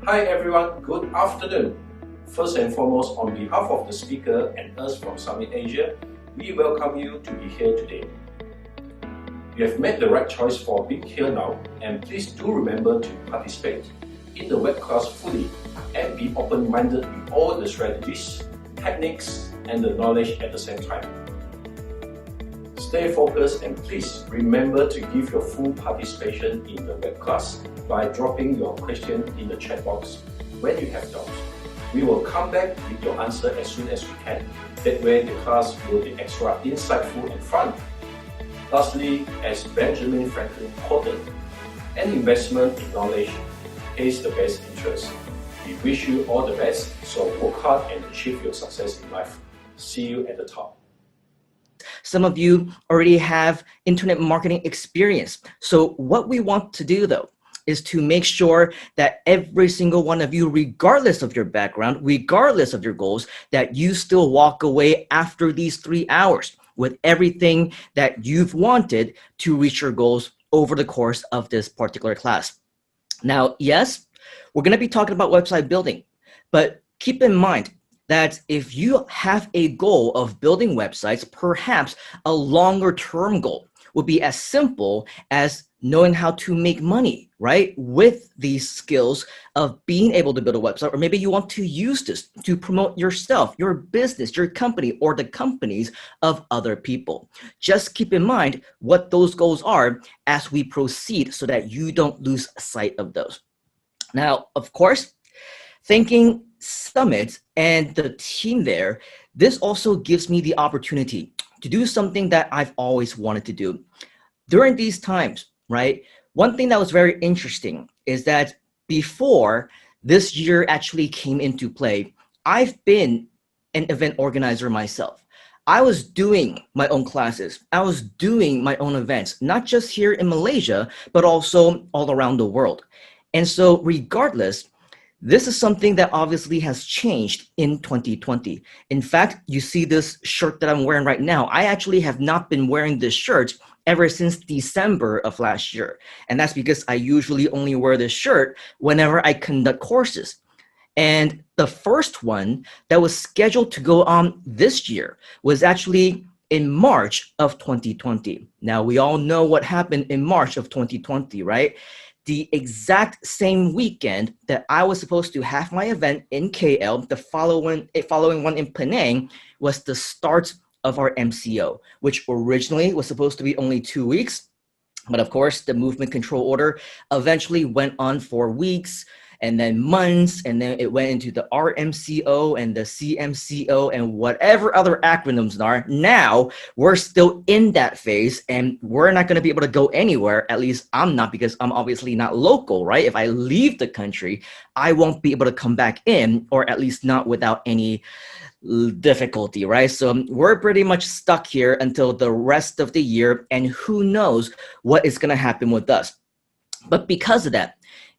Hi everyone, good afternoon. First and foremost, on behalf of the speaker and us from Summit Asia, we welcome you to be here today. You have made the right choice for being here now, and please do remember to participate in the web class fully and be open-minded with all the strategies, techniques, and the knowledge at the same time. Stay focused and please remember to give your full participation in the web class by dropping your question in the chat box when you have doubts. We will come back with your answer as soon as we can. That way the class will be extra insightful and fun. Lastly, as Benjamin Franklin quoted, an investment in knowledge pays the best interest. We wish you all the best, so work hard and achieve your success in life. See you at the top. Some of you already have internet marketing experience. So what we want to do though is to make sure that every single one of you, regardless of your background, regardless of your goals, that you still walk away after these 3 hours with everything that you've wanted to reach your goals over the course of this particular class. Now, yes, we're going to be talking about website building, but keep in mind that if you have a goal of building websites, perhaps a longer term goal would be as simple as knowing how to make money, right? With these skills of being able to build a website, or maybe you want to use this to promote yourself, your business, your company, or the companies of other people. Just keep in mind what those goals are as we proceed so that you don't lose sight of those. Now, of course, thanking Summit and the team there, this also gives me the opportunity to do something that I've always wanted to do. During these times, right, one thing that was very interesting is that before this year actually came into play, I've been an event organizer myself. I was doing my own classes. I was doing my own events, not just here in Malaysia, but also all around the world. And so regardless, this is something that obviously has changed in 2020. In fact, you see this shirt that I'm wearing right now. I actually have not been wearing this shirt ever since December of last year. And that's because I usually only wear this shirt whenever I conduct courses. And the first one that was scheduled to go on this year was actually in March of 2020. Now, we all know what happened in March of 2020, right? The exact same weekend that I was supposed to have my event in KL, the following one in Penang was the start of our MCO, which originally was supposed to be only 2 weeks. But of course, the movement control order eventually went on for weeks and then months, and then it went into the RMCO and the CMCO and whatever other acronyms are. Now we're still in that phase and we're not going to be able to go anywhere. At least I'm not, because I'm obviously not local, right? If I leave the country, I won't be able to come back in, or at least not without any difficulty, right? So we're pretty much stuck here until the rest of the year, and who knows what is going to happen with us. But because of that,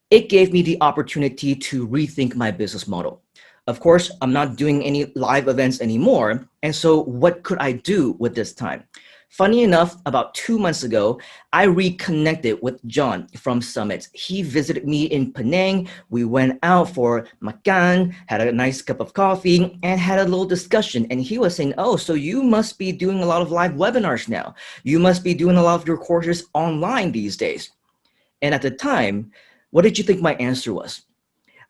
it gave me the opportunity to rethink my business model. Of course, I'm not doing any live events anymore. And so what could I do with this time? Funny enough, about 2 months ago, I reconnected with John from Summit. He visited me in Penang. We went out for makan, had a nice cup of coffee, and had a little discussion. And he was saying, oh, so you must be doing a lot of live webinars now. You must be doing a lot of your courses online these days. And at the time, what did you think my answer was?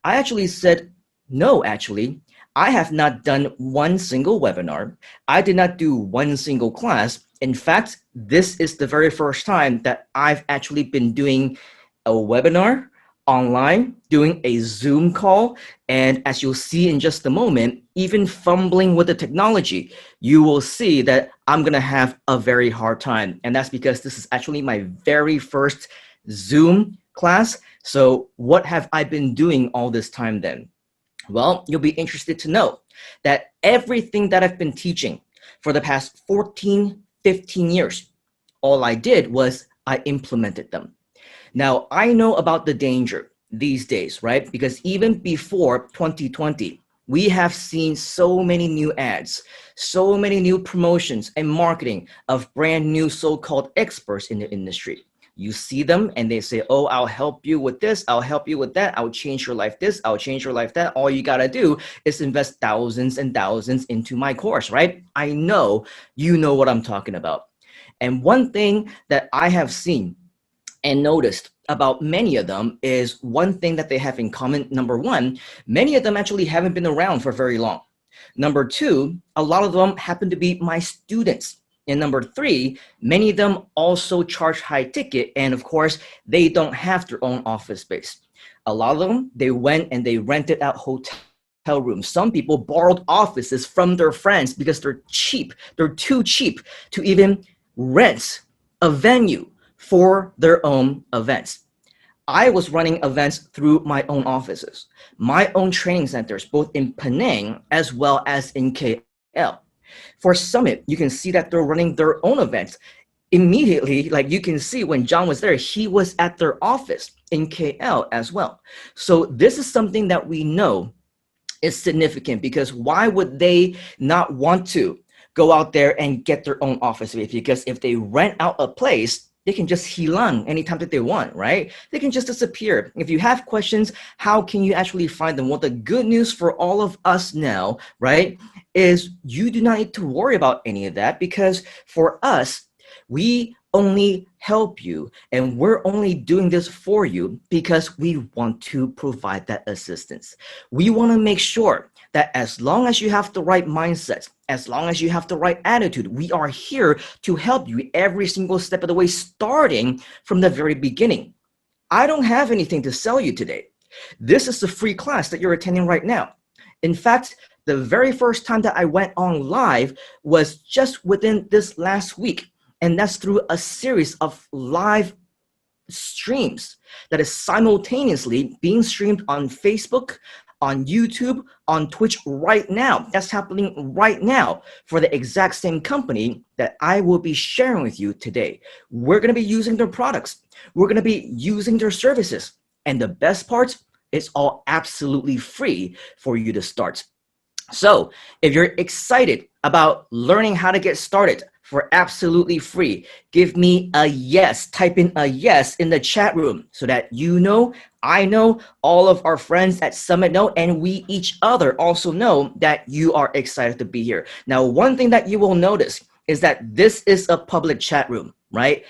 I actually said, no, actually, I have not done one single webinar. I did not do one single class. In fact, this is the very first time that I've actually been doing a webinar online, doing a Zoom call. And as you'll see in just a moment, even fumbling with the technology, you will see that I'm going to have a very hard time. And that's because this is actually my very first Zoom class. So what have I been doing all this time then? Well, you'll be interested to know that everything that I've been teaching for the past 14, 15 years, all I did was I implemented them. Now, I know about the danger these days, right? Because even before 2020, we have seen so many new ads, so many new promotions and marketing of brand new so-called experts in the industry. You see them and they say, oh, I'll help you with this. I'll help you with that. I'll change your life this. I'll change your life that. All you got to do is invest thousands and thousands into my course, right? I know you know what I'm talking about. And one thing that I have seen and noticed about many of them is one thing that they have in common. Number one, many of them actually haven't been around for very long. Number two, a lot of them happen to be my students. And number three, many of them also charge high ticket. And of course, they don't have their own office space. A lot of them, they went and they rented out hotel rooms. Some people borrowed offices from their friends because they're cheap. They're too cheap to even rent a venue for their own events. I was running events through my own offices, my own training centers, both in Penang as well as in KL. For Summit, you can see that they're running their own events. Immediately, like you can see when John was there, he was at their office in KL as well. So this is something that we know is significant, because why would they not want to go out there and get their own office space? Because if they rent out a place, they can just hilang anytime that they want, right? They can just disappear. If you have questions, how can you actually find them? Well, the good news for all of us now, right, is you do not need to worry about any of that, because for us, we only help you, and we're only doing this for you because we want to provide that assistance. We want to make sure that as long as you have the right mindset, as long as you have the right attitude, we are here to help you every single step of the way, starting from the very beginning. I don't have anything to sell you today. This is the free class that you're attending right now. In fact, the very first time that I went on live was just within this last week. And that's through a series of live streams that is simultaneously being streamed on Facebook, on YouTube, on Twitch right now. That's happening right now for the exact same company that I will be sharing with you today. We're going to be using their products. We're going to be using their services. And the best part, it's all absolutely free for you to start. So if you're excited about learning how to get started for absolutely free, give me a yes. Type in a yes in the chat room so that you know, I know, all of our friends at Summit know, and we each other also know that you are excited to be here. Now, one thing that you will notice is that this is a public chat room, right?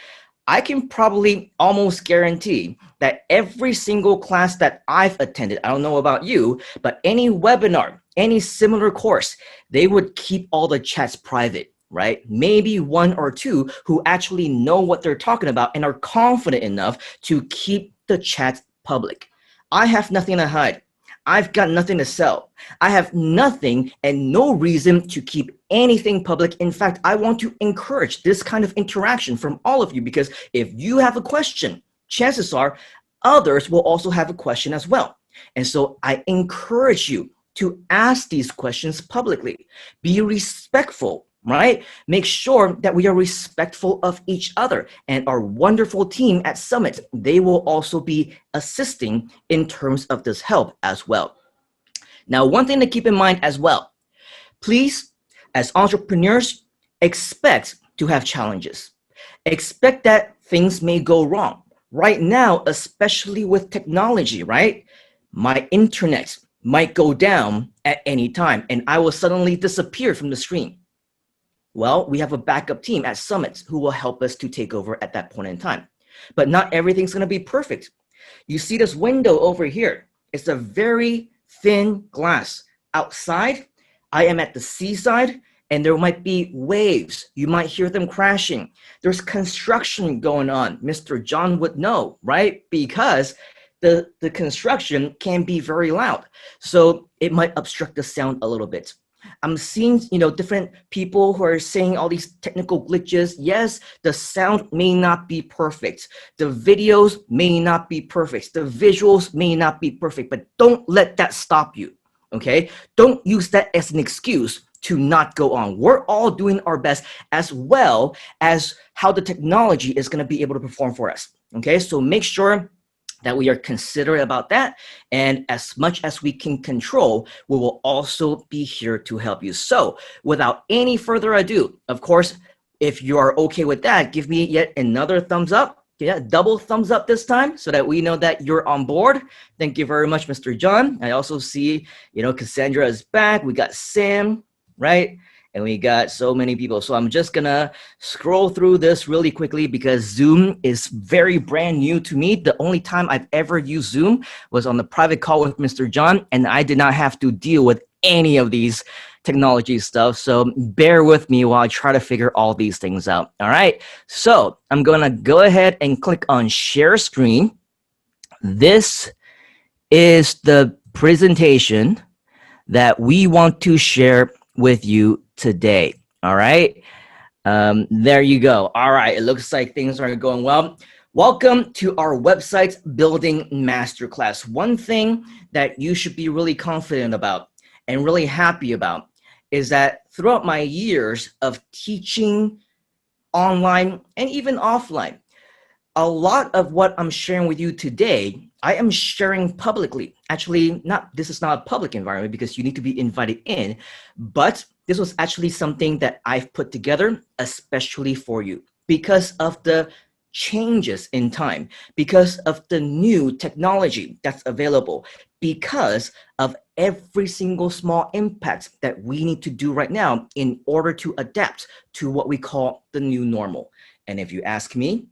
I can probably almost guarantee that every single class that I've attended, I don't know about you, but any webinar, any similar course, they would keep all the chats private, right? Maybe one or two who actually know what they're talking about and are confident enough to keep the chat public. I have nothing to hide. I've got nothing to sell. I have nothing and no reason to keep anything public. In fact, I want to encourage this kind of interaction from all of you, because if you have a question, chances are others will also have a question as well. And so I encourage you to ask these questions publicly. Be respectful, right? Make sure that we are respectful of each other, and our wonderful team at Summit, they will also be assisting in terms of this help as well. Now, one thing to keep in mind as well, please, as entrepreneurs, expect to have challenges. Expect that things may go wrong. Right now, especially with technology, right? My internet might go down at any time and I will suddenly disappear from the screen. Well, we have a backup team at Summit who will help us to take over at that point in time. But not everything's going to be perfect. You see this window over here. It's a very thin glass. Outside, I am at the seaside, and there might be waves. You might hear them crashing. There's construction going on. Mr. John would know, right? Because the construction can be very loud. So it might obstruct the sound a little bit. I'm seeing, different people who are saying all these technical glitches. Yes, the sound may not be perfect. The videos may not be perfect. The visuals may not be perfect, but don't let that stop you, okay? Don't use that as an excuse to not go on. We're all doing our best, as well as how the technology is going to be able to perform for us, okay? So make sure that we are considerate about that. And as much as we can control, we will also be here to help you. So without any further ado, of course, if you are okay with that, give me yet another thumbs up. Yeah, double thumbs up this time so that we know that you're on board. Thank you very much, Mr. John. I also see, Cassandra is back. We got Sam, right? And we got so many people. So I'm just gonna scroll through this really quickly because Zoom is very brand new to me. The only time I've ever used Zoom was on the private call with Mr. John, and I did not have to deal with any of these technology stuff. So bear with me while I try to figure all these things out. All right. So I'm going to go ahead and click on share screen. This is the presentation that we want to share with you today. All right. There you go. All right. It looks like things are going well. Welcome to our website building masterclass. One thing that you should be really confident about and really happy about is that throughout my years of teaching online and even offline, a lot of what I'm sharing with you today, I am sharing publicly. Actually, this is not a public environment because you need to be invited in, but this was actually something that I've put together especially for you because of the changes in time, because of the new technology that's available, because of every single small impact that we need to do right now in order to adapt to what we call the new normal. And if you ask me,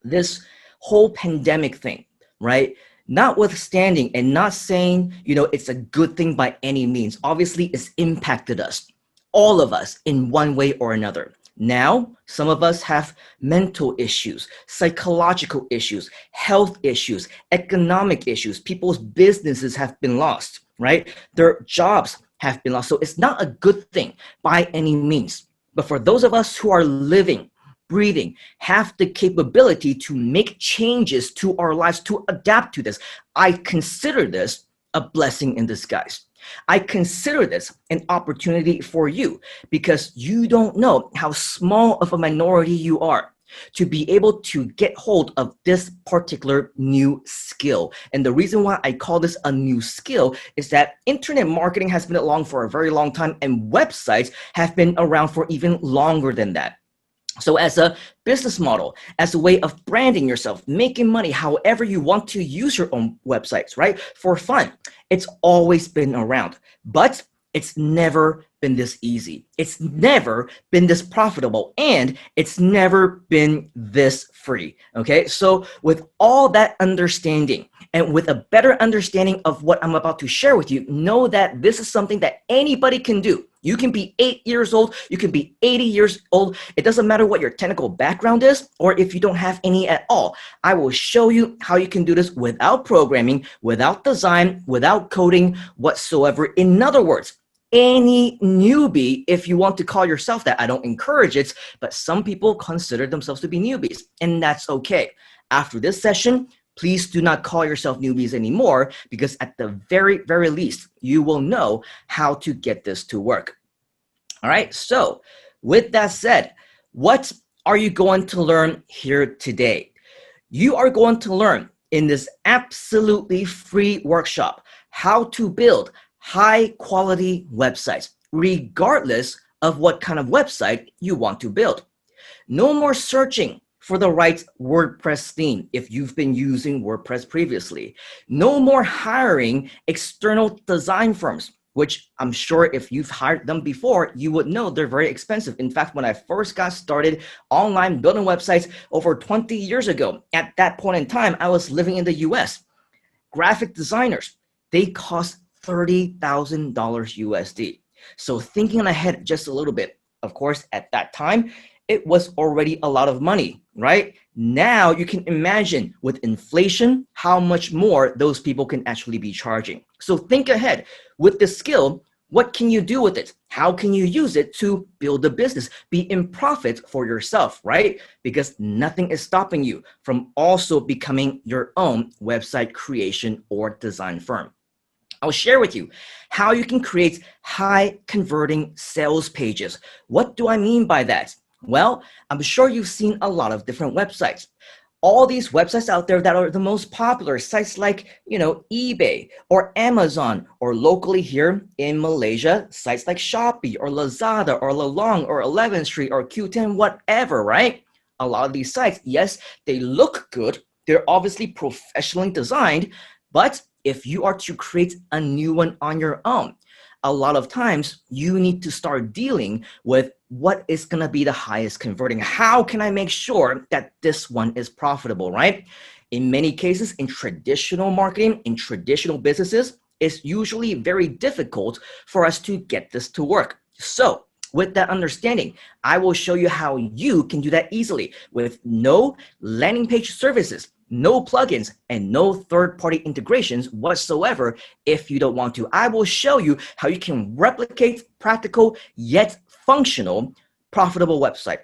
this whole pandemic thing, right? Notwithstanding and not saying, it's a good thing by any means. Obviously, it's impacted us, all of us, in one way or another. Now, some of us have mental issues, psychological issues, health issues, economic issues. People's businesses have been lost, right? Their jobs have been lost. So it's not a good thing by any means. But for those of us who are living, breathing, have the capability to make changes to our lives, to adapt to this, I consider this a blessing in disguise. I consider this an opportunity for you because you don't know how small of a minority you are to be able to get hold of this particular new skill. And the reason why I call this a new skill is that internet marketing has been along for a very long time and websites have been around for even longer than that. So as a business model, as a way of branding yourself, making money, however you want to use your own websites, right? For fun, it's always been around, but it's never been this easy. It's never been this profitable, and it's never been this free, okay? So with all that understanding and with a better understanding of what I'm about to share with you, know that this is something that anybody can do. You can be 8 years old, you can be 80 years old. It doesn't matter what your technical background is or if you don't have any at all. I will show you how you can do this without programming, without design, without coding whatsoever. In other words, any newbie, if you want to call yourself that, I don't encourage it, but some people consider themselves to be newbies, and that's okay. After this session, please do not call yourself newbies anymore because at the very, very least, you will know how to get this to work. All right, so with that said, what are you going to learn here today? You are going to learn in this absolutely free workshop how to build high quality websites, regardless of what kind of website you want to build. No more searching for the right WordPress theme if you've been using WordPress previously. No more hiring external design firms, which I'm sure if you've hired them before, you would know they're very expensive. In fact, when I first got started online building websites over 20 years ago, at that point in time, I was living in the US. Graphic designers, they cost $30,000 USD. So thinking ahead just a little bit, of course, at that time, it was already a lot of money, right? Now you can imagine with inflation, how much more those people can actually be charging. So think ahead with this skill. What can you do with it? How can you use it to build a business, be in profit for yourself, right? Because nothing is stopping you from also becoming your own website creation or design firm. I'll share with you how you can create high converting sales pages. What do I mean by that? Well, I'm sure you've seen a lot of different websites. All these websites out there that are the most popular, sites like, eBay or Amazon, or locally here in Malaysia, sites like Shopee or Lazada or Leung or 11th Street or Q10, whatever, right? A lot of these sites, yes, they look good. They're obviously professionally designed, but if you are to create a new one on your own, a lot of times you need to start dealing with what is going to be the highest converting. How can I make sure that this one is profitable, right? In many cases, in traditional marketing, in traditional businesses, it's usually very difficult for us to get this to work. So with that understanding, I will show you how you can do that easily with no landing page services, no plugins, and no third-party integrations whatsoever if you don't want to. I will show you how you can replicate practical yet functional, profitable website.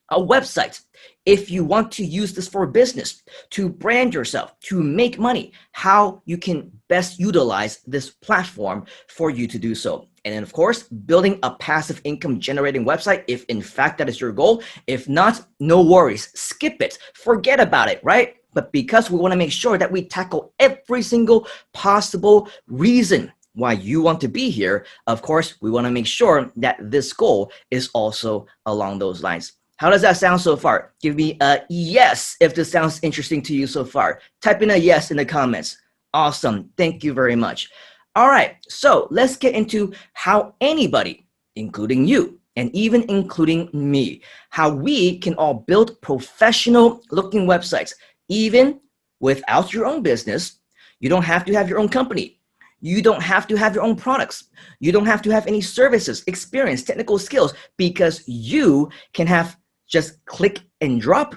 A website, if you want to use this for business, to brand yourself, to make money, how you can best utilize this platform for you to do so. And then, of course, building a passive income generating website, if in fact that is your goal. If not, no worries, skip it, forget about it, right? But because we want to make sure that we tackle every single possible reason why you want to be here, of course, we want to make sure that this goal is also along those lines. How does that sound so far? Give me a yes if this sounds interesting to you so far. Type in a yes in the comments. Awesome. Thank you very much. All right. So let's get into how anybody, including you, and even including me, how we can all build professional looking websites, even without your own business. You don't have to have your own company. You don't have to have your own products. You don't have to have any services, experience, technical skills, because you can have just click and drop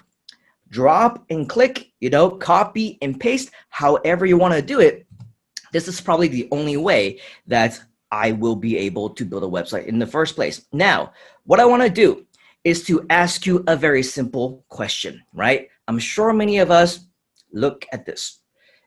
and click, copy and paste, however you want to do it. This is probably the only way that I will be able to build a website in the first place. Now, what I want to do is to ask you a very simple question, right? I'm sure many of us look at this.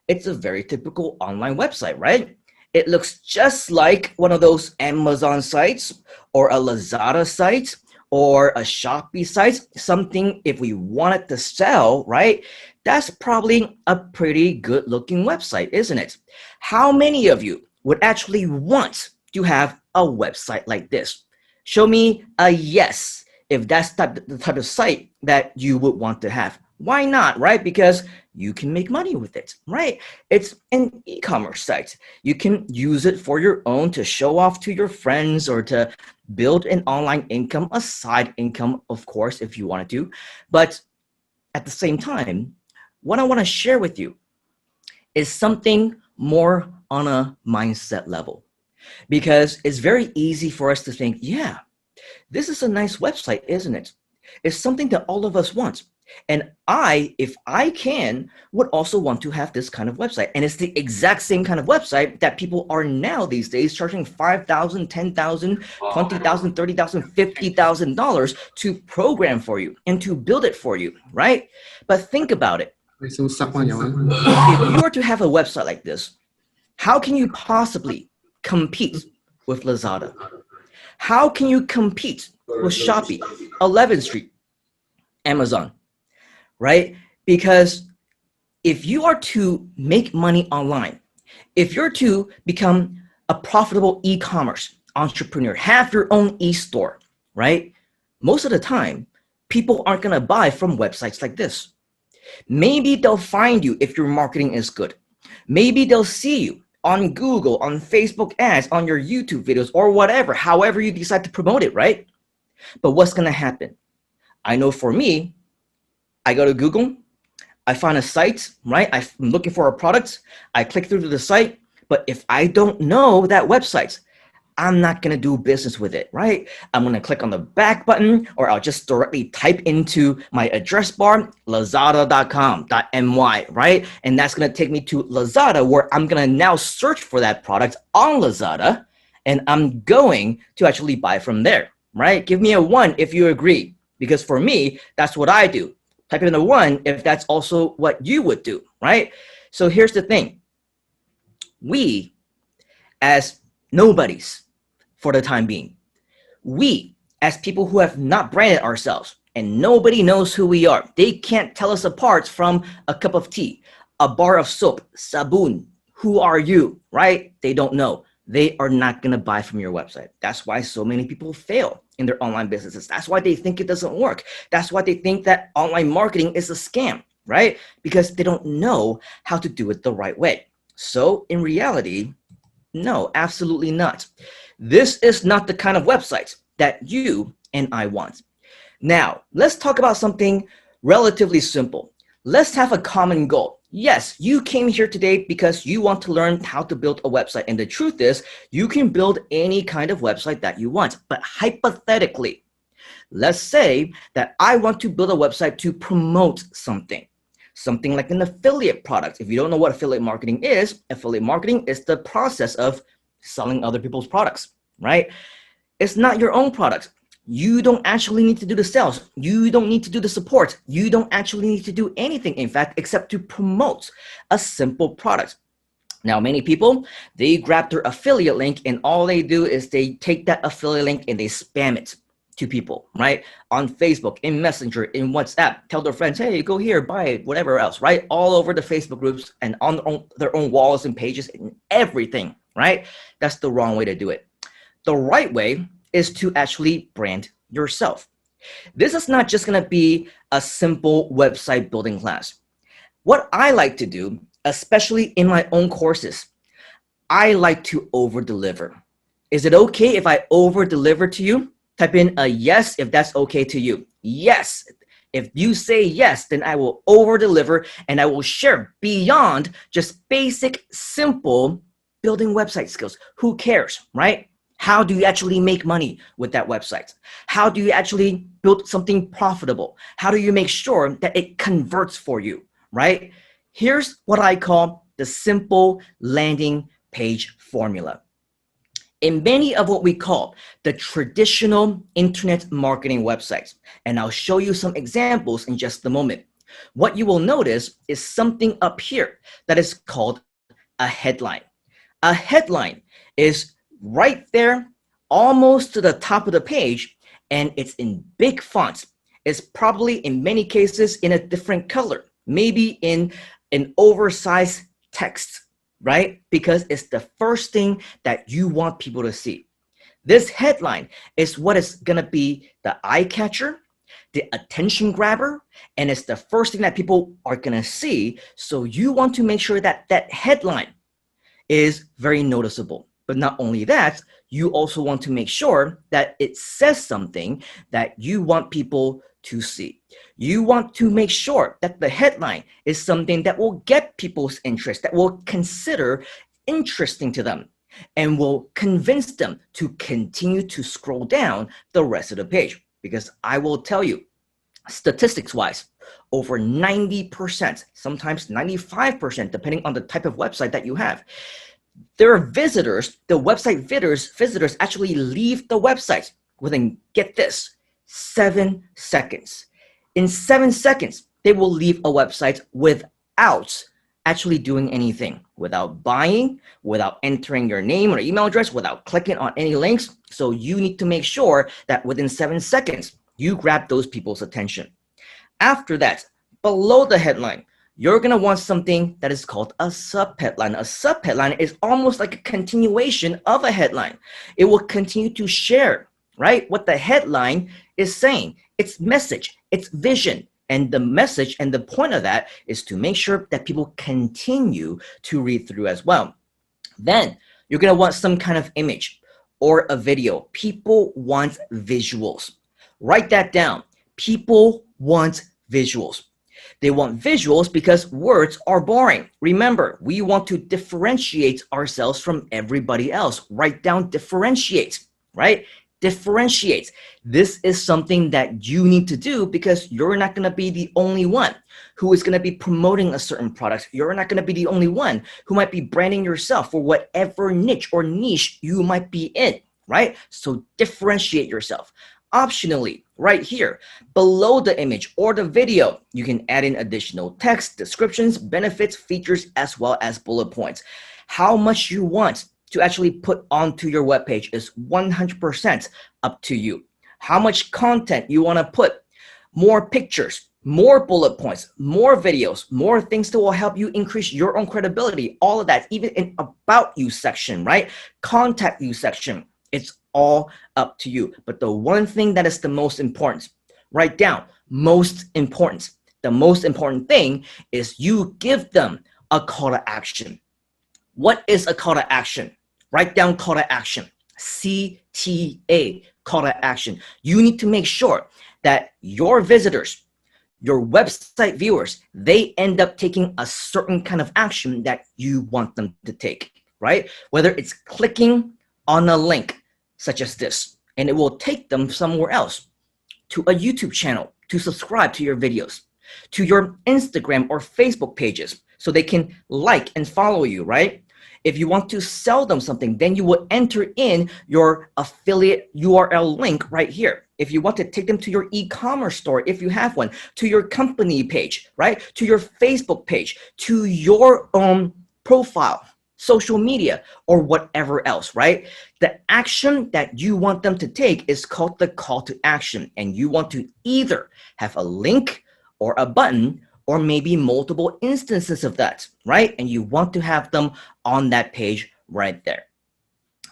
It's a very typical online website, right? It looks just like one of those Amazon sites or a Lazada site or a Shopee site, something if we wanted to sell, right? That's probably a pretty good looking website, isn't it? How many of you would actually want to have a website like this? Show me a yes if that's the type of site that you would want to have. Why not, right? Because you can make money with it, right? It's an e-commerce site. You can use it for your own to show off to your friends or to build an online income, a side income, of course, if you wanted to. But at the same time, what I want to share with you is something more on a mindset level, because it's very easy for us to think, yeah, this is a nice website, isn't it? It's something that all of us want. And I, if I can, would also want to have this kind of website. And it's the exact same kind of website that people are now these days charging $5,000, $10,000, $20,000, $30,000, $50,000 to program for you and to build it for you, right? But think about it. If you were to have a website like this, how can you possibly compete with Lazada? How can you compete with Shopee, 11th Street, Amazon? Right? Because if you are to make money online, if you're to become a profitable e-commerce entrepreneur, have your own e-store, right? Most of the time, people aren't going to buy from websites like this. Maybe they'll find you if your marketing is good. Maybe they'll see you on Google, on Facebook ads, on your YouTube videos, or whatever, however you decide to promote it, right? But what's going to happen? I know for me, I go to Google, I find a site, right? I'm looking for a product. I click through to the site, but if I don't know that website, I'm not going to do business with it, right? I'm going to click on the back button, or I'll just directly type into my address bar, lazada.com.my, right? And that's going to take me to Lazada, where I'm going to now search for that product on Lazada, and I'm going to actually buy from there, right? Give me a 1 if you agree, because for me, that's what I do. Type in a 1 if that's also what you would do, right? So here's the thing. We, as nobodies for the time being, we, as people who have not branded ourselves and nobody knows who we are, they can't tell us apart from a cup of tea, a bar of soap, sabun. Who are you, right? They don't know. they are not going to buy from your website. That's why so many people fail in their online businesses. That's why they think it doesn't work. That's why they think that online marketing is a scam, right? Because they don't know how to do it the right way. So in reality, no, absolutely not. This is not the kind of website that you and I want. Now, let's talk about something relatively simple. Let's have a common goal. Yes, you came here today because you want to learn how to build a website. And the truth is, you can build any kind of website that you want. But hypothetically, let's say that I want to build a website to promote something like an affiliate product. If you don't know what affiliate marketing is the process of selling other people's products, right? It's not your own products. You don't actually need to do the sales. You don't need to do the support. You don't actually need to do anything, in fact, except to promote a simple product. Now, many people, they grab their affiliate link and all they do is they take that affiliate link and they spam it to people, right? On Facebook, in Messenger, in WhatsApp, tell their friends, hey, go here, buy it, whatever else, right? All over the Facebook groups and on their own walls and pages and everything, right? That's the wrong way to do it. The right way is to actually brand yourself. This is not just going to be a simple website building class. What I like to do, especially in my own courses, I like to over deliver. Is it okay if I over deliver to you? Type in a yes if that's okay to you. Yes. If you say yes, then I will over deliver and I will share beyond just basic, simple building website skills. Who cares, right? How do you actually make money with that website? How do you actually build something profitable? How do you make sure that it converts for you, right? Here's what I call the simple landing page formula. In many of what we call the traditional internet marketing websites, and I'll show you some examples in just a moment, what you will notice is something up here that is called a headline. A headline is right there, almost to the top of the page, and it's in big fonts. It's probably in many cases in a different color, maybe in an oversized text, right? Because it's the first thing that you want people to see. This headline is what is going to be the eye catcher, the attention grabber, and it's the first thing that people are going to see. So you want to make sure that that headline is very noticeable. But not only that, you also want to make sure that it says something that you want people to see. You want to make sure that the headline is something that will get people's interest, that will consider interesting to them, and will convince them to continue to scroll down the rest of the page. Because I will tell you, statistics-wise, over 90%, sometimes 95%, depending on the type of website that you have, there are visitors, the website visitors actually leave the website within, get this, 7 seconds. In 7 seconds, they will leave a website without actually doing anything, without buying, without entering your name or email address, without clicking on any links. So you need to make sure that within 7 seconds, you grab those people's attention. After that, below the headline, you're going to want something that is called a subheadline. A subheadline is almost like a continuation of a headline. It will continue to share, right, what the headline is saying, its message, its vision. And the message and the point of that is to make sure that people continue to read through as well. Then you're going to want some kind of image or a video. People want visuals. Write that down. People want visuals. They want visuals because words are boring. Remember, we want to differentiate ourselves from everybody else. Write down differentiate, right? Differentiate. This is something that you need to do because you're not going to be the only one who is going to be promoting a certain product. You're not going to be the only one who might be branding yourself for whatever niche or niche you might be in, right? So differentiate yourself. Optionally, right here, below the image or the video, you can add in additional text, descriptions, benefits, features, as well as bullet points. How much you want to actually put onto your webpage is 100% up to you. How much content you want to put, more pictures, more bullet points, more videos, more things that will help you increase your own credibility, all of that, even in about you section, right? Contact you section. It's all up to you. But the one thing that is the most important, write down, most important. The most important thing is you give them a call to action. What is a call to action? Write down call to action. CTA, call to action. You need to make sure that your visitors, your website viewers, they end up taking a certain kind of action that you want them to take, right? Whether it's clicking on a link such as this, and it will take them somewhere else, to a YouTube channel, to subscribe to your videos, to your Instagram or Facebook pages, so they can like and follow you, right? If you want to sell them something, then you will enter in your affiliate URL link right here. If you want to take them to your e-commerce store, if you have one, to your company page, right? To your Facebook page, to your own profile, social media, or whatever else, right? The action that you want them to take is called the call to action. And you want to either have a link or a button, or maybe multiple instances of that, right? And you want to have them on that page right there.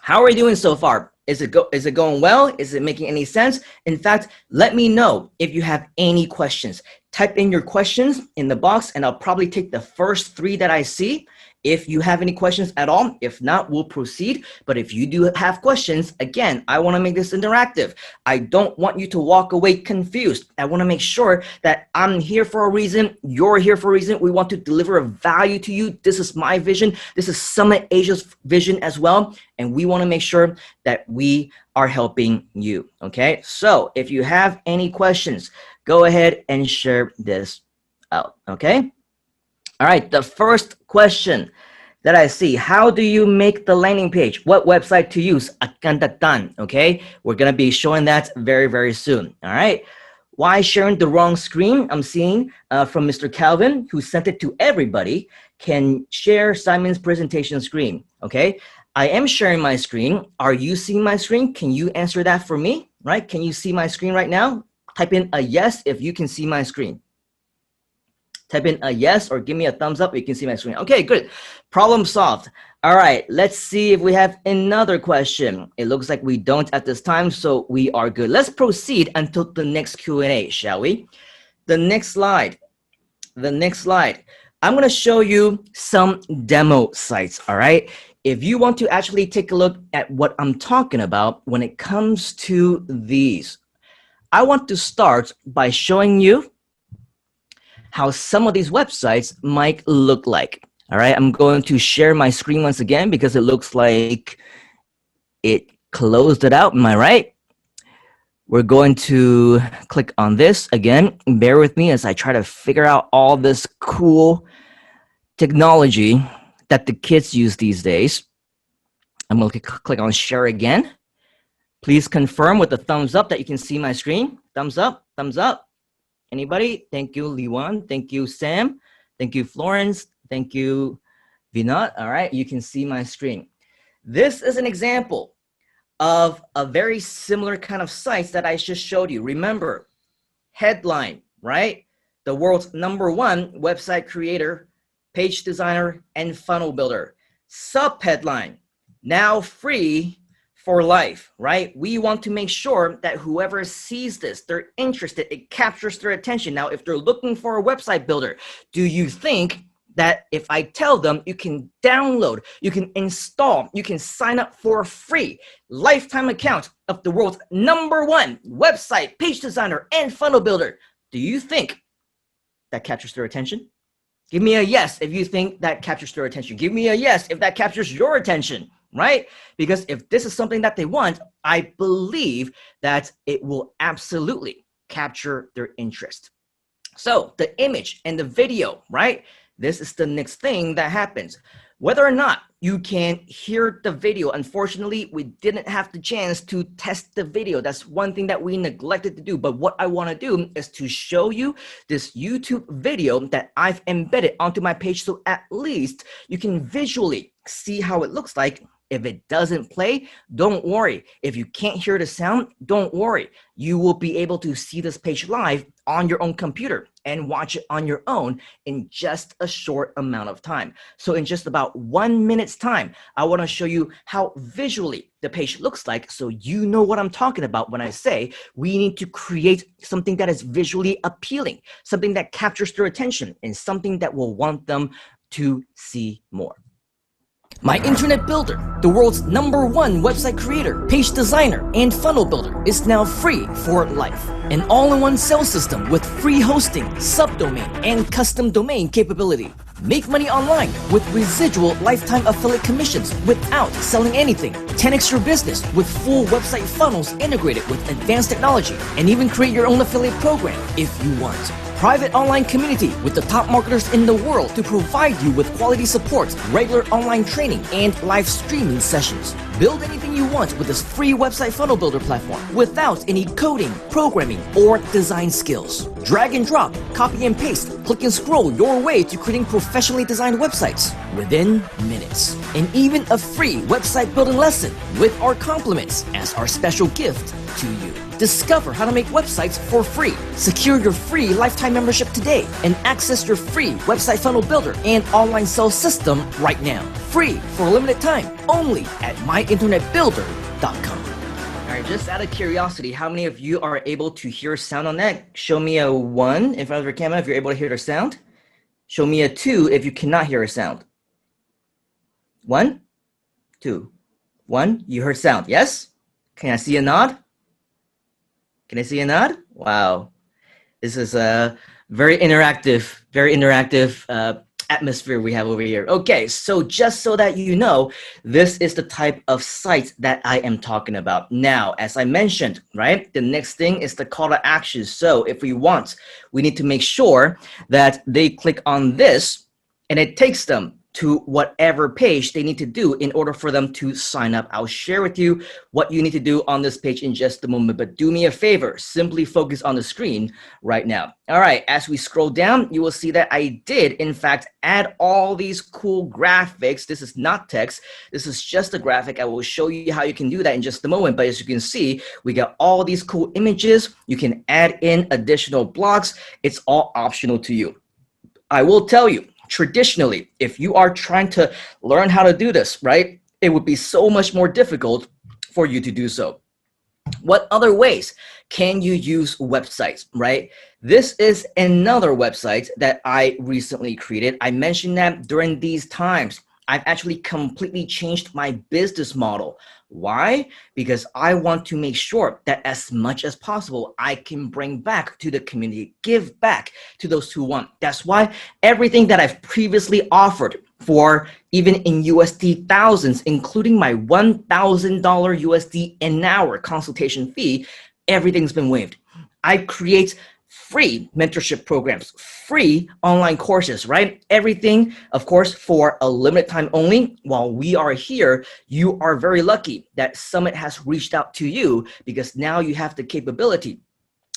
How are you doing so far? Is it going well? Is it making any sense? In fact, let me know if you have any questions. Type in your questions in the box, and I'll probably take the first 3 that I see. If you have any questions at all, if not, we'll proceed. But if you do have questions, again, I want to make this interactive. I don't want you to walk away confused. I want to make sure that I'm here for a reason. You're here for a reason. We want to deliver a value to you. This is my vision. This is Summit Asia's vision as well. And we want to make sure that we are helping you. Okay. So if you have any questions, go ahead and share this out. Okay. All right, the first question that I see, how do you make the landing page? What website to use? Akan datang, okay? We're going to be showing that very, very soon, all right? Why sharing the wrong screen? I'm seeing from Mr. Calvin, who sent it to everybody, can share Simon's presentation screen, okay? I am sharing my screen. Are you seeing my screen? Can you answer that for me, right? Can you see my screen right now? Type in a yes if you can see my screen. Type in a yes or give me a thumbs up if you can see my screen. Okay, good. Problem solved. All right, let's see if we have another question. It looks like we don't at this time, so we are good. Let's proceed until the next Q&A, shall we? The next slide. The next slide. I'm going to show you some demo sites, all right? If you want to actually take a look at what I'm talking about when it comes to these, I want to start by showing you how some of these websites might look like. All right, I'm going to share my screen once again because it looks like it closed it out. Am I right? We're going to click on this again. Bear with me as I try to figure out all this cool technology that the kids use these days. I'm going to click on share again. Please confirm with a thumbs up that you can see my screen. Thumbs up, thumbs up. Anybody? Thank you, Leung. Thank you, Sam. Thank you, Florence. Thank you, Vinod. All right, you can see my screen. This is an example of a very similar kind of sites that I just showed you. Remember, headline, right? The world's #1 website creator, page designer, and funnel builder. Subheadline, now free for life, right? We want to make sure that whoever sees this, they're interested, it captures their attention. Now, if they're looking for a website builder, do you think that if I tell them you can download, you can install, you can sign up for a free lifetime account of the world's #1 website, page designer, and funnel builder, do you think that captures their attention? Give me a yes if you think that captures their attention. Give me a yes if that captures your attention. Right? Because if this is something that they want, I believe that it will absolutely capture their interest. So the image and the video, right? This is the next thing that happens. Whether or not you can hear the video, unfortunately, we didn't have the chance to test the video. That's one thing that we neglected to do. But what I want to do is to show you this YouTube video that I've embedded onto my page, so at least you can visually see how it looks like If it doesn't play, don't worry. If you can't hear the sound, don't worry. You will be able to see this page live on your own computer and watch it on your own in just a short amount of time. So in just about 1 minute's time, I want to show you how visually the page looks like, so you know what I'm talking about when I say we need to create something that is visually appealing, something that captures their attention, and something that will want them to see more. My Internet Builder, the world's #1 website creator, page designer, and funnel builder, is now free for life. An all-in-one sales system with free hosting, subdomain, and custom domain capability. Make money online with residual lifetime affiliate commissions without selling anything. 10x your business with full website funnels integrated with advanced technology, and even create your own affiliate program if you want. Private online community with the top marketers in the world to provide you with quality support, regular online training, and live streaming sessions. Build anything you want with this free website funnel builder platform without any coding, programming, or design skills. Drag and drop, copy and paste, click and scroll your way to creating professionally designed websites within minutes. And even a free website building lesson with our compliments as our special gift to you. Discover how to make websites for free. Secure your free lifetime membership today and access your free website funnel builder and online sales system right now. Free for a limited time, only at myinternetbuilder.com. All right, just out of curiosity, how many of you are able to hear sound on that? Show me a 1 in front of your camera if you're able to hear the sound. Show me a 2 if you cannot hear a sound. 1, 2, 1. You heard sound, yes? Can I see a nod? Can I see a nod? Wow. This is a very interactive atmosphere we have over here. Okay, so just so that you know, this is the type of site that I am talking about. Now, as I mentioned, right, the next thing is the call to action. So if we want, we need to make sure that they click on this and it takes them to whatever page they need to do in order for them to sign up. I'll share with you what you need to do on this page in just a moment, but do me a favor, simply focus on the screen right now. All right, as we scroll down, you will see that I did, in fact, add all these cool graphics. This is not text. This is just a graphic. I will show you how you can do that in just a moment, but as you can see, we got all these cool images. You can add in additional blocks. It's all optional to you. I will tell you, traditionally, if you are trying to learn how to do this, right, it would be so much more difficult for you to do so. What other ways can you use websites, right? This is another website that I recently created. I mentioned that during these times, I've actually completely changed my business model. Why? Because I want to make sure that as much as possible, I can bring back to the community, give back to those who want. That's why everything that I've previously offered for even in USD thousands, including my $1,000 USD an hour consultation fee, everything's been waived. I create free mentorship programs, free online courses, right? Everything, of course, for a limited time only. While we are here, you are very lucky that Summit has reached out to you because now you have the capability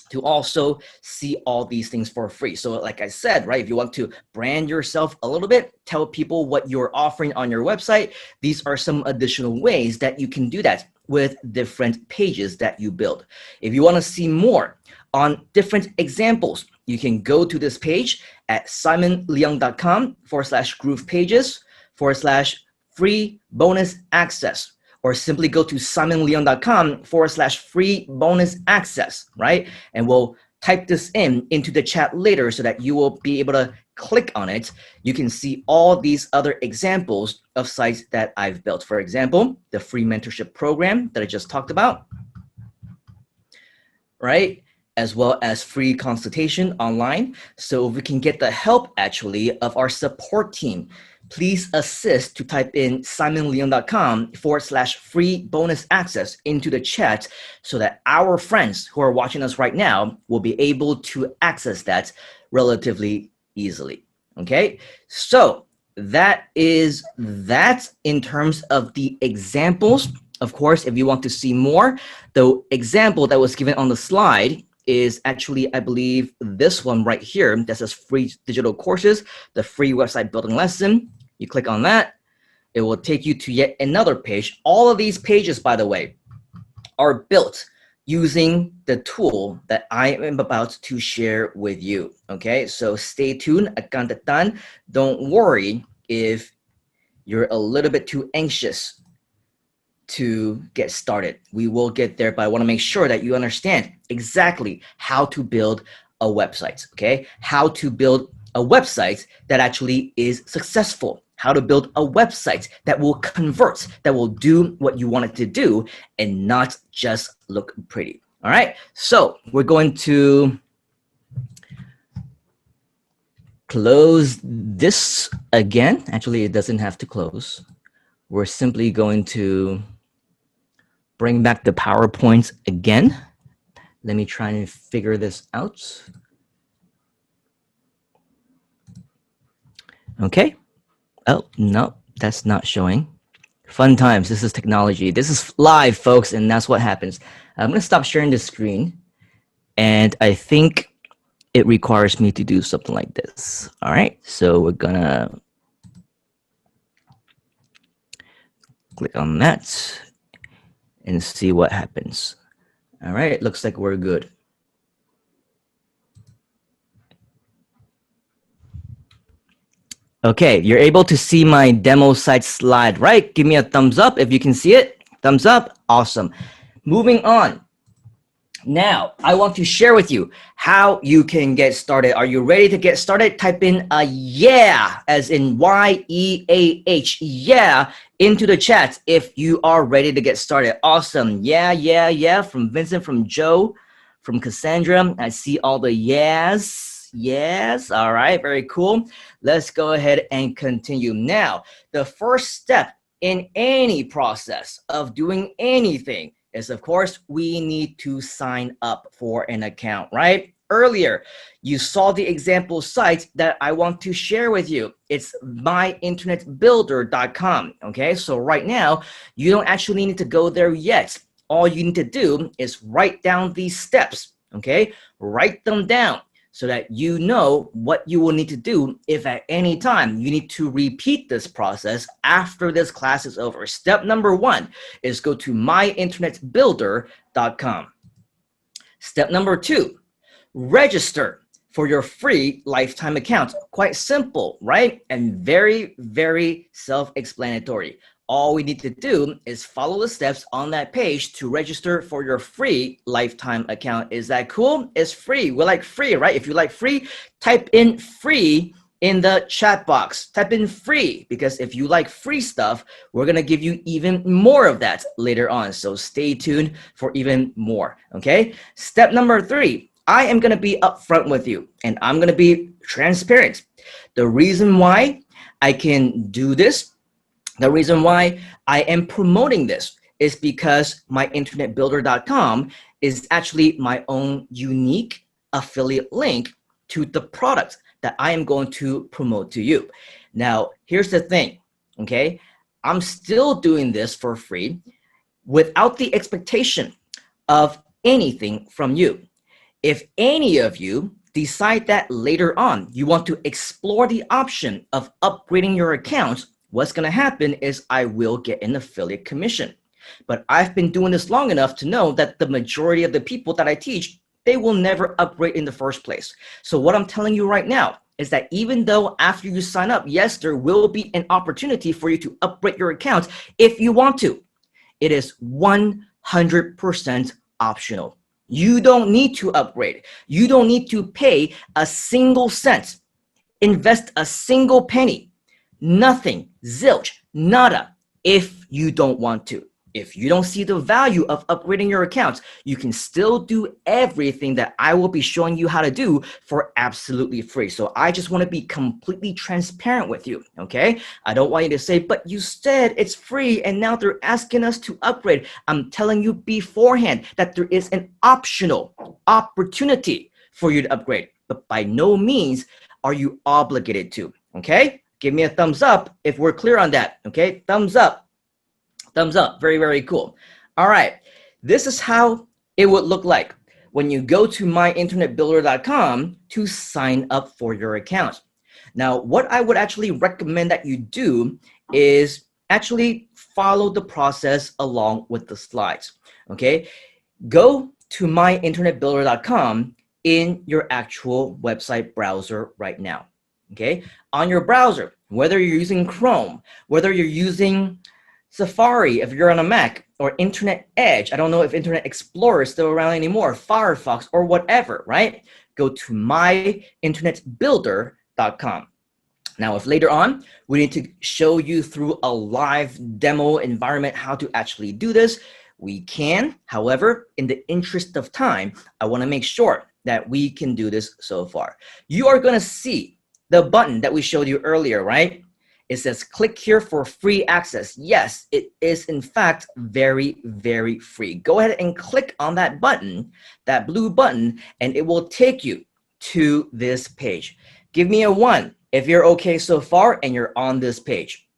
to also see all these things for free. So like I said, right, if you want to brand yourself a little bit, tell people what you're offering on your website, these are some additional ways that you can do that with different pages that you build. If you want to see more on different examples, you can go to this page at simonleung.com/groove pages/free bonus access, or simply go to simonleung.com/free bonus access, right? And we'll type this into the chat later so that you will be able to click on it. You can see all these other examples of sites that I've built. For example, the free mentorship program that I just talked about, right? As well as free consultation online. So we can get the help actually of our support team. Please assist to type in simonleung.com/free bonus access into the chat so that our friends who are watching us right now will be able to access that relatively easily. Okay, so that is that in terms of the examples. Of course, if you want to see more, the example that was given on the slide is actually, I believe, this one right here that says free digital courses, the free website building lesson. You click on that, it will take you to yet another page. All of these pages, by the way, are built using the tool that I am about to share with you. Okay, so stay tuned. Akan tatan. Don't worry if you're a little bit too anxious to get started. We will get there, but I want to make sure that you understand exactly how to build a website. Okay, how to build a website that actually is successful, how to build a website that will convert, that will do what you want it to do and not just look pretty. All right, so we're going to close this again. Actually, it doesn't have to close. We're simply going to bring back the PowerPoint again. Let me try and figure this out. Okay. Oh, no, that's not showing. Fun times. This is technology. This is live, folks, and that's what happens. I'm going to stop sharing the screen, and I think it requires me to do something like this. All right, so we're going to click on that and see what happens. All right, it looks like we're good. Okay, you're able to see my demo site slide, right? Give me a thumbs up if you can see it. Thumbs up, awesome. Moving on. Now, I want to share with you how you can get started. Are you ready to get started? Type in a yeah, as in Y-E-A-H, yeah, into the chat if you are ready to get started. Awesome, yeah, from Vincent, from Joe, from Cassandra. I see all the yes, all right, very cool. Let's go ahead and continue. Now, the first step in any process of doing anything is, of course, we need to sign up for an account, right? Earlier, you saw the example site that I want to share with you. It's myinternetbuilder.com, okay? So right now, you don't actually need to go there yet. All you need to do is write down these steps, okay? Write them down so that you know what you will need to do if at any time you need to repeat this process after this class is over. Step number 1 is go to myinternetbuilder.com. Step number 2, register for your free lifetime account. Quite simple, right? And very, very self-explanatory. All we need to do is follow the steps on that page to register for your free lifetime account. Is that cool? It's free. We like free, right? If you like free, type in free in the chat box. Type in free, because if you like free stuff, we're going to give you even more of that later on. So stay tuned for even more, okay? Step number 3, I am going to be upfront with you and I'm going to be transparent. The reason why I can do this, the reason why I am promoting this is because myinternetbuilder.com is actually my own unique affiliate link to the product that I am going to promote to you. Now, here's the thing, okay? I'm still doing this for free without the expectation of anything from you. If any of you decide that later on you want to explore the option of upgrading your account, what's going to happen is I will get an affiliate commission. But I've been doing this long enough to know that the majority of the people that I teach, they will never upgrade in the first place. So what I'm telling you right now is that even though after you sign up, yes, there will be an opportunity for you to upgrade your account if you want to. It is 100% optional. You don't need to upgrade. You don't need to pay a single cent, invest a single penny. Nothing, zilch, nada, if you don't want to. If you don't see the value of upgrading your account, you can still do everything that I will be showing you how to do for absolutely free. So I just want to be completely transparent with you, okay? I don't want you to say, but you said it's free and now they're asking us to upgrade. I'm telling you beforehand that there is an optional opportunity for you to upgrade, but by no means are you obligated to, okay? Give me a thumbs up if we're clear on that, okay? Thumbs up. Thumbs up. Very, very cool. All right. This is how it would look like when you go to myinternetbuilder.com to sign up for your account. Now, what I would actually recommend that you do is actually follow the process along with the slides. Okay, go to myinternetbuilder.com in your actual website browser right now. Okay, on your browser, whether you're using Chrome, whether you're using Safari if you're on a Mac, or Internet Edge, I don't know if Internet Explorer is still around anymore, Firefox or whatever, right? Go to myinternetbuilder.com. Now, if later on we need to show you through a live demo environment how to actually do this, we can. However, in the interest of time, I want to make sure that we can do this so far. You are going to see the button that we showed you earlier, right? It says click here for free access. Yes, it is in fact very, very free. Go ahead and click on that button, that blue button, and it will take you to this page. Give me a 1 if you're okay so far and you're on this page.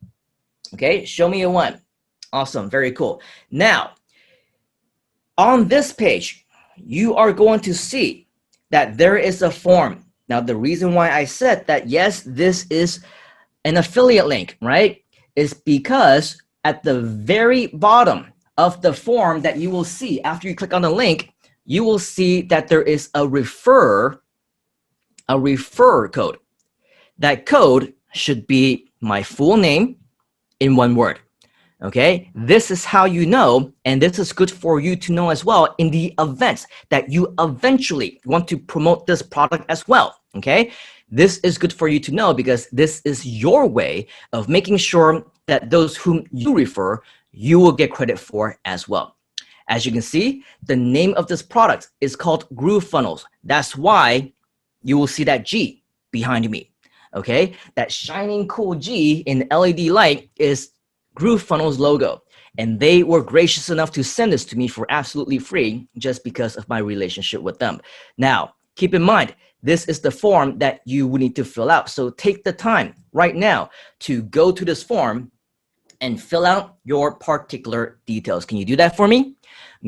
Okay, show me a 1. Awesome, very cool. Now, on this page, you are going to see that there is a form. Now, the reason why I said that, yes, this is an affiliate link, right, is because at the very bottom of the form that you will see after you click on the link, you will see that there is a refer code. That code should be my full name in one word. Okay, this is how you know, and this is good for you to know as well in the event that you eventually want to promote this product as well. Okay, this is good for you to know because this is your way of making sure that those whom you refer, you will get credit for as well. As you can see, the name of this product is called GrooveFunnels. That's why you will see that G behind me. Okay, that shining cool G in LED light is GrooveFunnels logo, and they were gracious enough to send this to me for absolutely free just because of my relationship with them. Now, keep in mind, this is the form that you will need to fill out. So take the time right now to go to this form and fill out your particular details. Can you do that for me?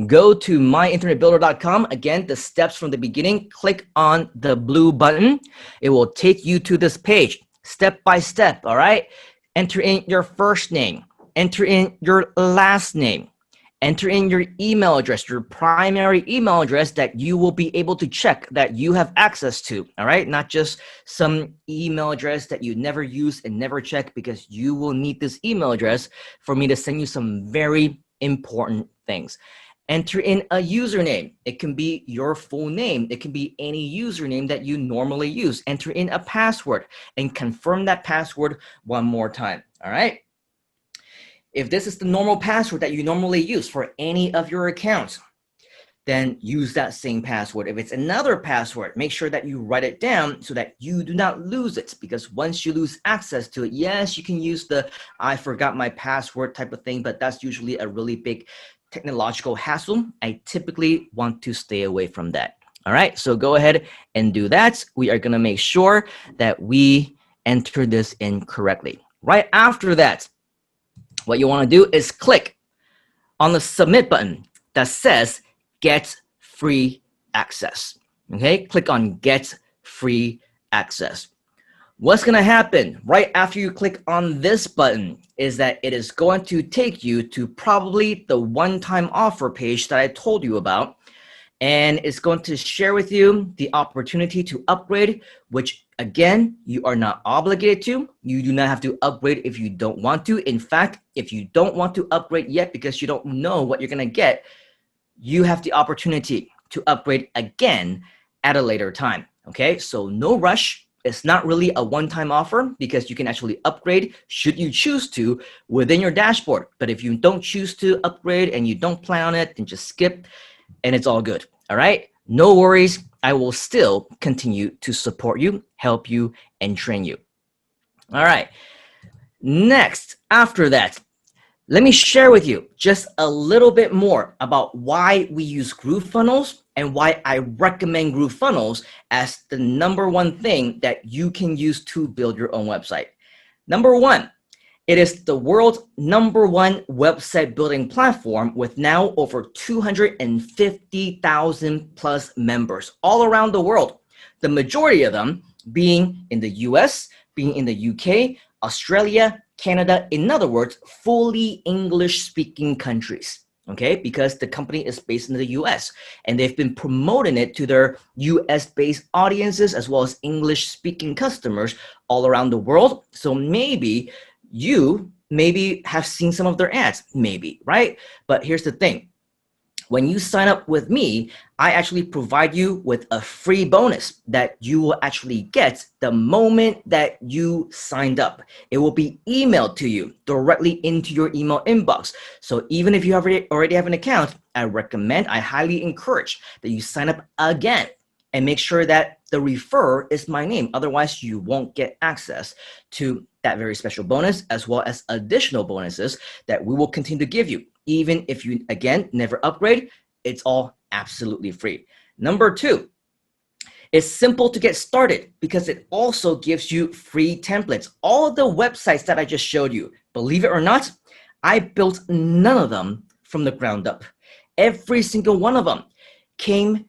Go to myinternetbuilder.com. Again, the steps from the beginning, click on the blue button. It will take you to this page, step by step, all right? Enter in your first name, enter in your last name, enter in your email address, your primary email address that you will be able to check that you have access to, all right? Not just some email address that you never use and never check, because you will need this email address for me to send you some very important things. Enter in a username. It can be your full name. It can be any username that you normally use. Enter in a password and confirm that password one more time, all right? If this is the normal password that you normally use for any of your accounts, then use that same password. If it's another password, make sure that you write it down so that you do not lose it, because once you lose access to it, yes, you can use the I forgot my password type of thing, but that's usually a really big technological hassle. I typically want to stay away from that. All right, so go ahead and do that. We are gonna make sure that we enter this in correctly. Right after that, what you wanna do is click on the submit button that says get free access. Okay, click on get free access. What's going to happen right after you click on this button is that it is going to take you to probably the one-time offer page that I told you about, and it's going to share with you the opportunity to upgrade, which again, you are not obligated to. You do not have to upgrade if you don't want to. In fact, if you don't want to upgrade yet because you don't know what you're going to get, you have the opportunity to upgrade again at a later time. Okay, so no rush. It's not really a one-time offer because you can actually upgrade should you choose to within your dashboard. But if you don't choose to upgrade and you don't plan on it, then just skip and it's all good. All right, no worries. I will still continue to support you, help you, and train you. All right, next, after that, let me share with you just a little bit more about why we use GrooveFunnels and why I recommend GrooveFunnels as the #1 thing that you can use to build your own website. Number one, it is the world's #1 website building platform with now over 250,000 plus members all around the world. The majority of them being in the US, being in the UK, Australia, Canada, in other words, fully English-speaking countries. Okay, because the company is based in the US and they've been promoting it to their US-based audiences as well as English-speaking customers all around the world. So maybe you have seen some of their ads, maybe, right? But here's the thing. When you sign up with me, I actually provide you with a free bonus that you will actually get the moment that you signed up. It will be emailed to you directly into your email inbox. So even if you already have an account, I highly encourage that you sign up again and make sure that the referrer is my name. Otherwise, you won't get access to that very special bonus as well as additional bonuses that we will continue to give you. Even if you, again, never upgrade, it's all absolutely free. Number 2, it's simple to get started because it also gives you free templates. All the websites that I just showed you, believe it or not, I built none of them from the ground up. Every single one of them came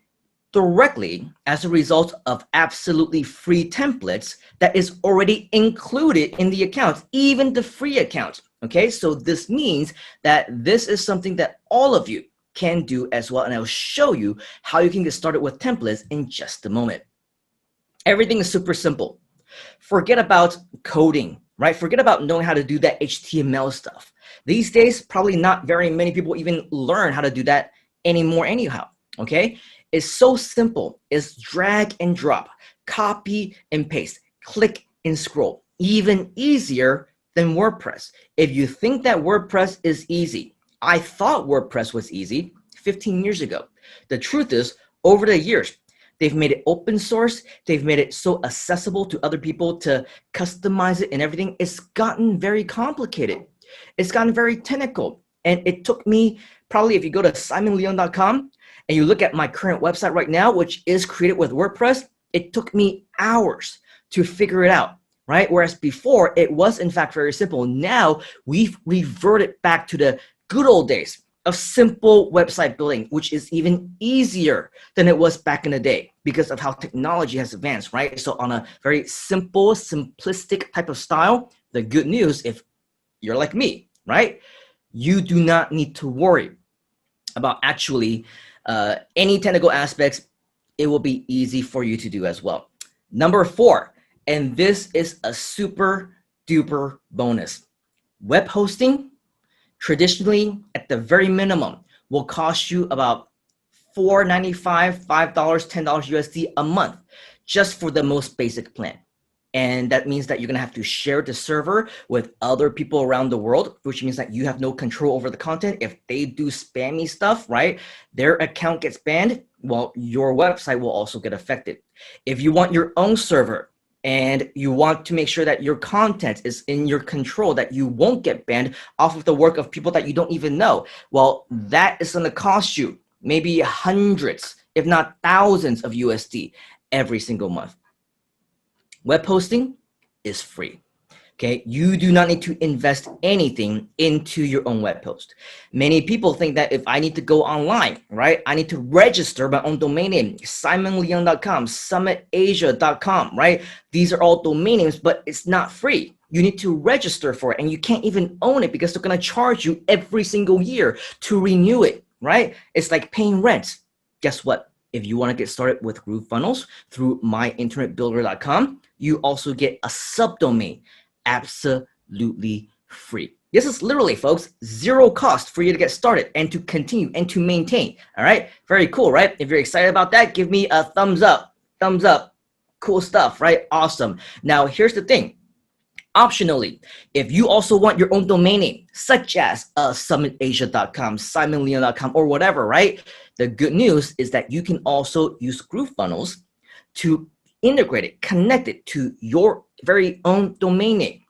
directly as a result of absolutely free templates that is already included in the account, even the free account. Okay, so this means that this is something that all of you can do as well, and I'll show you how you can get started with templates in just a moment. Everything is super simple. Forget about coding, right? Forget about knowing how to do that HTML stuff. These days, probably not very many people even learn how to do that anymore anyhow, okay? It's so simple. It's drag and drop, copy and paste, click and scroll. Even easier than WordPress. If you think that WordPress is easy, I thought WordPress was easy 15 years ago. The truth is, over the years, they've made it open source. They've made it so accessible to other people to customize it and everything. It's gotten very complicated. It's gotten very technical. And it took me probably, if you go to simonleung.com and you look at my current website right now, which is created with WordPress, it took me hours to figure it out. Right? Whereas before, it was in fact very simple. Now we've reverted back to the good old days of simple website building, which is even easier than it was back in the day because of how technology has advanced, right? So on a very simple, simplistic type of style, the good news, if you're like me, right? You do not need to worry about actually any technical aspects. It will be easy for you to do as well. Number 4, and this is a super duper bonus. Web hosting, traditionally at the very minimum, will cost you about $4.95, $5, $10 USD a month just for the most basic plan. And that means that you're going to have to share the server with other people around the world, which means that you have no control over the content. If they do spammy stuff, right, their account gets banned, well, your website will also get affected. If you want your own server, and you want to make sure that your content is in your control, that you won't get banned off of the work of people that you don't even know, well, that is going to cost you maybe hundreds, if not thousands of USD every single month. Web hosting is free. Okay, you do not need to invest anything into your own web host. Many people think that if I need to go online, right, I need to register my own domain name, simonleung.com, summitasia.com, right? These are all domain names, but it's not free. You need to register for it, and you can't even own it because they're going to charge you every single year to renew it, right? It's like paying rent. Guess what? If you want to get started with GrooveFunnels through myinternetbuilder.com, you also get a subdomain absolutely free. This is literally, folks, zero cost for you to get started and to continue and to maintain. All right, very cool, right? If you're excited about that, give me a thumbs up. Thumbs up. Cool stuff, right? Awesome. Now, here's the thing. Optionally, if you also want your own domain name, such as summitasia.com, simonleung.com, or whatever, right? The good news is that you can also use GrooveFunnels to integrate it, connect it to your very own domain name.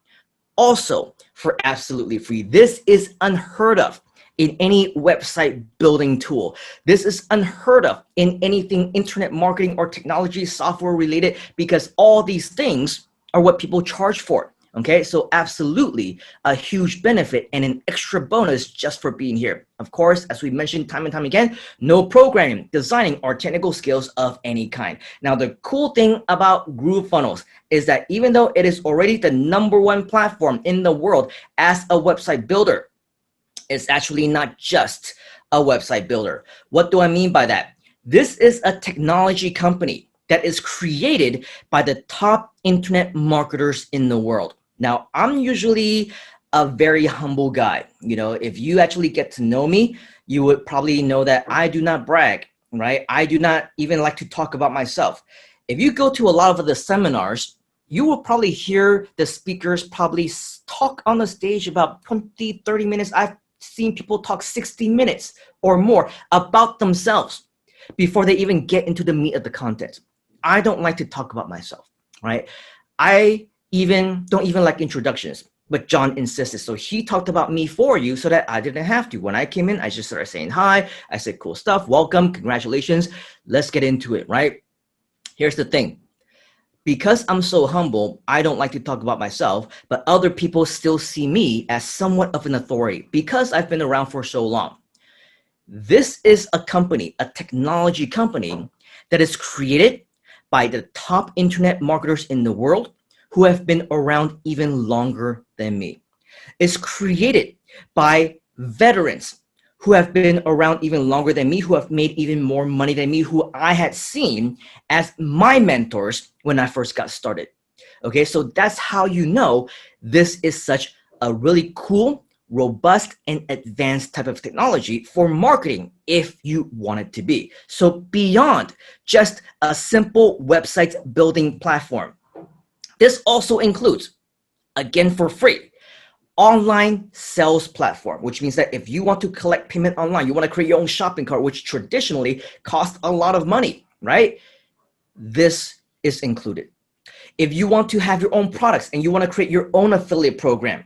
Also, for absolutely free. This is unheard of in any website building tool. This is unheard of in anything internet marketing or technology software related, because all these things are what people charge for. Okay, so absolutely a huge benefit and an extra bonus just for being here. Of course, as we mentioned time and time again, no programming, designing, or technical skills of any kind. Now, the cool thing about GrooveFunnels is that even though it is already the #1 platform in the world as a website builder, it's actually not just a website builder. What do I mean by that? This is a technology company that is created by the top internet marketers in the world. Now, I'm usually a very humble guy. You know, if you actually get to know me, you would probably know that I do not brag, right? I do not even like to talk about myself. If you go to a lot of the seminars, you will probably hear the speakers probably talk on the stage about 20, 30 minutes. I've seen people talk 60 minutes or more about themselves before they even get into the meat of the content. I don't like to talk about myself, right? I don't even like introductions, but John insisted. So he talked about me for you so that I didn't have to. When I came in, I just started saying hi. I said, cool stuff. Welcome. Congratulations. Let's get into it, right? Here's the thing. Because I'm so humble, I don't like to talk about myself, but other people still see me as somewhat of an authority because I've been around for so long. This is a company, a technology company that is created by the top internet marketers in the world who have been around even longer than me. It's created by veterans who have been around even longer than me, who have made even more money than me, who I had seen as my mentors when I first got started. Okay, so that's how you know this is such a really cool, robust, and advanced type of technology for marketing if you want it to be. So beyond just a simple website building platform, this also includes, again for free, online sales platform, which means that if you want to collect payment online, you want to create your own shopping cart, which traditionally costs a lot of money, right? This is included. If you want to have your own products and you want to create your own affiliate program,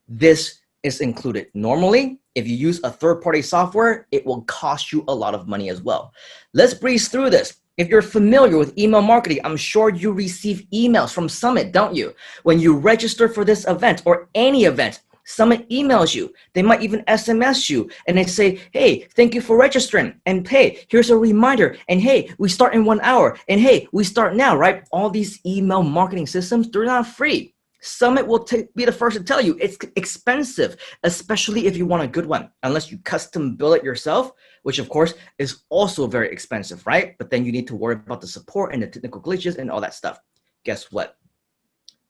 this is included. Normally, if you use a third-party software, it will cost you a lot of money as well. Let's breeze through this. If you're familiar with email marketing, I'm sure you receive emails from Summit, don't you? When you register for this event or any event, Summit emails you. They might even SMS you and they say, hey, thank you for registering. And hey, here's a reminder. And hey, we start in 1 hour. And hey, we start now, right? All these email marketing systems, they're not free. Summit will be the first to tell you it's expensive, especially if you want a good one, unless you custom build it yourself, which of course is also very expensive, right? But then you need to worry about the support and the technical glitches and all that stuff. Guess what?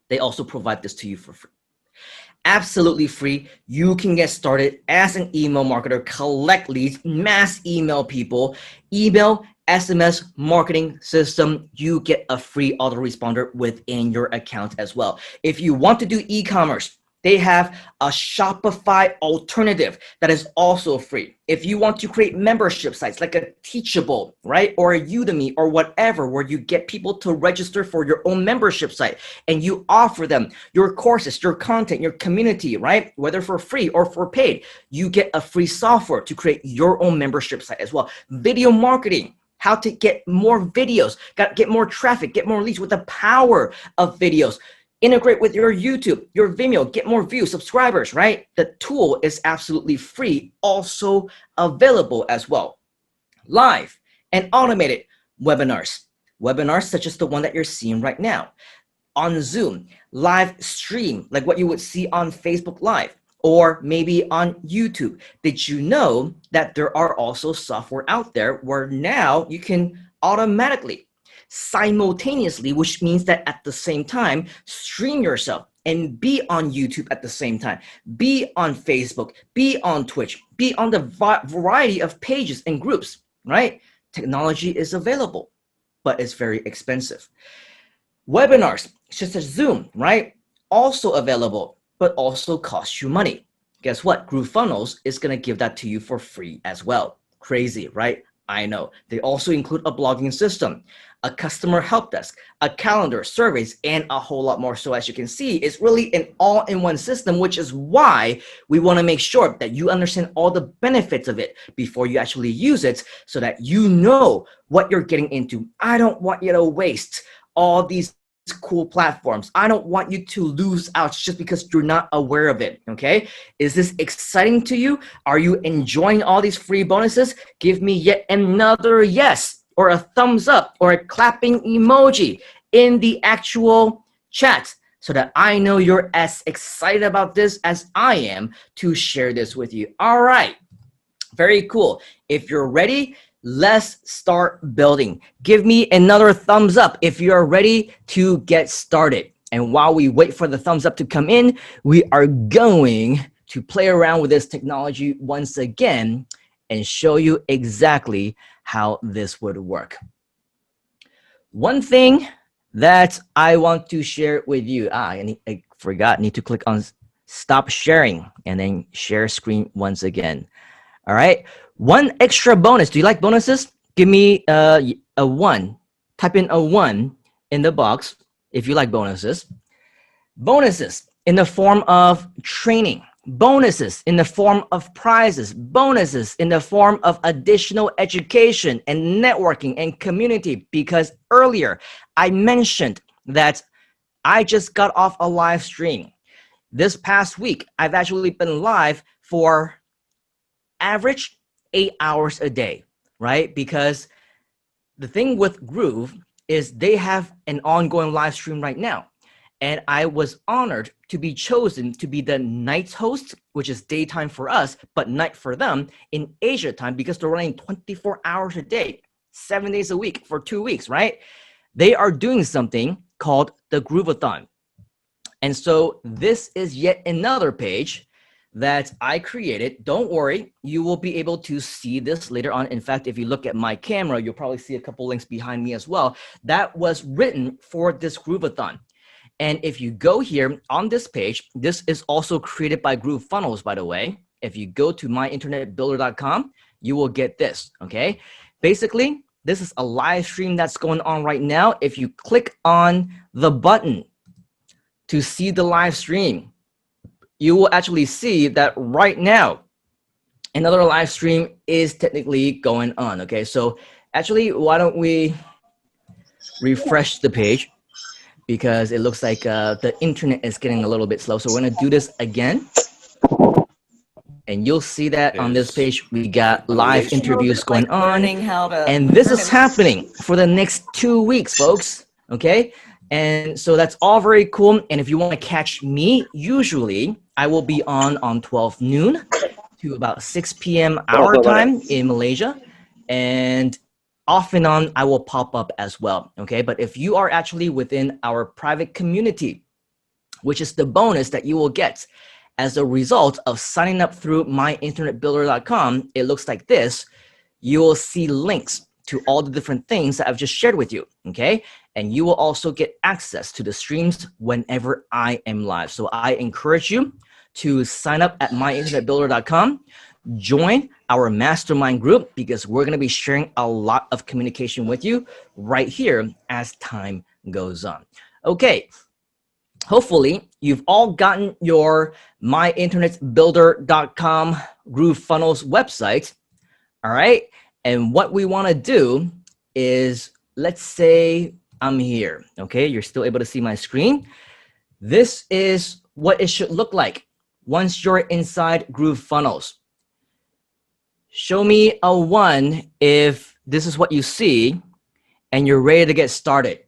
They also provide this to you for free. Absolutely free. You can get started as an email marketer, collect leads, mass email people, email, SMS marketing system. You get a free autoresponder within your account as well. If you want to do e-commerce, they have a Shopify alternative that is also free. If you want to create membership sites like a Teachable, right, or a Udemy or whatever, where you get people to register for your own membership site and you offer them your courses, your content, your community, right, whether for free or for paid, you get a free software to create your own membership site as well. Video marketing, how to get more videos, get more traffic, get more leads with the power of videos. Integrate with your YouTube, your Vimeo, get more views, subscribers, right? The tool is absolutely free, also available as well. Live and automated webinars. Webinars such as the one that you're seeing right now. On Zoom, live stream, like what you would see on Facebook Live, or maybe on YouTube. Did you know that there are also software out there where now you can automatically, simultaneously, which means that at the same time, stream yourself and be on YouTube at the same time, be on Facebook, be on Twitch, be on the variety of pages and groups, right? Technology is available, but it's very expensive. Webinars, such as Zoom, right? Also available, but also cost you money. Guess what? GrooveFunnels is going to give that to you for free as well. Crazy, right? I know. They also include a blogging system, a customer help desk, a calendar, surveys, and a whole lot more. So as you can see, it's really an all-in-one system, which is why we want to make sure that you understand all the benefits of it before you actually use it so that you know what you're getting into. I don't want you to waste all these cool platforms. I don't want you to lose out just because you're not aware of it, okay? Is this exciting to you? Are you enjoying all these free bonuses? Give me yet another yes, or a thumbs up, or a clapping emoji in the actual chat so that I know you're as excited about this as I am to share this with you. All right, very cool. If you're ready, let's start building. Give me another thumbs up if you're ready to get started. And while we wait for the thumbs up to come in, we are going to play around with this technology once again and show you exactly how this would work. One thing that I want to share with you, I forgot, need to click on stop sharing and then share screen once again. All right, one extra bonus. Do you like bonuses? Give me a 1. Type in a 1 in the box if you like bonuses. Bonuses in the form of training. Bonuses in the form of prizes. Bonuses in the form of additional education and networking and community. Because earlier I mentioned that I just got off a live stream. This past week, I've actually been live for average 8 hours a day, right? Because the thing with Groove is they have an ongoing live stream right now. And I was honored to be chosen to be the night host, which is daytime for us, but night for them in Asia time, because they're running 24 hours a day, 7 days a week for 2 weeks, right? They are doing something called the Groovathon. And so this is yet another page that I created. Don't worry, you will be able to see this later on. In fact, if you look at my camera, you'll probably see a couple links behind me as well. That was written for this Groovathon. And if you go here on this page, this is also created by Groove Funnels, by the way. If you go to myinternetbuilder.com, you will get this, okay? Basically, this is a live stream that's going on right now. If you click on the button to see the live stream, you will actually see that right now, another live stream is technically going on, okay? So actually, why don't we refresh the page, because it looks like the internet is getting a little bit slow. So we're gonna do this again. And you'll see that on this page, we got live interviews going on. And this is happening for the next 2 weeks, folks, okay? And so that's all very cool. And if you want to catch me, usually I will be on 12 noon to about 6 p.m. our time in Malaysia. And off and on, I will pop up as well, okay? But if you are actually within our private community, which is the bonus that you will get as a result of signing up through myinternetbuilder.com, it looks like this. You will see links to all the different things that I've just shared with you, okay? And you will also get access to the streams whenever I am live. So I encourage you to sign up at myinternetbuilder.com, join our mastermind group, because we're gonna be sharing a lot of communication with you right here as time goes on. Okay, hopefully you've all gotten your myinternetbuilder.com Groove Funnels website, all right? And what we want to do is, let's say I'm here, okay? You're still able to see my screen. This is what it should look like once you're inside Groove Funnels. Show me a 1 if this is what you see and you're ready to get started.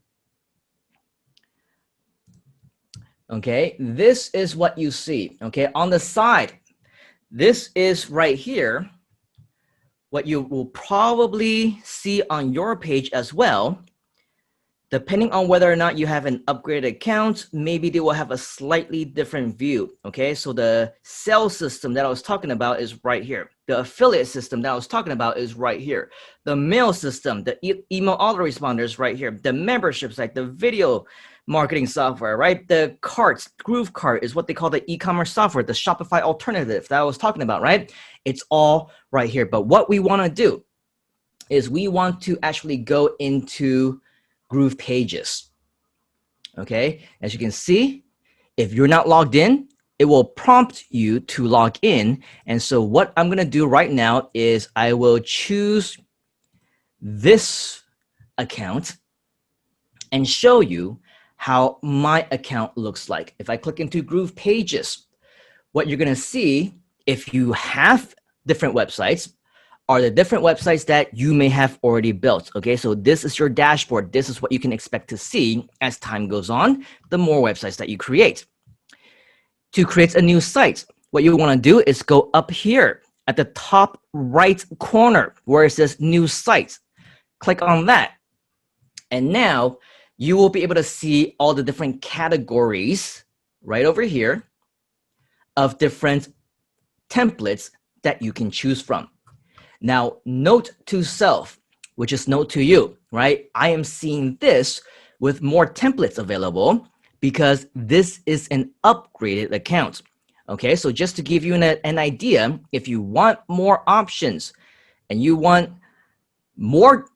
Okay, this is what you see, okay? On the side, this is right here what you will probably see on your page as well. Depending on whether or not you have an upgraded account, maybe they will have a slightly different view, okay? So the sales system that I was talking about is right here. The affiliate system that I was talking about is right here. The mail system, the email autoresponders right here. The membership site, the video marketing software, right? The carts, Groove Cart is what they call the e-commerce software, the Shopify alternative that I was talking about, right? It's all right here. But what we want to do is we want to actually go into Groove Pages, okay? As you can see, if you're not logged in, it will prompt you to log in. And so what I'm going to do right now is I will choose this account and show you how my account looks like. If I click into Groove Pages, what you're gonna see, if you have different websites, are the different websites that you may have already built. Okay, so this is your dashboard. This is what you can expect to see as time goes on, the more websites that you create. To create a new site, what you want to do is go up here at the top right corner where it says New Site. Click on that. And now you will be able to see all the different categories right over here of different templates that you can choose from. Now, note to self, which is note to you, right? I am seeing this with more templates available because this is an upgraded account. Okay, so just to give you an idea, if you want more options and you want more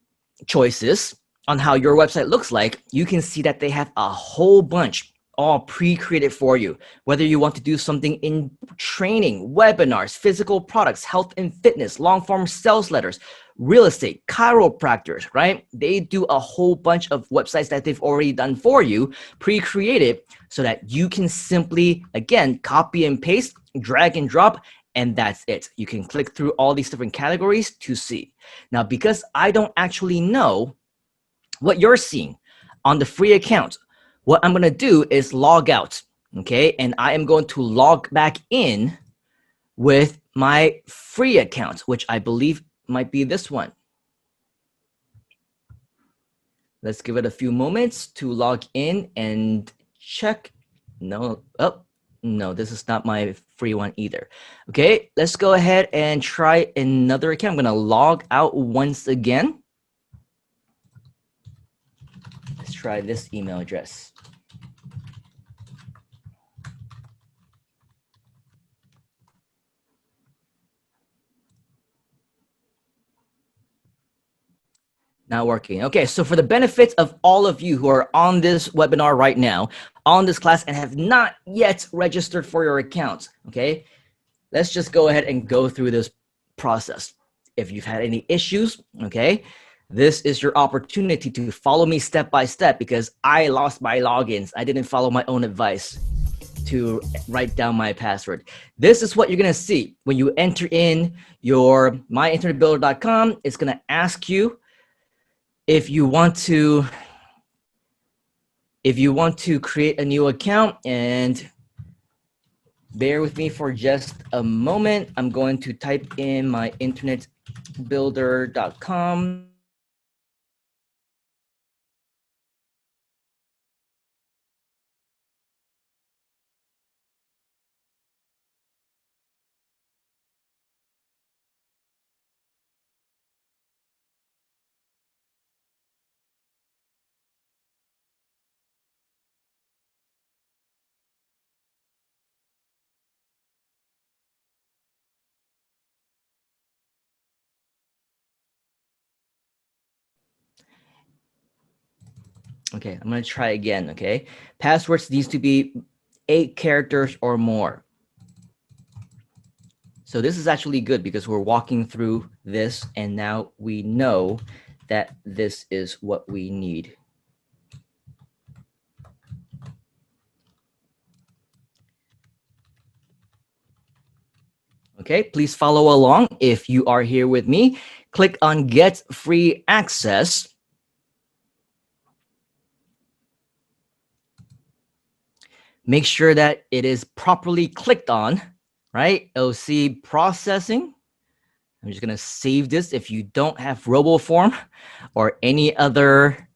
choices on how your website looks like, you can see that they have a whole bunch all pre-created for you. Whether you want to do something in training, webinars, physical products, health and fitness, long-form sales letters, real estate, chiropractors, right? They do a whole bunch of websites that they've already done for you, pre-created, so that you can simply, again, copy and paste, drag and drop, and that's it. You can click through all these different categories to see. Now, because I don't actually know what you're seeing on the free account, what I'm going to do is log out, okay? And I am going to log back in with my free account, which I believe might be this one. Let's give it a few moments to log in and check. No, oh, no, this is not my free one either. Okay, let's go ahead and try another account. I'm going to log out once again. Let's try this email address. Not working. Okay, so for the benefit of all of you who are on this webinar right now, on this class, and have not yet registered for your account, okay, let's just go ahead and go through this process. If you've had any issues, okay, this is your opportunity to follow me step by step, because I lost my logins. I didn't follow my own advice to write down my password. This is what you're gonna see when you enter in your myinternetbuilder.com. It's gonna ask you if you want to create a new account, and bear with me for just a moment. I'm going to type in myinternetbuilder.com. Okay, I'm gonna try again, okay? Passwords needs to be 8 characters or more. So this is actually good because we're walking through this and now we know that this is what we need. Okay, please follow along. If you are here with me, click on Get Free Access. Make sure that it is properly clicked on, right? OC processing. I'm just gonna save this. If you don't have RoboForm or any other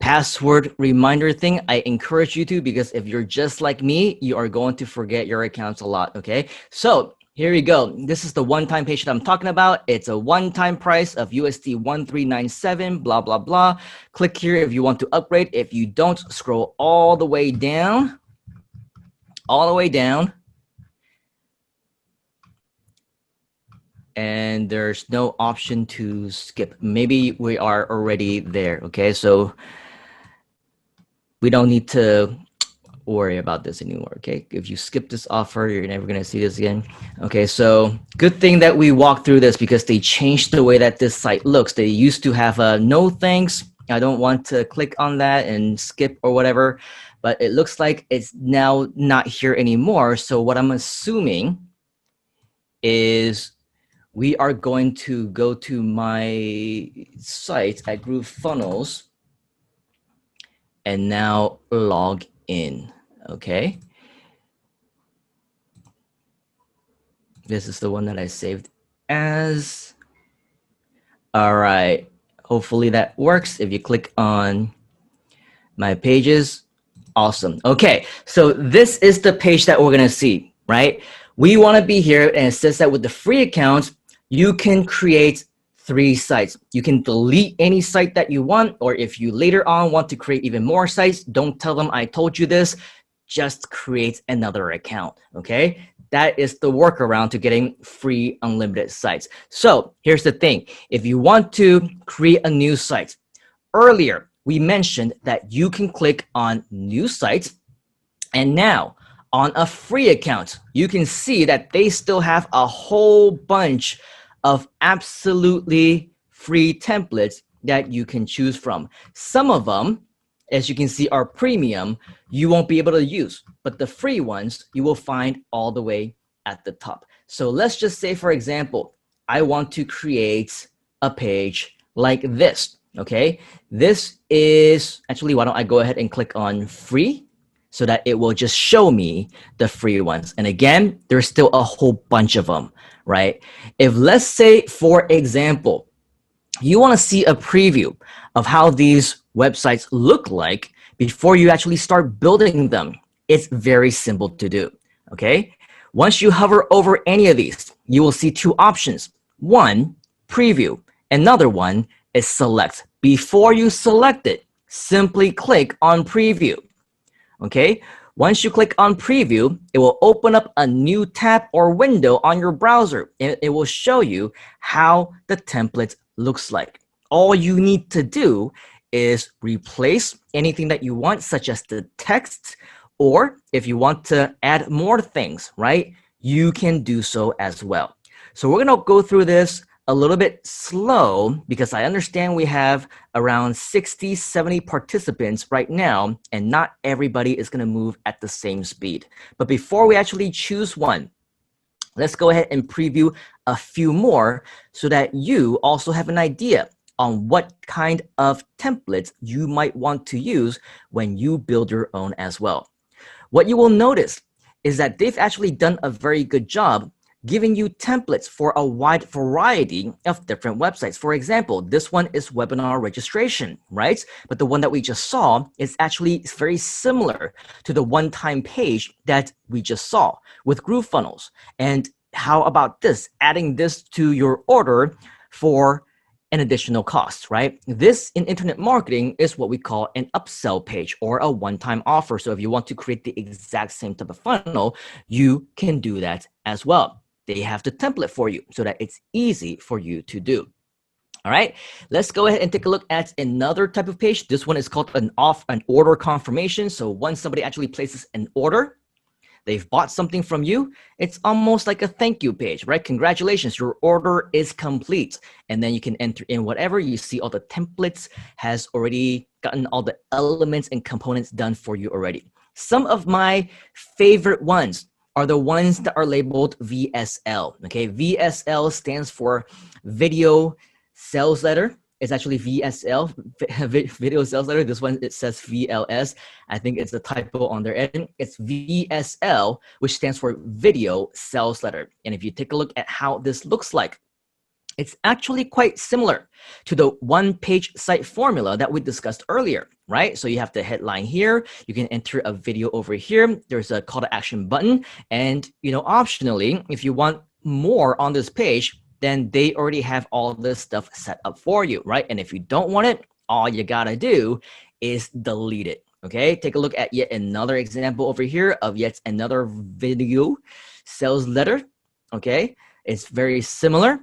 password reminder thing, I encourage you to, because if you're just like me, you are going to forget your accounts a lot, okay? So here we go. This is the one-time page that I'm talking about. It's a one-time price of USD 1397, blah, blah, blah. Click here if you want to upgrade. If you don't, scroll all the way down, and there's no option to skip. Maybe we are already there, okay? So we don't need to worry about this anymore, okay? If you skip this offer, you're never gonna see this again. Okay, so good thing that we walked through this, because they changed the way that this site looks. They used to have a no thanks I don't want to click on that and skip or whatever, but it looks like it's now not here anymore. So what I'm assuming is we are going to go to my site at GrooveFunnels and now log in, okay? This is the one that I saved as. All right, hopefully that works. If you click on my pages, awesome. Okay, so this is the page that we're gonna see, right? We wanna be here, and it says that with the free account, you can create 3 sites. You can delete any site that you want, or if you later on want to create even more sites, don't tell them I told you this, just create another account, okay? That is the workaround to getting free unlimited sites. So here's the thing. If you want to create a new site, earlier we mentioned that you can click on new sites, and now on a free account, you can see that they still have a whole bunch of absolutely free templates that you can choose from. Some of them, as you can see, are premium, you won't be able to use, but the free ones you will find all the way at the top. So let's just say, for example, I want to create a page like this, okay? This is, actually, why don't I go ahead and click on free so that it will just show me the free ones. And again, there's still a whole bunch of them, right? If let's say, for example, you want to see a preview of how these websites look like before you actually start building them, it's very simple to do, okay? Once you hover over any of these, you will see 2 options. One, preview. Another one is select. Before you select it, simply click on preview, okay? Once you click on preview, it will open up a new tab or window on your browser, and it will show you how the template looks like. All you need to do is replace anything that you want, such as the text, or if you want to add more things, right? You can do so as well. So we're gonna go through this a little bit slow because I understand we have around 60, 70 participants right now, and not everybody is gonna move at the same speed. But before we actually choose one, let's go ahead and preview a few more so that you also have an idea on what kind of templates you might want to use when you build your own as well. What you will notice is that they've actually done a very good job giving you templates for a wide variety of different websites. For example, this one is webinar registration, right? But the one that we just saw is actually very similar to the one-time page that we just saw with GrooveFunnels. And how about this? Adding this to your order for an additional cost, right? This in internet marketing is what we call an upsell page or a one-time offer. So if you want to create the exact same type of funnel, you can do that as well. They have the template for you so that it's easy for you to do. All right, let's go ahead and take a look at another type of page. This one is called an order confirmation. So once somebody actually places an order, they've bought something from you, it's almost like a thank you page, right? Congratulations, your order is complete. And then you can enter in whatever. You see all the templates has already gotten all the elements and components done for you already. Some of my favorite ones are the ones that are labeled VSL, okay? VSL stands for Video Sales Letter. It's actually VSL, Video Sales Letter. This one, it says VLS. I think it's the typo on their end. It's VSL, which stands for Video Sales Letter. And if you take a look at how this looks like, it's actually quite similar to the one-page site formula that we discussed earlier, right? So you have the headline here. You can enter a video over here. There's a call to action button. And, optionally, if you want more on this page, then they already have all this stuff set up for you, right? And if you don't want it, all you gotta do is delete it, okay? Take a look at yet another example over here of yet another video sales letter, okay? It's very similar.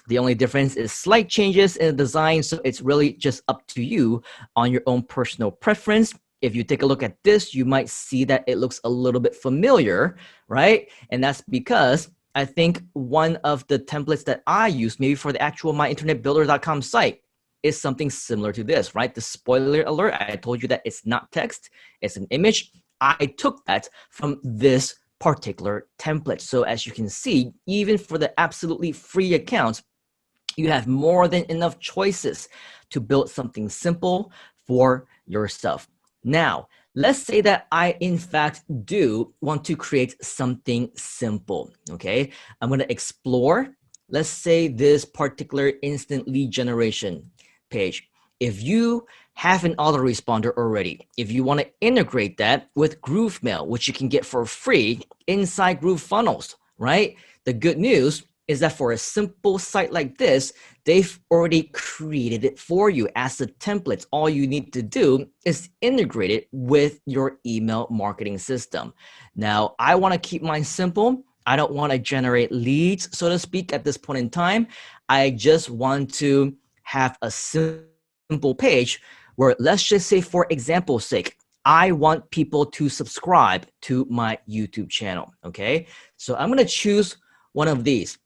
The only difference is slight changes in the design, so it's really just up to you on your own personal preference. If you take a look at this, you might see that it looks a little bit familiar, right? And that's because I think one of the templates that I use, maybe for the actual myinternetbuilder.com site, is something similar to this, right? The spoiler alert, I told you that it's not text, it's an image. I took that from this particular template. So as you can see, even for the absolutely free accounts, you have more than enough choices to build something simple for yourself. Now, let's say that I, in fact, do want to create something simple, okay? I'm gonna explore, let's say, this particular instant lead generation page. If you have an autoresponder already, if you wanna integrate that with GrooveMail, which you can get for free inside GrooveFunnels, right? The good news is that for a simple site like this, they've already created it for you as a template. All you need to do is integrate it with your email marketing system. Now, I want to keep mine simple. I don't want to generate leads, so to speak, at this point in time. I just want to have a simple page where, let's just say, for example's sake, I want people to subscribe to my YouTube channel, okay? So I'm going to choose one of these.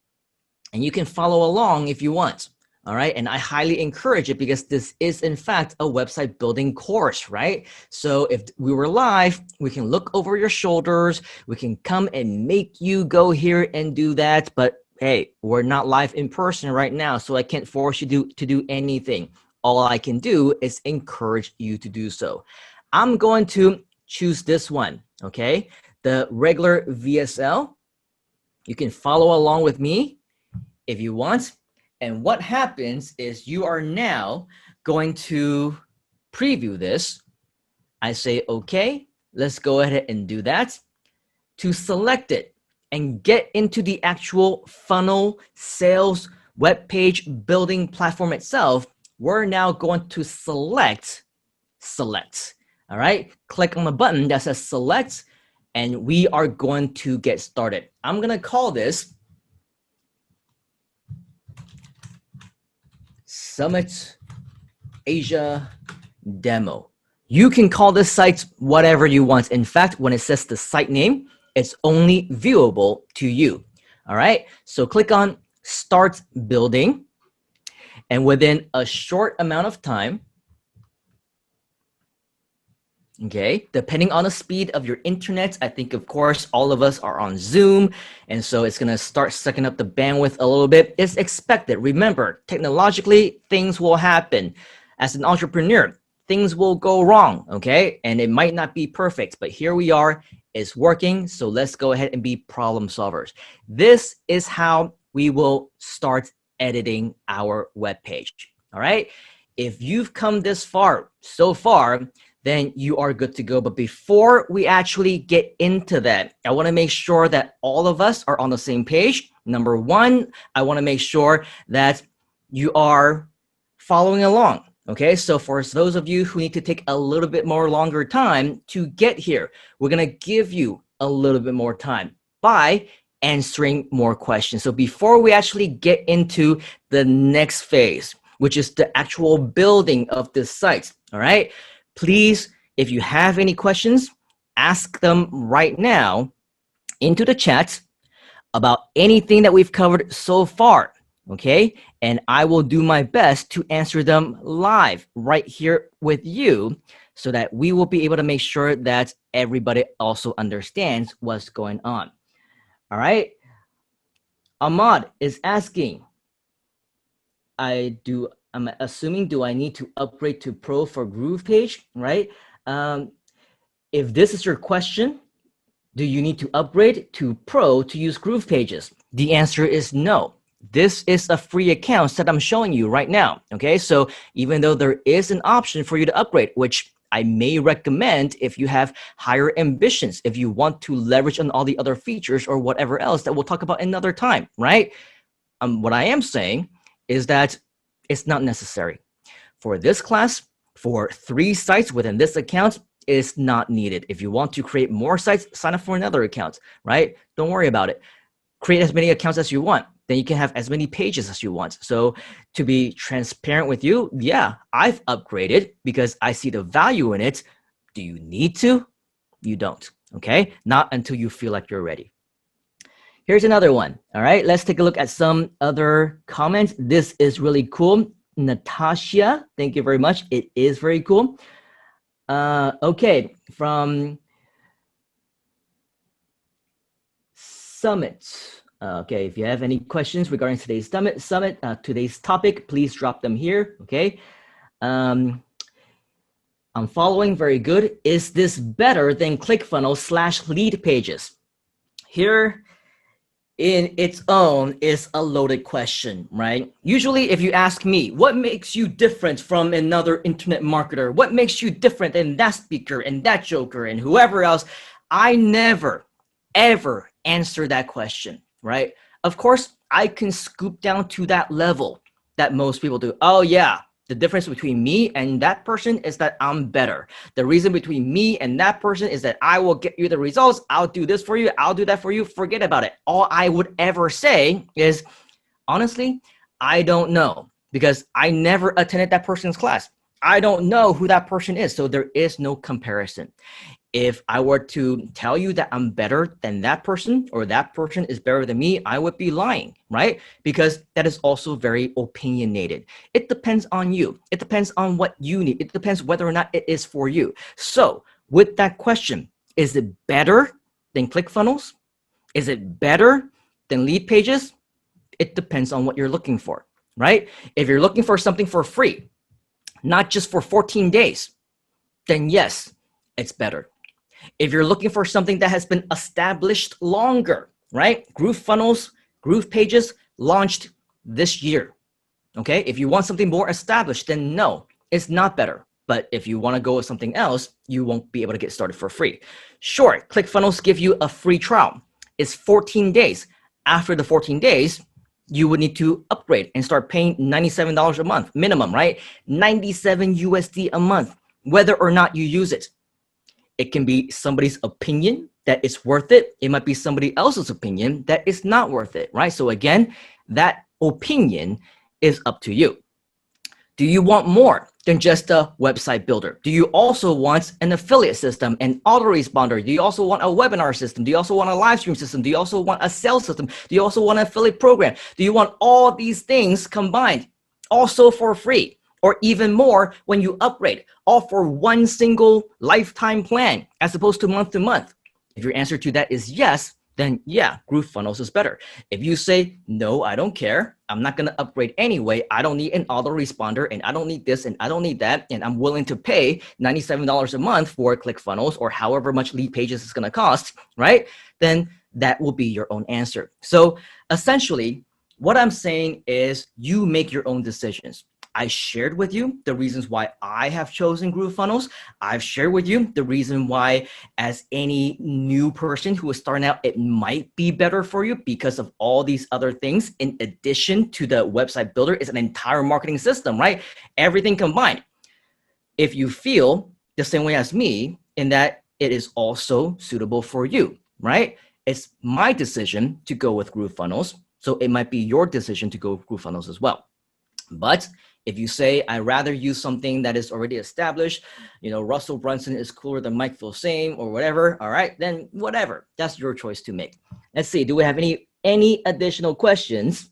And you can follow along if you want, all right? And I highly encourage it because this is, in fact, a website building course, right? So if we were live, we can look over your shoulders. We can come and make you go here and do that. But hey, we're not live in person right now, so I can't force you to do anything. All I can do is encourage you to do so. I'm going to choose this one, okay? The regular VSL. You can follow along with me if you want. And what happens is you are now going to preview this. I say, okay, let's go ahead and do that. To select it and get into the actual funnel sales web page building platform itself, we're now going to select. All right, click on the button that says select, and we are going to get started. I'm going to call this Summit Asia Demo. You can call this site whatever you want. In fact, when it says the site name, it's only viewable to you. All right, so click on Start Building, and within a short amount of time, okay, depending on the speed of your internet, I think, of course, all of us are on Zoom, and so it's gonna start sucking up the bandwidth a little bit. It's expected. Remember, technologically, things will happen. As an entrepreneur, things will go wrong, okay? And it might not be perfect, but here we are, it's working, so let's go ahead and be problem solvers. This is how we will start editing our web page, all right? If you've come this far, so far, then you are good to go. But before we actually get into that, I want to make sure that all of us are on the same page. Number one, I want to make sure that you are following along. Okay, so for those of you who need to take a little bit more longer time to get here, we're going to give you a little bit more time by answering more questions. So before we actually get into the next phase, which is the actual building of this site, all right? Please, if you have any questions, ask them right now into the chat about anything that we've covered so far, okay? And I will do my best to answer them live right here with you so that we will be able to make sure that everybody also understands what's going on. All right? Ahmad is asking, I'm assuming, do I need to upgrade to Pro for Groove page, right? If this is your question, do you need to upgrade to Pro to use Groove pages? The answer is no. This is a free account that I'm showing you right now, okay? So even though there is an option for you to upgrade, which I may recommend if you have higher ambitions, if you want to leverage on all the other features or whatever else that we'll talk about another time, right? What I am saying is that it's not necessary. For this class, for 3 sites within this account, it's not needed. If you want to create more sites, sign up for another account, right? Don't worry about it. Create as many accounts as you want. Then you can have as many pages as you want. So to be transparent with you, yeah, I've upgraded because I see the value in it. Do you need to? You don't, okay? Not until you feel like you're ready. Here's another one, all right? Let's take a look at some other comments. This is really cool. Natasha, thank you very much. It is very cool. Okay, from Summit. Okay, if you have any questions regarding today's today's topic, please drop them here. Okay. I'm following, very good. Is this better than ClickFunnels / lead pages? Here in its own is a loaded question, right? Usually if you ask me, what makes you different from another internet marketer? What makes you different than that speaker and that joker and whoever else? I never, ever answer that question, right? Of course, I can scoop down to that level that most people do. Oh yeah, the difference between me and that person is that I'm better. The reason between me and that person is that I will get you the results. I'll do this for you. I'll do that for you. Forget about it. All I would ever say is, honestly, I don't know, because I never attended that person's class. I don't know who that person is. So there is no comparison. If I were to tell you that I'm better than that person or that person is better than me, I would be lying, right? Because that is also very opinionated. It depends on you. It depends on what you need. It depends whether or not it is for you. So with that question, is it better than ClickFunnels? Is it better than lead pages? It depends on what you're looking for, right? If you're looking for something for free, not just for 14 days, then yes, it's better. If you're looking for something that has been established longer, right? GrooveFunnels, Groove Pages launched this year, okay? If you want something more established, then no, it's not better. But if you want to go with something else, you won't be able to get started for free. Sure, ClickFunnels give you a free trial. It's 14 days. After the 14 days, you would need to upgrade and start paying $97 a month minimum, right? 97 USD a month, whether or not you use it. It can be somebody's opinion that it's worth it. It might be somebody else's opinion that it's not worth it, right? So again, that opinion is up to you. Do you want more than just a website builder? Do you also want an affiliate system, an autoresponder? Do you also want a webinar system? Do you also want a live stream system? Do you also want a sales system? Do you also want an affiliate program? Do you want all these things combined, also for free? Or even more when you upgrade, all for one single lifetime plan as opposed to month. If your answer to that is yes, then yeah, GrooveFunnels is better. If you say, no, I don't care, I'm not gonna upgrade anyway, I don't need an autoresponder and I don't need this and I don't need that, and I'm willing to pay $97 a month for ClickFunnels or however much lead pages it's gonna cost, right? Then that will be your own answer. So essentially, what I'm saying is you make your own decisions. I shared with you the reasons why I have chosen GrooveFunnels. I've shared with you the reason why, as any new person who is starting out, it might be better for you because of all these other things. In addition to the website builder, it's an entire marketing system, right? Everything combined. If you feel the same way as me in that it is also suitable for you, right? It's my decision to go with GrooveFunnels, so it might be your decision to go with GrooveFunnels as well. But if you say, I'd rather use something that is already established, you know, Russell Brunson is cooler than Mike Filsaime or whatever, all right, then whatever. That's your choice to make. Let's see, do we have any additional questions?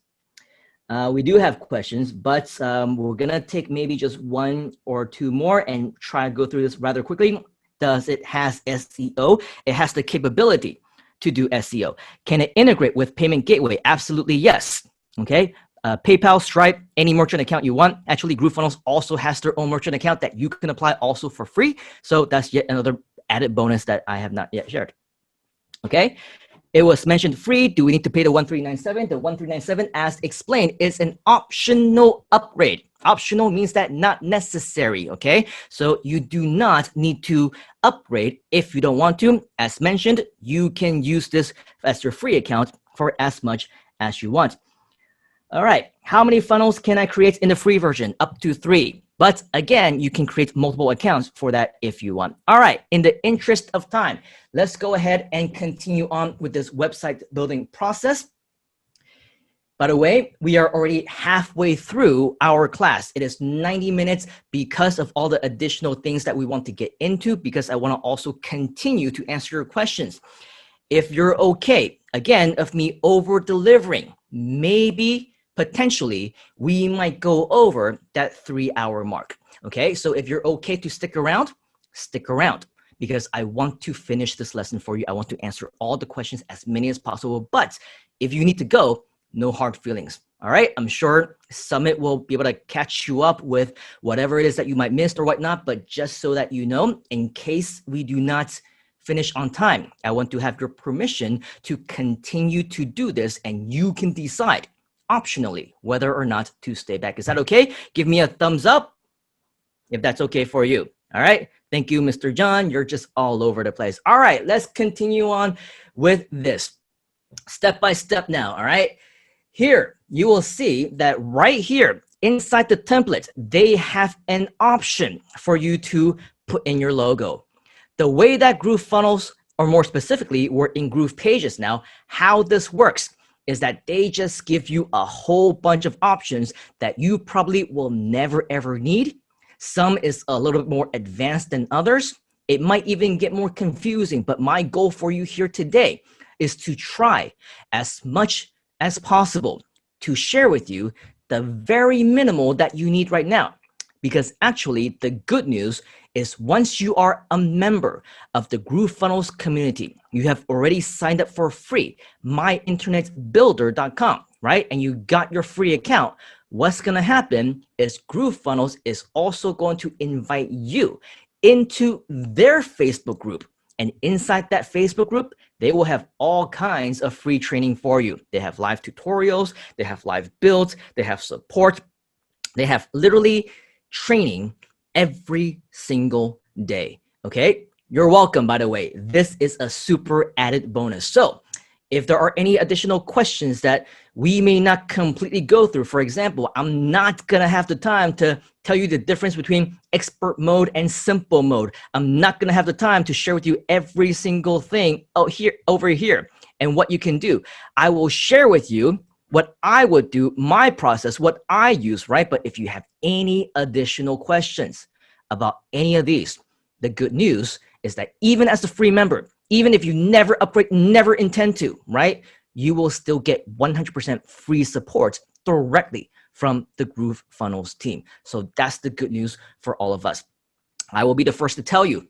We do have questions, but we're going to take maybe just one or two more and try to go through this rather quickly. Does it has SEO? It has the capability to do SEO. Can it integrate with payment gateway? Absolutely, yes. Okay. PayPal, Stripe, any merchant account you want. Actually, GrooveFunnels also has their own merchant account that you can apply also for free. So that's yet another added bonus that I have not yet shared. Okay. It was mentioned free. Do we need to pay the $1397? The $1397, as explained, is an optional upgrade. Optional means that not necessary. Okay. So you do not need to upgrade if you don't want to. As mentioned, you can use this as your free account for as much as you want. All right, how many funnels can I create in the free version? Up to 3. But again, you can create multiple accounts for that if you want. All right, in the interest of time, let's go ahead and continue on with this website building process. By the way, we are already halfway through our class. It is 90 minutes because of all the additional things that we want to get into, because I want to also continue to answer your questions. If you're okay, again, of me over delivering, maybe potentially we might go over that 3-hour mark. Okay, so if you're okay to stick around because I want to finish this lesson for you. I want to answer all the questions, as many as possible. But if you need to go, no hard feelings. All right, I'm sure Summit will be able to catch you up with whatever it is that you might miss or whatnot. But just so that you know, in case we do not finish on time, I want to have your permission to continue to do this, and you can decide optionally whether or not to stay back. Is that okay? Give me a thumbs up if that's okay for you. All right. Thank you, Mr. John. You're just all over the place. All right, let's continue on with this step by step now. All right. Here, you will see that right here inside the template, they have an option for you to put in your logo. The way that GrooveFunnels, or more specifically, we're in Groove Pages now, how this works is that they just give you a whole bunch of options that you probably will never ever need. Some is a little bit more advanced than others. It might even get more confusing, but my goal for you here today is to try as much as possible to share with you the very minimal that you need right now. Because actually, the good news is once you are a member of the GrooveFunnels community, you have already signed up for free, myinternetbuilder.com, right? And you got your free account. What's going to happen is GrooveFunnels is also going to invite you into their Facebook group. And inside that Facebook group, they will have all kinds of free training for you. They have live tutorials, they have live builds, they have support, they have literally training every single day. Okay, you're welcome, by the way. This is a super added bonus. So if there are any additional questions that we may not completely go through, for example, I'm not going to have the time to tell you the difference between expert mode and simple mode. I'm not going to have the time to share with you every single thing over here and what you can do. I will share with you what I would do, my process, what I use, right? But if you have any additional questions about any of these, the good news is that even as a free member, even if you never upgrade, never intend to, right? You will still get 100% free support directly from the GrooveFunnels team. So that's the good news for all of us. I will be the first to tell you,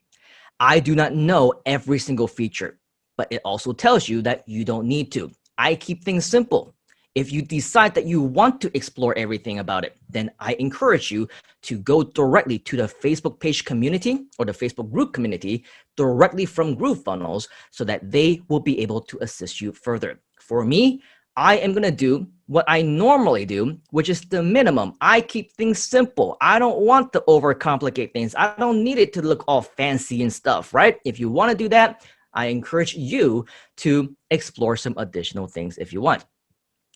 I do not know every single feature, but it also tells you that you don't need to. I keep things simple. If you decide that you want to explore everything about it, then I encourage you to go directly to the Facebook page community or the Facebook group community directly from GrooveFunnels so that they will be able to assist you further. For me, I am going to do what I normally do, which is the minimum. I keep things simple. I don't want to overcomplicate things. I don't need it to look all fancy and stuff, right? If you want to do that, I encourage you to explore some additional things if you want.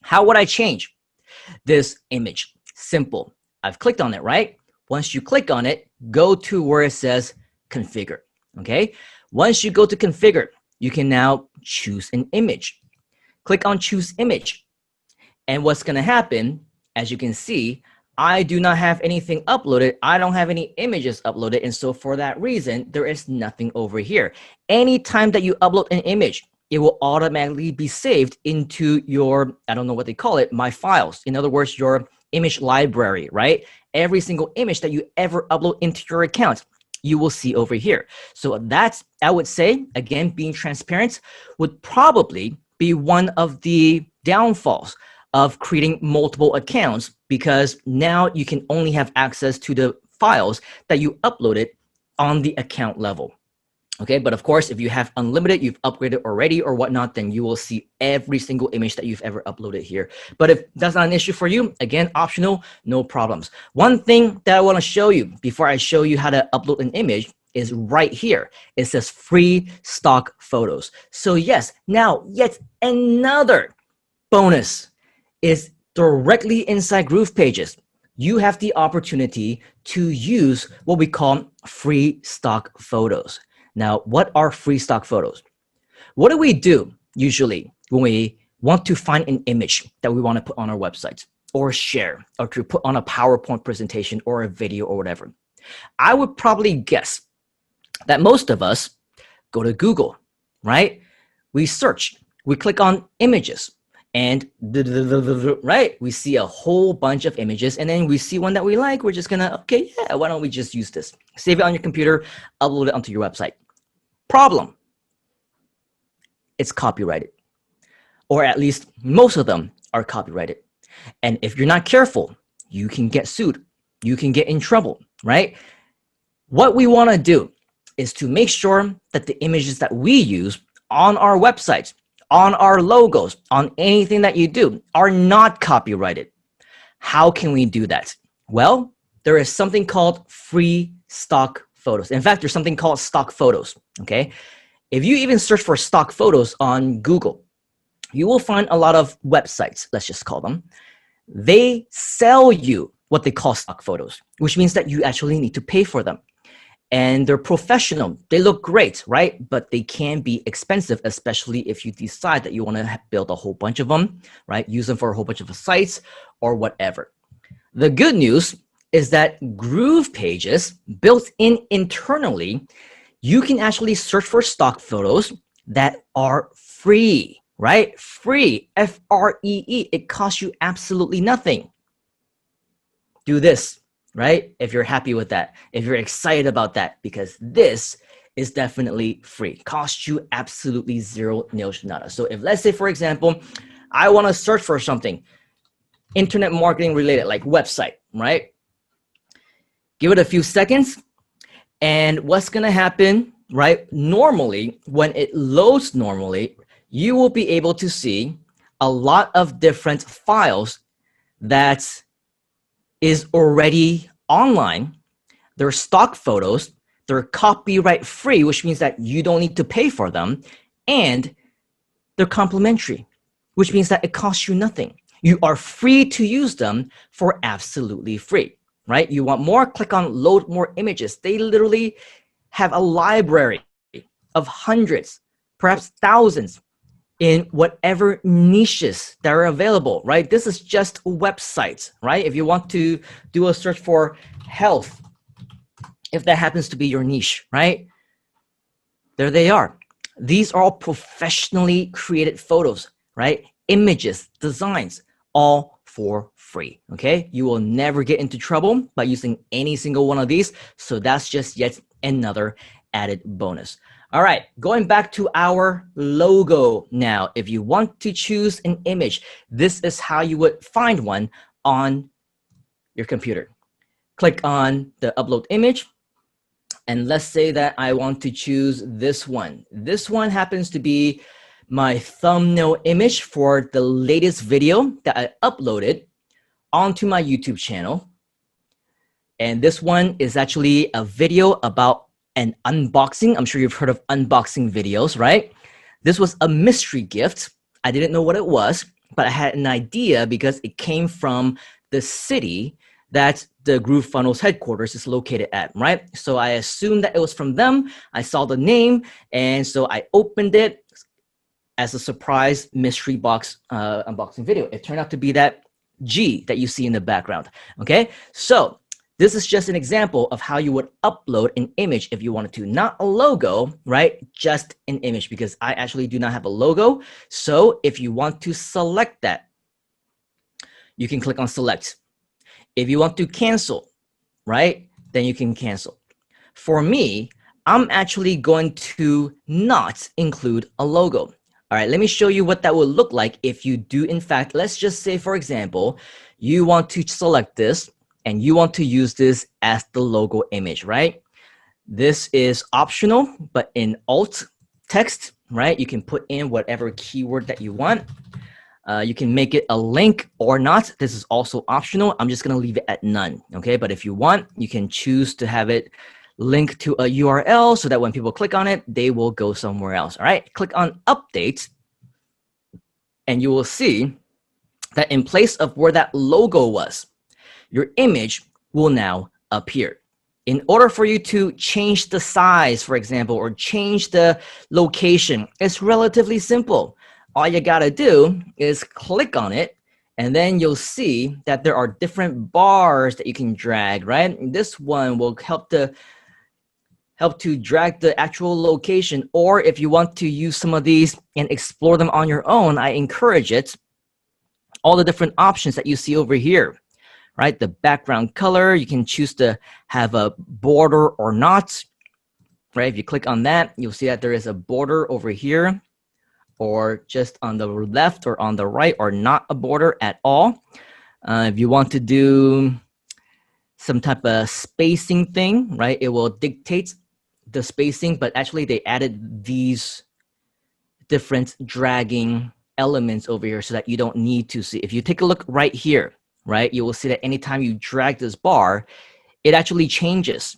How would I change this image? Simple. I've clicked on it, right? Once you click on it, go to where it says configure, okay? Once you go to configure, you can now choose an image. Click on choose image. And what's gonna happen, as you can see, I do not have anything uploaded. I don't have any images uploaded. And so for that reason, there is nothing over here. Anytime that you upload an image, it will automatically be saved into your, I don't know what they call it, my files. In other words, your image library, right? Every single image that you ever upload into your account, you will see over here. So that's, I would say, again, being transparent would probably be one of the downfalls of creating multiple accounts, because now you can only have access to the files that you uploaded on the account level. Okay, but of course, if you have unlimited, you've upgraded already or whatnot, then you will see every single image that you've ever uploaded here. But if that's not an issue for you, again, optional, no problems. One thing that I want to show you before I show you how to upload an image is right here. It says free stock photos. So yes, now yet another bonus is directly inside Groove Pages. You have the opportunity to use what we call free stock photos. Now, what are free stock photos? What do we do usually when we want to find an image that we want to put on our website or share or to put on a PowerPoint presentation or a video or whatever? I would probably guess that most of us go to Google, right? We search, we click on images, and right, we see a whole bunch of images, and then we see one that we like. We're just gonna, okay, yeah, why don't we just use this? Save it on your computer, upload it onto your website. Problem, it's copyrighted, or at least most of them are copyrighted. And if you're not careful, you can get sued. You can get in trouble, right? What we want to do is to make sure that the images that we use on our websites, on our logos, on anything that you do are not copyrighted. How can we do that? Well, there is something called free stock photos. In fact, there's something called stock photos, okay? If you even search for stock photos on Google, you will find a lot of websites, let's just call them. They sell you what they call stock photos, which means that you actually need to pay for them. And they're professional. They look great, right? But they can be expensive, especially if you decide that you want to build a whole bunch of them, right? Use them for a whole bunch of sites or whatever. The good news is that Groove pages built in internally, you can actually search for stock photos that are free, right? Free, F-R-E-E. It costs you absolutely nothing. Do this, right? If you're happy with that, if you're excited about that, because this is definitely free. Costs you absolutely zero, nil, nada. So if, let's say, for example, I want to search for something internet marketing related, like website, right? Give it a few seconds. And what's going to happen, right? Normally, when it loads normally, you will be able to see a lot of different files that is already online. They're stock photos. They're copyright free, which means that you don't need to pay for them. And they're complimentary, which means that it costs you nothing. You are free to use them for absolutely free, right? You want more? Click on load more images. They literally have a library of hundreds, perhaps thousands, in whatever niches that are available, right? This is just websites, right? If you want to do a search for health, if that happens to be your niche, right? There they are. These are all professionally created photos, right? Images, designs, all for free, okay? You will never get into trouble by using any single one of these. So that's just yet another added bonus. All right, going back to our logo now. If you want to choose an image, this is how you would find one on your computer. Click on the upload image. And let's say that I want to choose this one. This one happens to be my thumbnail image for the latest video that I uploaded onto my YouTube channel. And this one is actually a video about an unboxing. I'm sure you've heard of unboxing videos, right? This was a mystery gift. I didn't know what it was, but I had an idea because it came from the city that the Groove Funnels headquarters is located at, right? So I assumed that it was from them. I saw the name, and so I opened it as a surprise mystery box unboxing video. It turned out to be that G that you see in the background, okay? So this is just an example of how you would upload an image if you wanted to. Not a logo, right? Just an image, because I actually do not have a logo. So if you want to select that, you can click on select. If you want to cancel, right, then you can cancel. For me, I'm actually going to not include a logo. All right, let me show you what that would look like if you do, in fact, let's just say, for example, you want to select this and you want to use this as the logo image, right? This is optional, but in alt text, right, you can put in whatever keyword that you want. You can make it a link or not. This is also optional. I'm just going to leave it at none, okay? But if you want, you can choose to have it linked to a URL so that when people click on it, they will go somewhere else, all right? Click on update, and you will see that in place of where that logo was, your image will now appear. In order for you to change the size, for example, or change the location, it's relatively simple. All you gotta do is click on it, and then you'll see that there are different bars that you can drag, right? And this one will help to drag the actual location, or if you want to use some of these and explore them on your own, I encourage it. all the different options that you see over here, right? The background color, you can choose to have a border or not, right? If you click on that, you'll see that there is a border over here, or just on the left or on the right, or not a border at all. If you want to do some type of spacing thing, right, it will dictate the spacing, but actually they added these different dragging elements over here so that you don't need to see. If you take a look right here, right, you will see that anytime you drag this bar, it actually changes,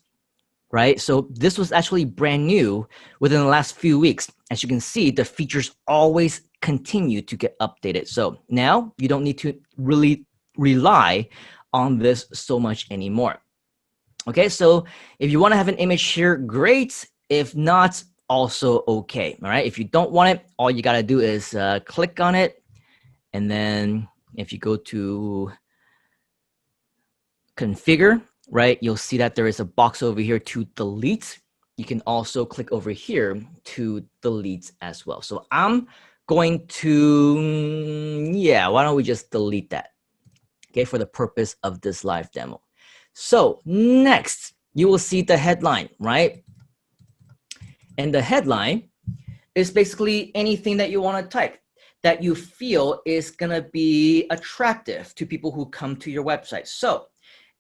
right? So this was actually brand new within the last few weeks. As you can see, the features always continue to get updated. So now you don't need to really rely on this so much anymore. Okay, so if you want to have an image here, great. If not, also okay. All right, if you don't want it, all you got to do is click on it. And then if you go to configure, right, you'll see that there is a box over here to delete. You can also click over here to delete as well. So I'm going to, yeah, why don't we just delete that? Okay, for the purpose of this live demo. So next, you will see the headline, right? And the headline is basically anything that you want to type that you feel is going to be attractive to people who come to your website. So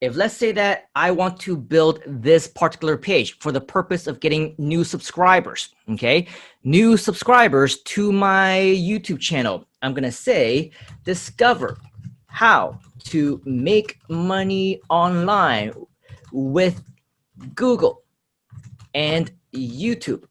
if let's say that I want to build this particular page for the purpose of getting new subscribers, okay? New subscribers to my YouTube channel, I'm going to say, discover how to make money online with Google and YouTube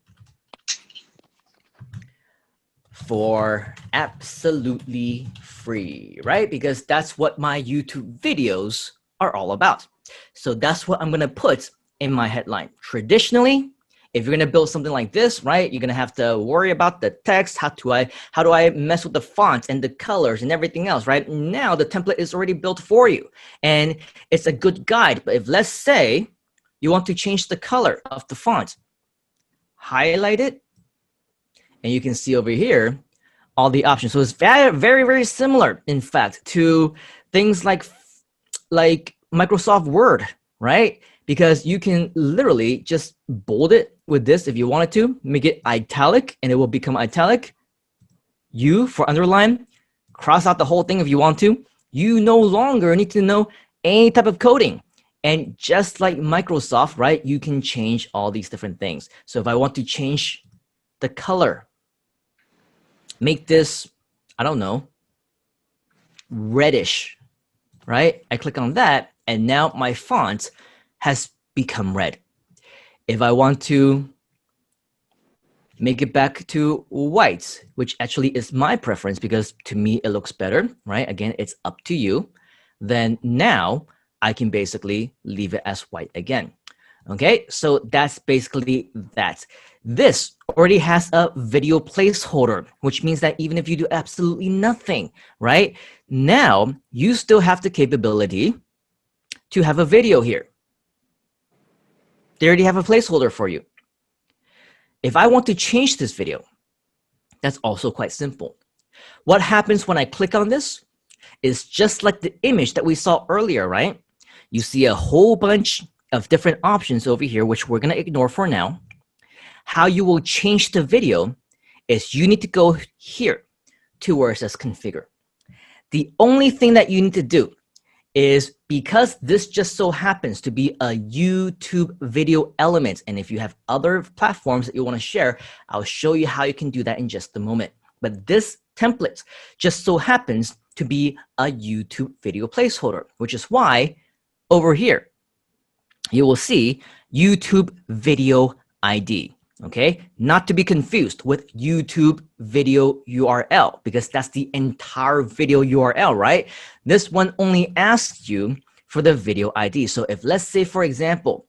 for absolutely free, right? Because that's what my YouTube videos are all about. So that's what I'm going to put in my headline. Traditionally, if you're going to build something like this, right, you're going to have to worry about the text. How do I mess with the fonts and the colors and everything else, right? Now the template is already built for you and it's a good guide. But if let's say you want to change the color of the font, highlight it, and you can see over here all the options. So it's very, very, very similar, in fact, to things like Microsoft Word, right? Because you can literally just bold it with this if you wanted to, make it italic, and it will become italic. U for underline, cross out the whole thing if you want to. You no longer need to know any type of coding. And just like Microsoft, right, you can change all these different things. So if I want to change the color, make this, I don't know, reddish, right? I click on that, and now my font has become red. If I want to make it back to white, which actually is my preference because to me it looks better, right? Again, it's up to you. Then now I can basically leave it as white again. Okay, so that's basically that. This already has a video placeholder, which means that even if you do absolutely nothing, right? Now you still have the capability to have a video here. They already have a placeholder for you. If I want to change this video, that's also quite simple. What happens when I click on this is just like the image that we saw earlier, right? You see a whole bunch of different options over here, which we're going to ignore for now. How you will change the video is you need to go here to where it says configure. The only thing that you need to do is, because this just so happens to be a YouTube video element, and if you have other platforms that you want to share, I'll show you how you can do that in just a moment. But this template just so happens to be a YouTube video placeholder, which is why over here you will see YouTube video ID. Okay, not to be confused with YouTube video URL, because that's the entire video URL, right? This one only asks you for the video ID. So if, let's say, for example,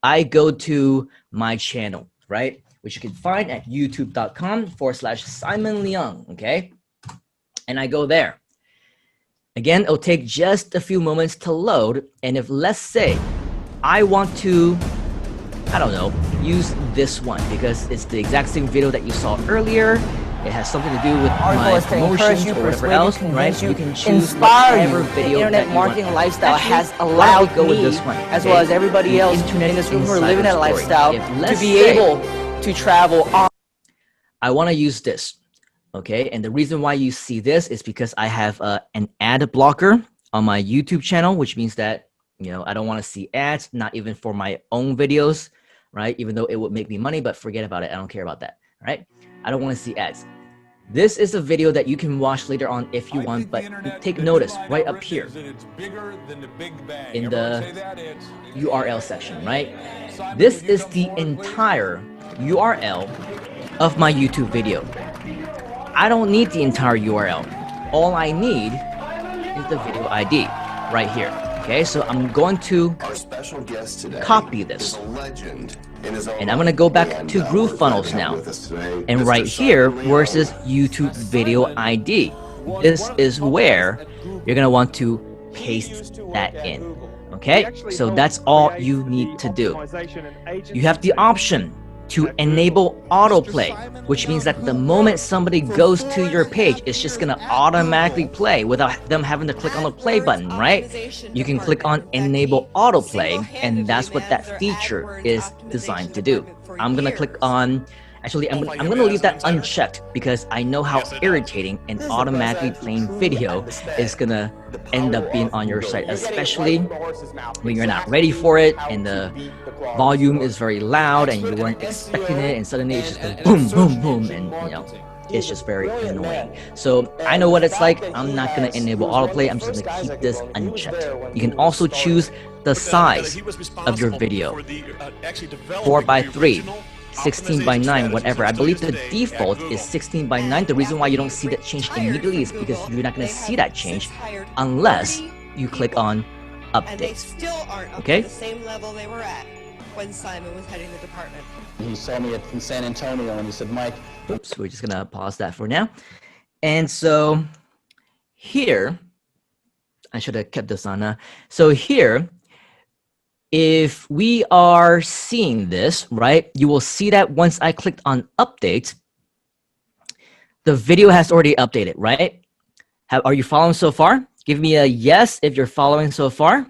I go to my channel, right, which you can find at youtube.com/Simon Leung, okay? And I go there. Again, it'll take just a few moments to load. And if, let's say, I want to, I don't know, use this one because it's the exact same video that you saw earlier. It has something to do with Article my is to encourage promotions you, or whatever persuade else, you, right? convince You can choose inspire whatever you. video The internet that you marketing want. lifestyle Actually, has why don't we allowed go with me, this one, as okay? well as everybody The else Internet in this room who are Insider living that Story. lifestyle, If, to let's be say, able to travel on. I want to use this, okay? And the reason why you see this is because I have an ad blocker on my YouTube channel, which means that, you know, I don't want to see ads, not even for my own videos, right? Even though it would make me money, but forget about it. I don't care about that, right? I don't want to see ads. This is a video that you can watch later on if you want, but take notice right up here in the URL section, right? This is the entire URL of my YouTube video. I don't need the entire URL. All I need is the video ID right here. Okay, so I'm going to copy this. And I'm going to go back to GrooveFunnels now. And right here, where it says YouTube Video ID, this is where you're going to want to paste that in. Okay, so that's all you need to do. You have the option to enable autoplay, which means that the moment somebody goes to your page, it's just gonna automatically play without them having to click on the play button, right? You can click on enable autoplay, and that's what that feature is designed to do. I'm gonna click on, actually, I'm gonna leave that unchecked because I know how irritating an automatically playing video is gonna end up being on your site, especially when you're not ready for it and the volume is very loud and you weren't expecting it, and suddenly it just goes boom, boom, boom, and you know, it's just very annoying. So I know what it's like. I'm not gonna enable autoplay. I'm just gonna keep this unchecked. You can also choose the size of your video, 4:3, 16:9, whatever. I believe the default is 16:9. The reason why you don't see that change immediately is because you're not gonna see that change unless you click on update. And they still aren't up Okay? to the same level they were at when Simon was heading the department. He saw me in San Antonio and he said, Mike. Oops, we're just gonna pause that for now. And so here, I should have kept this on. So here, if we are seeing this, right, you will see that once I clicked on update, the video has already updated, right? Are you following so far? Give me a yes if you're following so far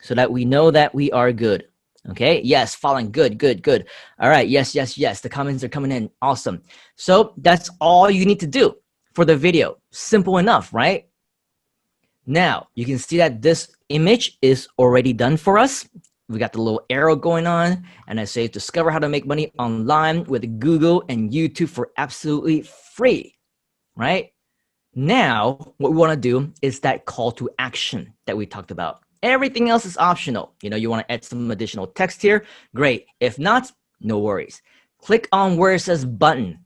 so that we know that we are good. Okay, yes, following, good, good, good. All right, yes, yes, yes, the comments are coming in, awesome. So that's all you need to do for the video. Simple enough, right? Now, you can see that this image is already done for us. We got the little arrow going on, and I say discover how to make money online with Google and YouTube for absolutely free, right? Now, what we want to do is that call to action that we talked about. Everything else is optional. You know, you want to add some additional text here, great. If not, no worries. Click on where it says button,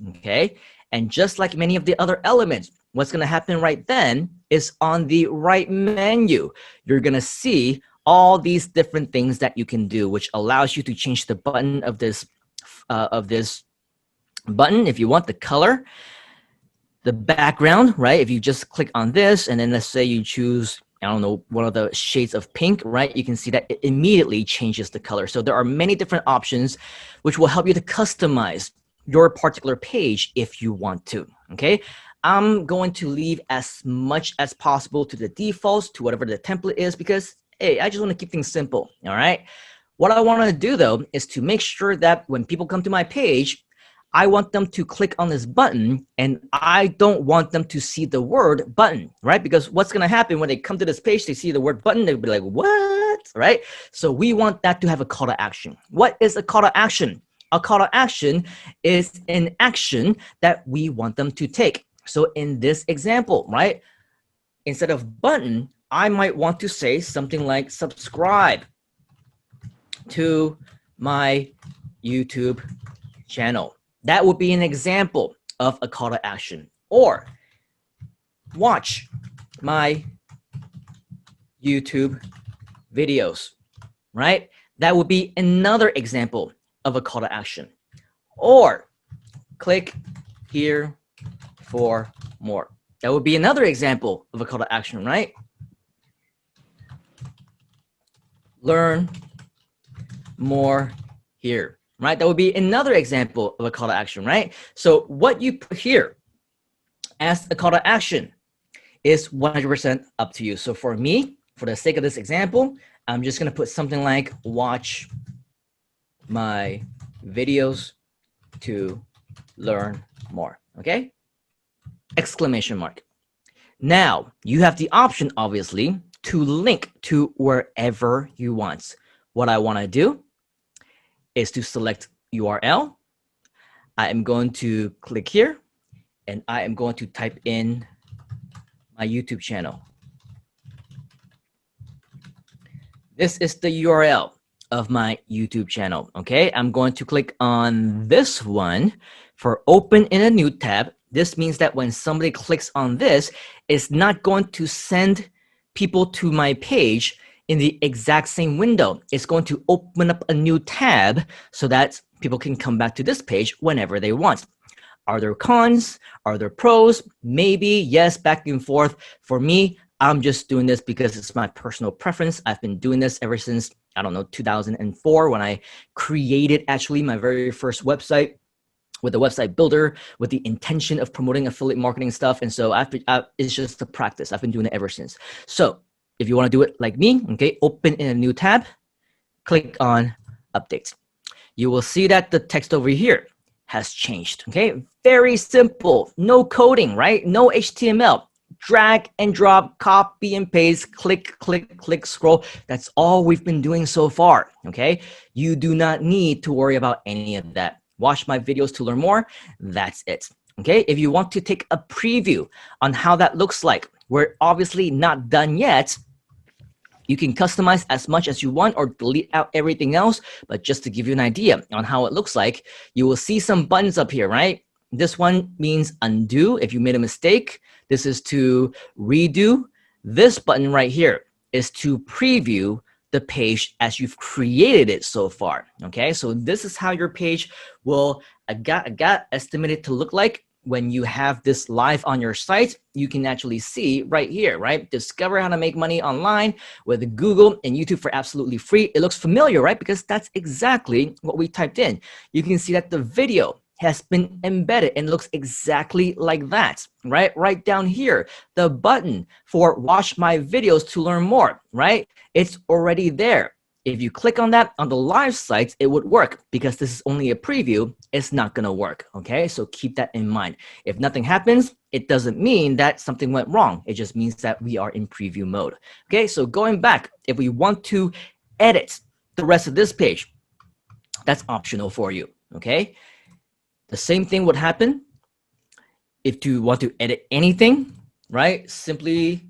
okay? And just like many of the other elements, what's going to happen right then is on the right menu, you're going to see all these different things that you can do, which allows you to change the button of this button if you want, the color, the background, right? If you just click on this and then let's say you choose, I don't know, one of the shades of pink, right? You can see that it immediately changes the color. So there are many different options which will help you to customize your particular page if you want to, okay? I'm going to leave as much as possible to the defaults, to whatever the template is, because, hey, I just want to keep things simple, all right? What I want to do, though, is to make sure that when people come to my page, I want them to click on this button, and I don't want them to see the word button, right? Because what's going to happen when they come to this page, they see the word button, they'll be like, what, right? So we want that to have a call to action. What is a call to action? A call to action is an action that we want them to take. So in this example, right, instead of button, I might want to say something like subscribe to my YouTube channel. That would be an example of a call to action. Or watch my YouTube videos, right? That would be another example of a call to action. Or click here for more. That would be another example of a call to action, right? Learn more here. right? That would be another example of a call to action, right? So what you put here as a call to action is 100% up to you. So for me, for the sake of this example, I'm just going to put something like watch my videos to learn more, okay? Exclamation mark. Now, you have the option, obviously, to link to wherever you want. What I want to do is to select URL. I am going to click here, and I am going to type in my YouTube channel. This is the URL of my YouTube channel, okay? I'm going to click on this one for open in a new tab. This means that when somebody clicks on this, it's not going to send people to my page in the exact same window. It's going to open up a new tab so that people can come back to this page whenever they want. Are there cons? Are there pros? Maybe, yes, back and forth. For me, I'm just doing this because it's my personal preference. I've been doing this ever since, I don't know, 2004 when I created actually my very first website with a website builder with the intention of promoting affiliate marketing stuff. And so it's just a practice. I've been doing it ever since. So if you want to do it like me, okay, open in a new tab, click on updates. You will see that the text over here has changed, okay? Very simple, no coding, right? No HTML. Drag and drop, copy and paste, click, click, click, scroll. That's all we've been doing so far, okay? You do not need to worry about any of that. Watch my videos to learn more. That's it, okay? If you want to take a preview on how that looks like, we're obviously not done yet. You can customize as much as you want or delete out everything else, but just to give you an idea on how it looks like, you will see some buttons up here, right? This one means undo if you made a mistake. This is to redo. This button right here is to preview the page as you've created it so far, okay? So this is how your page will, I got estimated to look like when you have this live on your site. You can actually see right here, right? Discover how to make money online with Google and YouTube for absolutely free. It looks familiar, right? Because that's exactly what we typed in. You can see that the video has been embedded and looks exactly like that, right? Right down here, the button for watch my videos to learn more, right? It's already there. If you click on that on the live sites, it would work. Because this is only a preview, it's not gonna work, okay? So keep that in mind. If nothing happens, it doesn't mean that something went wrong. It just means that we are in preview mode, okay? So going back, if we want to edit the rest of this page, that's optional for you, okay? The same thing would happen if you want to edit anything, right? Simply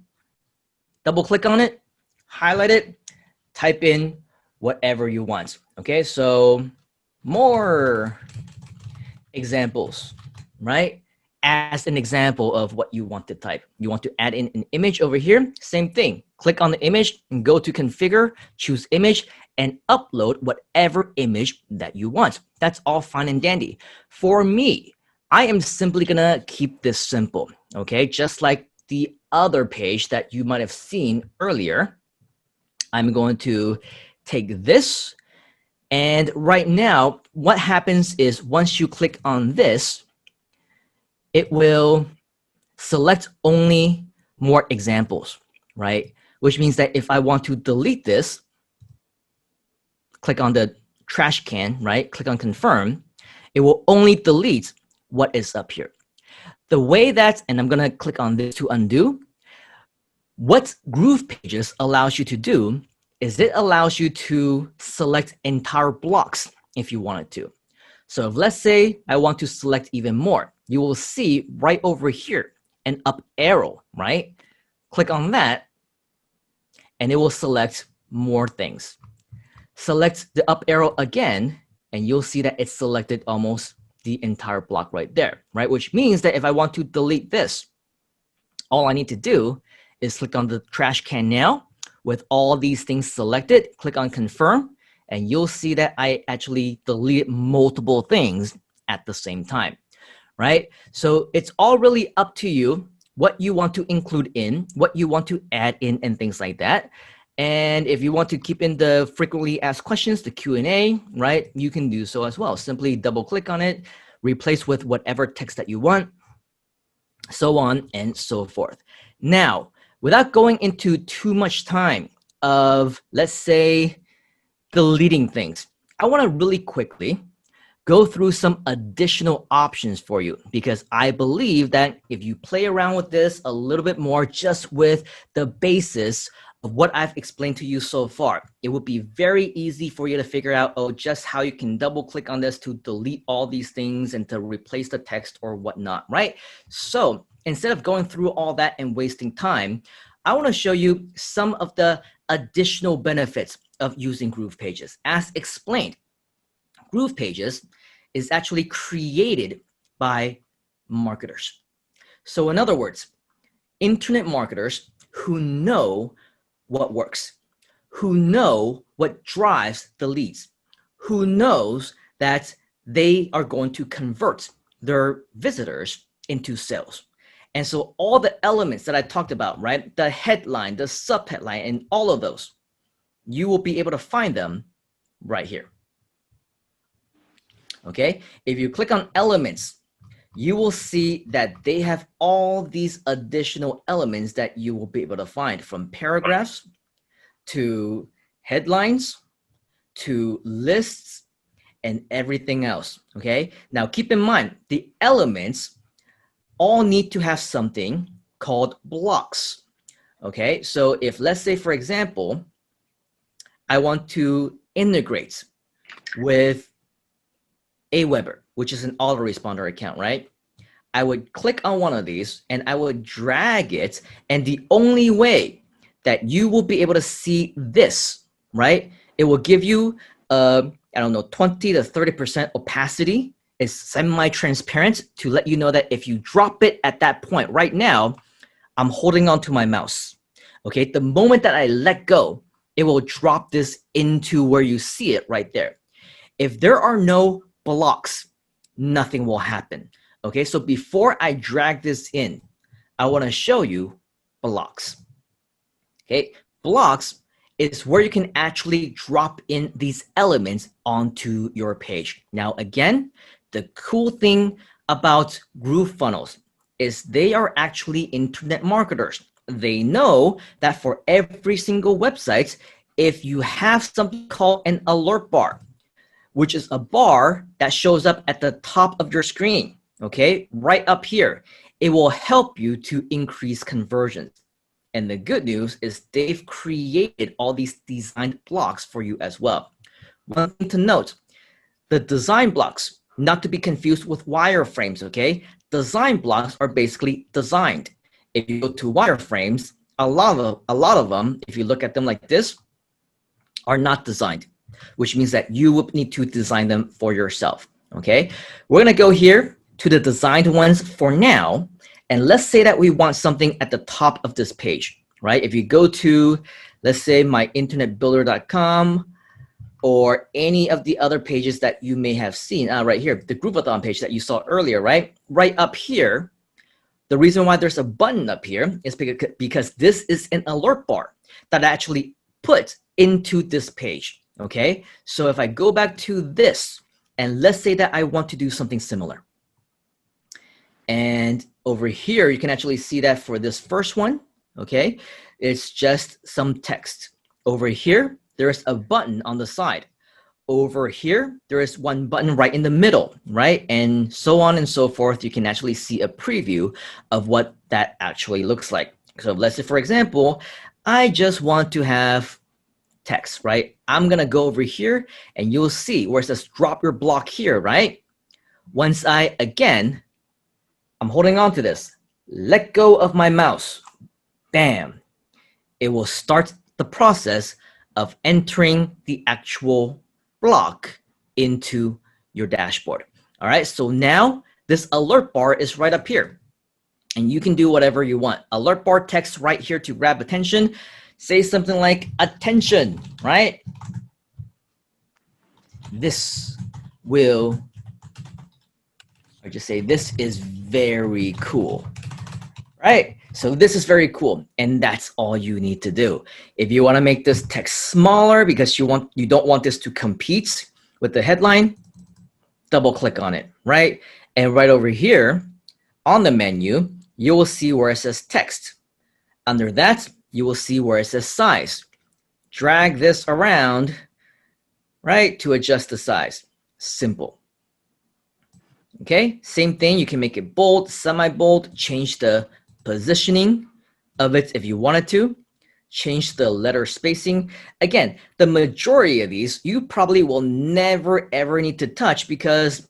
double click on it, highlight it, type in whatever you want, okay? So more examples, right? As an example of what you want to type. You want to add in an image over here, same thing. Click on the image and go to configure, choose image, and upload whatever image that you want. That's all fine and dandy. For me, I am simply gonna keep this simple, okay? Just like the other page that you might have seen earlier, I'm going to take this, and right now, what happens is once you click on this, it will select only more examples, right? Which means that if I want to delete this, click on the trash can, right? Click on confirm. It will only delete what is up here. The way that, and I'm gonna click on this to undo, what Groove Pages allows you to do is it allows you to select entire blocks if you wanted to. So if, let's say I want to select even more, you will see right over here an up arrow, right? Click on that and it will select more things. Select the up arrow again and you'll see that it's selected almost the entire block right there, right? Which means that if I want to delete this, all I need to do is click on the trash can now with all these things selected, click on confirm, and you'll see that I actually deleted multiple things at the same time, right? So it's all really up to you what you want to include in, what you want to add in, and things like that. And if you want to keep in the frequently asked questions, the Q&A, right, you can do so as well. Simply double click on it, replace with whatever text that you want, so on and so forth. Now, without going into too much time of, let's say, deleting things, I want to really quickly go through some additional options for you, because I believe that if you play around with this a little bit more, just with the basis of what I've explained to you so far, it would be very easy for you to figure out, oh, just how you can double click on this to delete all these things and to replace the text or whatnot, right? So instead of going through all that and wasting time, I want to show you some of the additional benefits of using Groove Pages. As explained, Groove Pages is actually created by marketers. So in other words, internet marketers who know what works, who know what drives the leads, who knows that they are going to convert their visitors into sales. And so all the elements that I talked about, right? The headline, the subheadline, and all of those, you will be able to find them right here. Okay, if you click on elements, you will see that they have all these additional elements that you will be able to find, from paragraphs to headlines to lists and everything else. Okay, now keep in mind, the elements all need to have something called blocks. Okay, so if, let's say, for example, I want to integrate with Aweber, which is an autoresponder account, right? I would click on one of these and I would drag it, and the only way that you will be able to see this, right? It will give you, I don't know, 20 to 30% opacity. It's semi-transparent to let you know that if you drop it at that point, right now, I'm holding on to my mouse. Okay, the moment that I let go, it will drop this into where you see it right there. If there are no blocks, nothing will happen. Okay, so before I drag this in, I want to show you blocks. Okay, blocks is where you can actually drop in these elements onto your page. Now, again, the cool thing about Groove Funnels is they are actually internet marketers. They know that for every single website, if you have something called an alert bar, which is a bar that shows up at the top of your screen, okay, right up here, it will help you to increase conversions. And the good news is they've created all these designed blocks for you as well. One thing to note, the design blocks, not to be confused with wireframes, okay? Design blocks are basically designed. If you go to wireframes, a lot of them, if you look at them like this, are not designed, which means that you will need to design them for yourself, okay? We're gonna go here to the designed ones for now, and let's say that we want something at the top of this page, right? If you go to, let's say, myinternetbuilder.com or any of the other pages that you may have seen, right here, the Groovathon page that you saw earlier, right? Right up here, the reason why there's a button up here is because this is an alert bar that I actually put into this page. Okay, so if I go back to this, and let's say that I want to do something similar. And over here, you can actually see that for this first one, okay, it's just some text. Over here, there's a button on the side. Over here, there is one button right in the middle, right? And so on and so forth. You can actually see a preview of what that actually looks like. So let's say, for example, I just want to have text, right? I'm gonna go over here and you'll see where it says drop your block here, right? Once I'm holding on to this, let go of my mouse, bam, it will start the process of entering the actual block into your dashboard. All right, so now this alert bar is right up here and you can do whatever you want. Alert bar text right here to grab attention. Say something like attention, right? This will, or just say this is very cool, right? So this is very cool, and that's all you need to do. If you want to make this text smaller because you don't want this to compete with the headline, double click on it, right? And right over here on the menu, you will see where it says text. Under that, you will see where it says size. Drag this around, right, to adjust the size. Simple. Okay, same thing. You can make it bold, semi-bold, change the positioning of it if you wanted to, change the letter spacing. Again, the majority of these you probably will never ever need to touch because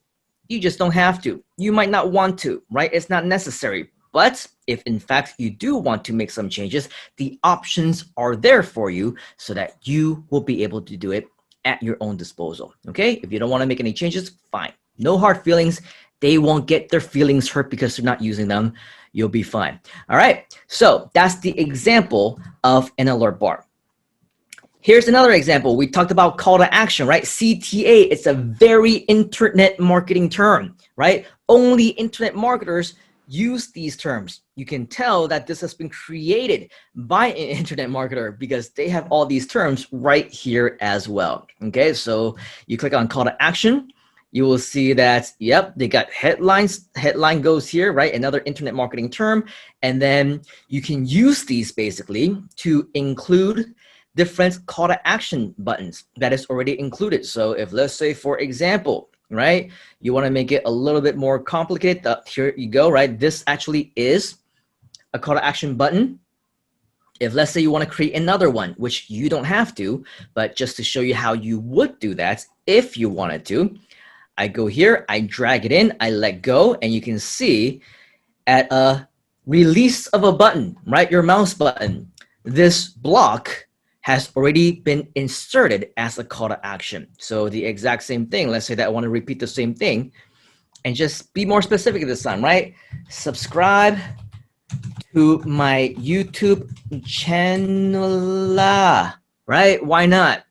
you just don't have to. You might not want to, right? It's not necessary. But if in fact you do want to make some changes, the options are there for you so that you will be able to do it at your own disposal. Okay, if you don't want to make any changes, fine. No hard feelings. They won't get their feelings hurt because they're not using them. You'll be fine. All right, so that's the example of an alert bar. Here's another example. We talked about call to action, right? CTA, it's a very internet marketing term, right? Only internet marketers use these terms. You can tell that this has been created by an internet marketer because they have all these terms right here as well. Okay, so you click on call to action. You will see that, yep, they got headlines. Headline goes here, right? Another internet marketing term. And then you can use these basically to include different call to action buttons that is already included. So if, let's say, for example, right, you want to make it a little bit more complicated, here you go, right? This actually is a call to action button. If, let's say, you want to create another one, which you don't have to, but just to show you how you would do that if you wanted to, I go here, I drag it in, I let go, and you can see at a release of a button, right, your mouse button, this block has already been inserted as a call to action. So the exact same thing, let's say that I want to repeat the same thing and just be more specific this time, right? Subscribe to my YouTube channel, right? Why not?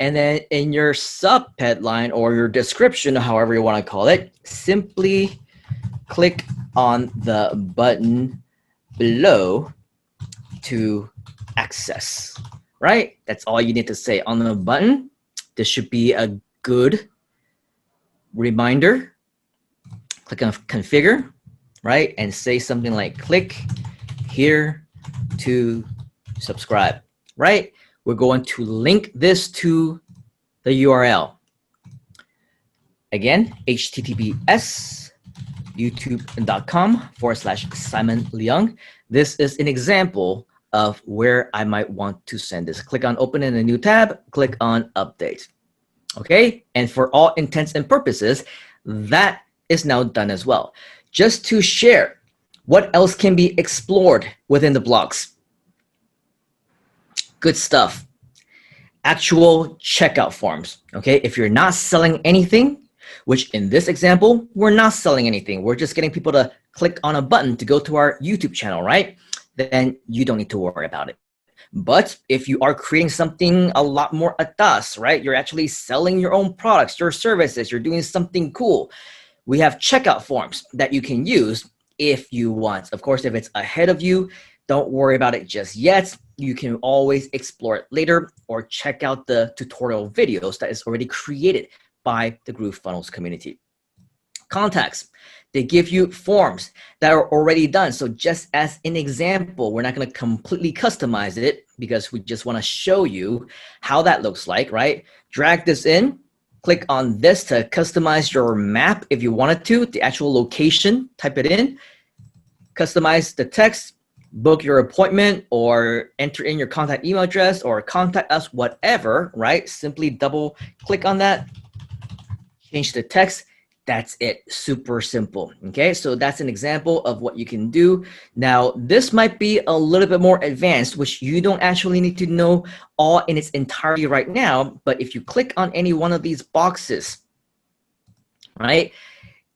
And then in your sub headline or your description, however you want to call it, simply click on the button below to access, right? That's all you need to say on the button. This should be a good reminder. Click on configure, right? And say something like click here to subscribe, right? We're going to link this to the URL. Again, https youtube.com/Simon Leung. This is an example of where I might want to send this. Click on open in a new tab, click on update. Okay, and for all intents and purposes, that is now done as well. Just to share what else can be explored within the blocks. Good stuff. Actual checkout forms. Okay, if you're not selling anything, which in this example, we're not selling anything. We're just getting people to click on a button to go to our YouTube channel, right? Then you don't need to worry about it. But if you are creating something a lot more atas, right? You're actually selling your own products, your services, you're doing something cool. We have checkout forms that you can use if you want. Of course, if it's ahead of you, don't worry about it just yet. You can always explore it later or check out the tutorial videos that is already created by the GrooveFunnels community. Contacts, they give you forms that are already done. So just as an example, we're not going to completely customize it because we just want to show you how that looks like, right? Drag this in, click on this to customize your map if you wanted to, the actual location, type it in, customize the text, book your appointment or enter in your contact email address or contact us, whatever, right? Simply double click on that, change the text. That's it. Super simple. Okay, so that's an example of what you can do. Now, this might be a little bit more advanced, which you don't actually need to know all in its entirety right now. But if you click on any one of these boxes, right,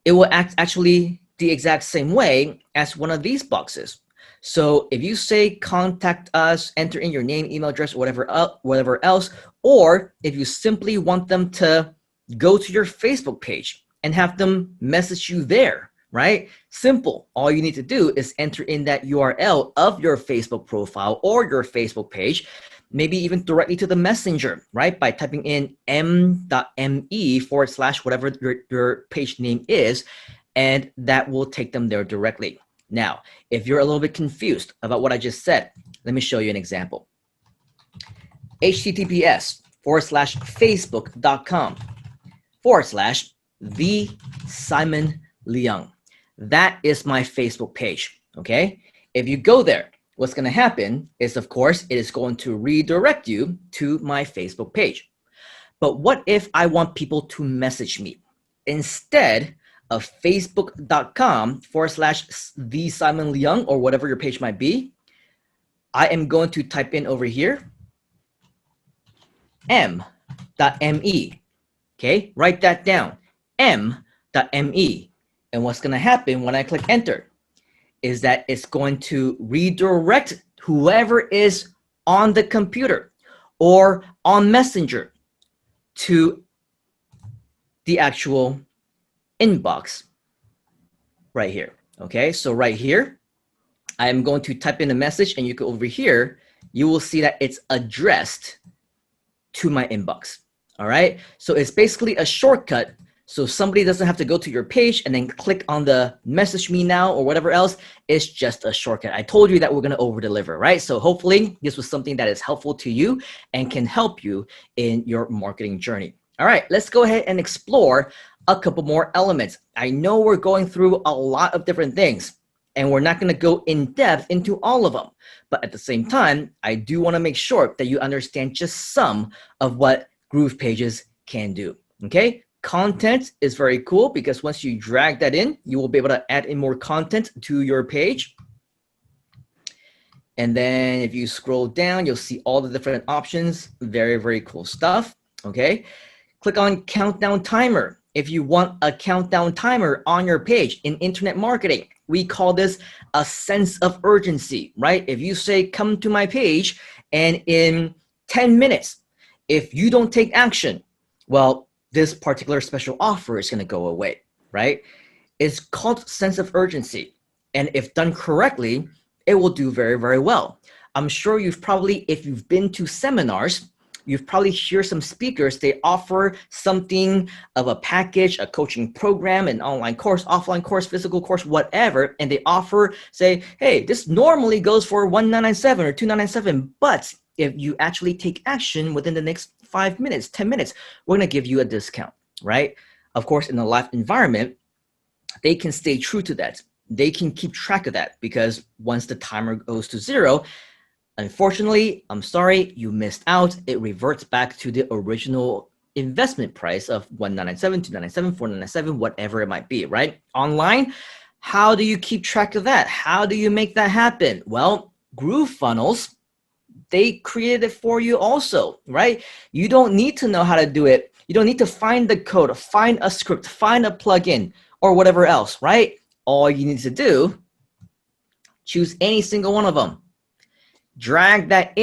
it will act actually the exact same way as one of these boxes. So if you say contact us, enter in your name, email address, whatever else, or if you simply want them to go to your Facebook page and have them message you there, right? Simple. All you need to do is enter in that URL of your Facebook profile or your Facebook page, maybe even directly to the messenger, right? By typing in m.me / whatever your page name is, and that will take them there directly. Now, if you're a little bit confused about what I just said, let me show you an example. https /facebook.com / the Simon Leung. That is my Facebook page, okay? If you go there, what's going to happen is, of course, it is going to redirect you to my Facebook page. But what if I want people to message me? Instead of facebook.com / the Simon Leung, or whatever your page might be, I am going to type in over here m.me. Okay, write that down, m.me. And what's going to happen when I click enter is that it's going to redirect whoever is on the computer or on Messenger to the actual inbox right here. Okay, so right here, I am going to type in a message, and you go over here, you will see that it's addressed to my inbox. All right, so it's basically a shortcut, so somebody doesn't have to go to your page and then click on the message me now or whatever else. It's just a shortcut. I told you that we're going to over deliver, right? So hopefully this was something that is helpful to you and can help you in your marketing journey. All right, let's go ahead and explore a couple more elements. I know we're going through a lot of different things, and we're not going to go in depth into all of them. But at the same time, I do want to make sure that you understand just some of what Groove Pages can do. Okay, content is very cool because once you drag that in, you will be able to add in more content to your page. And then if you scroll down, you'll see all the different options. Very, very cool stuff. Okay, click on countdown timer. If you want a countdown timer on your page in internet marketing, we call this a sense of urgency, right? If you say, come to my page, and in 10 minutes, if you don't take action, well, this particular special offer is going to go away, right? It's called sense of urgency. And if done correctly, it will do very, very well. I'm sure you've probably, if you've been to seminars, you've probably heard some speakers, they offer something of a package, a coaching program, an online course, offline course, physical course, whatever. And they offer, say, hey, this normally goes for $1,997 or $2,997, but if you actually take action within the next 5 minutes, 10 minutes, we're going to give you a discount, right? Of course, in a live environment, they can stay true to that. They can keep track of that because once the timer goes to 0, unfortunately, I'm sorry, you missed out. It reverts back to the original investment price of $1,997, $2,997, $4,997, whatever it might be, right? Online, how do you keep track of that? How do you make that happen? Well, GrooveFunnels, they created it for you also, right? You don't need to know how to do it. You don't need to find the code, find a script, find a plugin, or whatever else, right? All you need to do, choose any single one of them. Drag that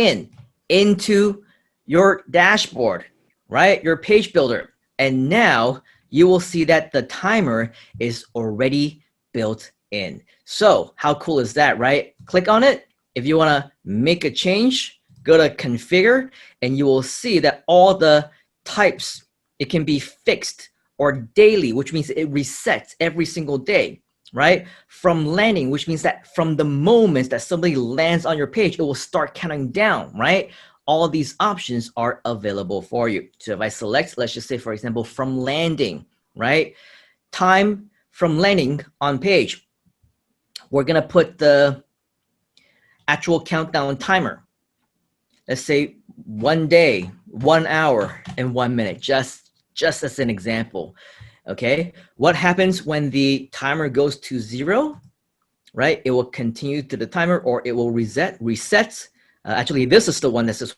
into your dashboard, right? Your page builder. And now you will see that the timer is already built in. So how cool is that, right? Click on it. If you want to make a change, go to configure, and you will see that all the types, it can be fixed or daily, which means it resets every single day, right? From landing, which means that from the moment that somebody lands on your page, it will start counting down, right? All of these options are available for you. So if I select, let's just say, for example, from landing, right? Time from landing on page. We're going to put the actual countdown timer. Let's say 1 day, 1 hour, and 1 minute, just as an example. Okay, what happens when the timer goes to 0, right? It will continue to the timer, or it will reset. Actually, this is the one that says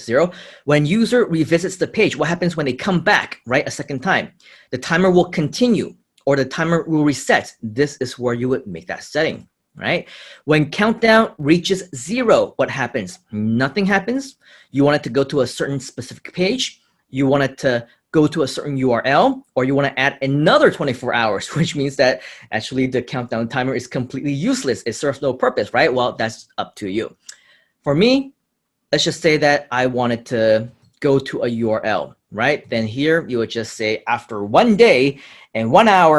0. When user revisits the page, what happens when they come back, right? A second time, the timer will continue, or the timer will reset. This is where you would make that setting, right? When countdown reaches 0, what happens? Nothing happens. You want it to go to a certain specific page. You want it to go to a certain URL, or you want to add another 24 hours, which means that actually the countdown timer is completely useless. It serves no purpose, right? Well, that's up to you. For me, let's just say that I wanted to go to a URL, right? Then here you would just say after 1 day and 1 hour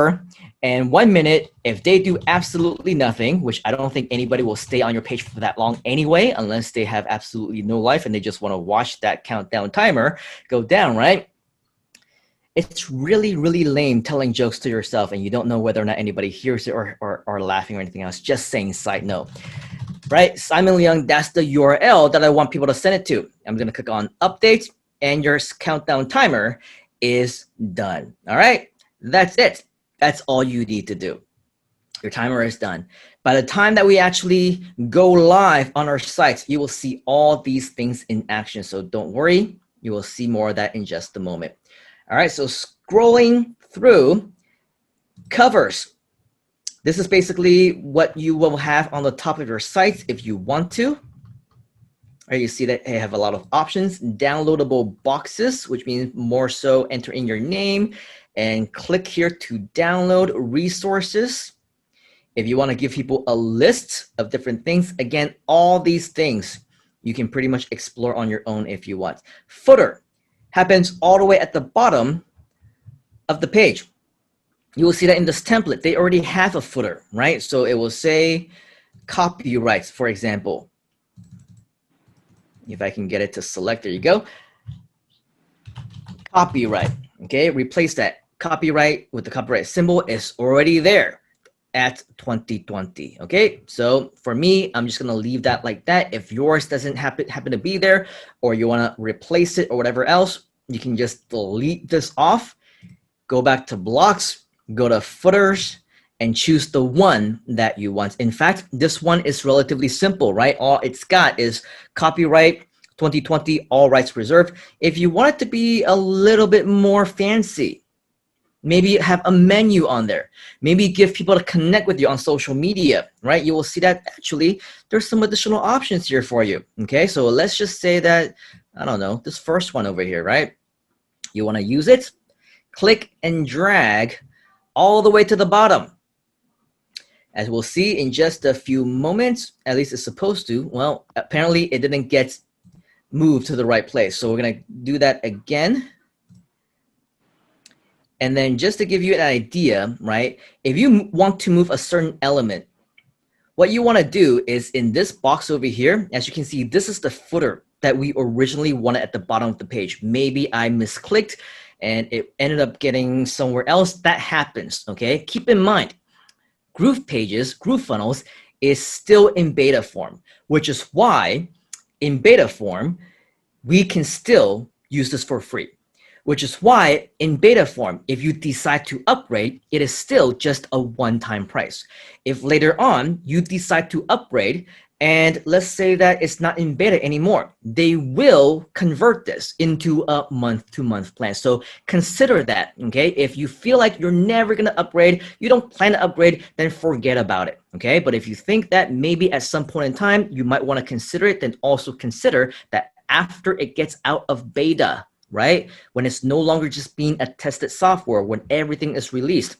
and 1 minute, if they do absolutely nothing, which I don't think anybody will stay on your page for that long anyway, unless they have absolutely no life and they just want to watch that countdown timer go down, right? It's really, really lame telling jokes to yourself and you don't know whether or not anybody hears it or laughing or anything else. Just saying, side note. Right, Simon Leung, that's the URL that I want people to send it to. I'm gonna click on update and your countdown timer is done. All right, that's it. That's all you need to do. Your timer is done. By the time that we actually go live on our sites, you will see all these things in action. So don't worry, you will see more of that in just a moment. All right, so scrolling through covers. This is basically what you will have on the top of your site if you want to. All right, you see that they have a lot of options. Downloadable boxes, which means more so enter in your name and click here to download resources. If you want to give people a list of different things, again, all these things you can pretty much explore on your own if you want. Footer happens all the way at the bottom of the page. You will see that in this template, they already have a footer, right? So it will say copyrights, for example. If I can get it to select, there you go. Copyright, okay? Replace that copyright with the copyright symbol is already there at 2020, okay? So for me, I'm just gonna leave that like that. If yours doesn't happen to be there or you wanna replace it or whatever else, you can just delete this off, go back to blocks, go to footers and choose the one that you want. In fact, this one is relatively simple, right? All it's got is copyright 2020, all rights reserved. If you want it to be a little bit more fancy, maybe have a menu on there. Maybe give people to connect with you on social media, right? You will see that actually there's some additional options here for you, okay? So let's just say that, I don't know, this first one over here, right? You wanna use it, click and drag all the way to the bottom. As we'll see in just a few moments, at least it's supposed to. Well, apparently it didn't get moved to the right place. So we're gonna do that again. And then just to give you an idea, right? If you want to move a certain element, what you wanna do is in this box over here, as you can see, this is the footer that we originally wanted at the bottom of the page. Maybe I misclicked and it ended up getting somewhere else. That happens, okay? Keep in mind, Groove Pages, Groove Funnels is still in beta form, which is why in beta form, we can still use this for free, which is why in beta form, if you decide to upgrade, it is still just a one-time price. If later on you decide to upgrade, and let's say that it's not in beta anymore, they will convert this into a month-to-month plan. So consider that, okay? If you feel like you're never gonna upgrade, you don't plan to upgrade, then forget about it, okay? But if you think that maybe at some point in time, you might wanna consider it, then also consider that after it gets out of beta, right? When it's no longer just being a tested software, when everything is released,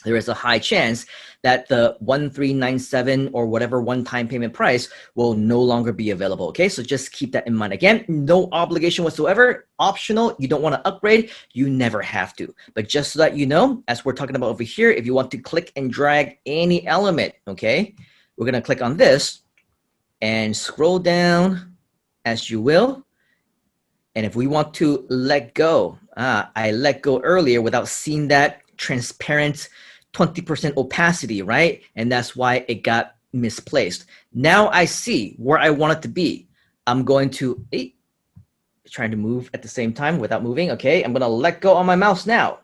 there is a high chance that the 1397 or whatever one-time payment price will no longer be available, okay? So just keep that in mind. Again, no obligation whatsoever, optional. You don't want to upgrade, you never have to. But just so that you know, as we're talking about over here, if you want to click and drag any element, okay? We're gonna click on this and scroll down as you will. And if we want to let go, I let go earlier without seeing that transparent 20% opacity, right? And that's why it got misplaced. Now I see where I want it to be. I'm going to, trying to move at the same time without moving. Okay, I'm gonna let go on my mouse now.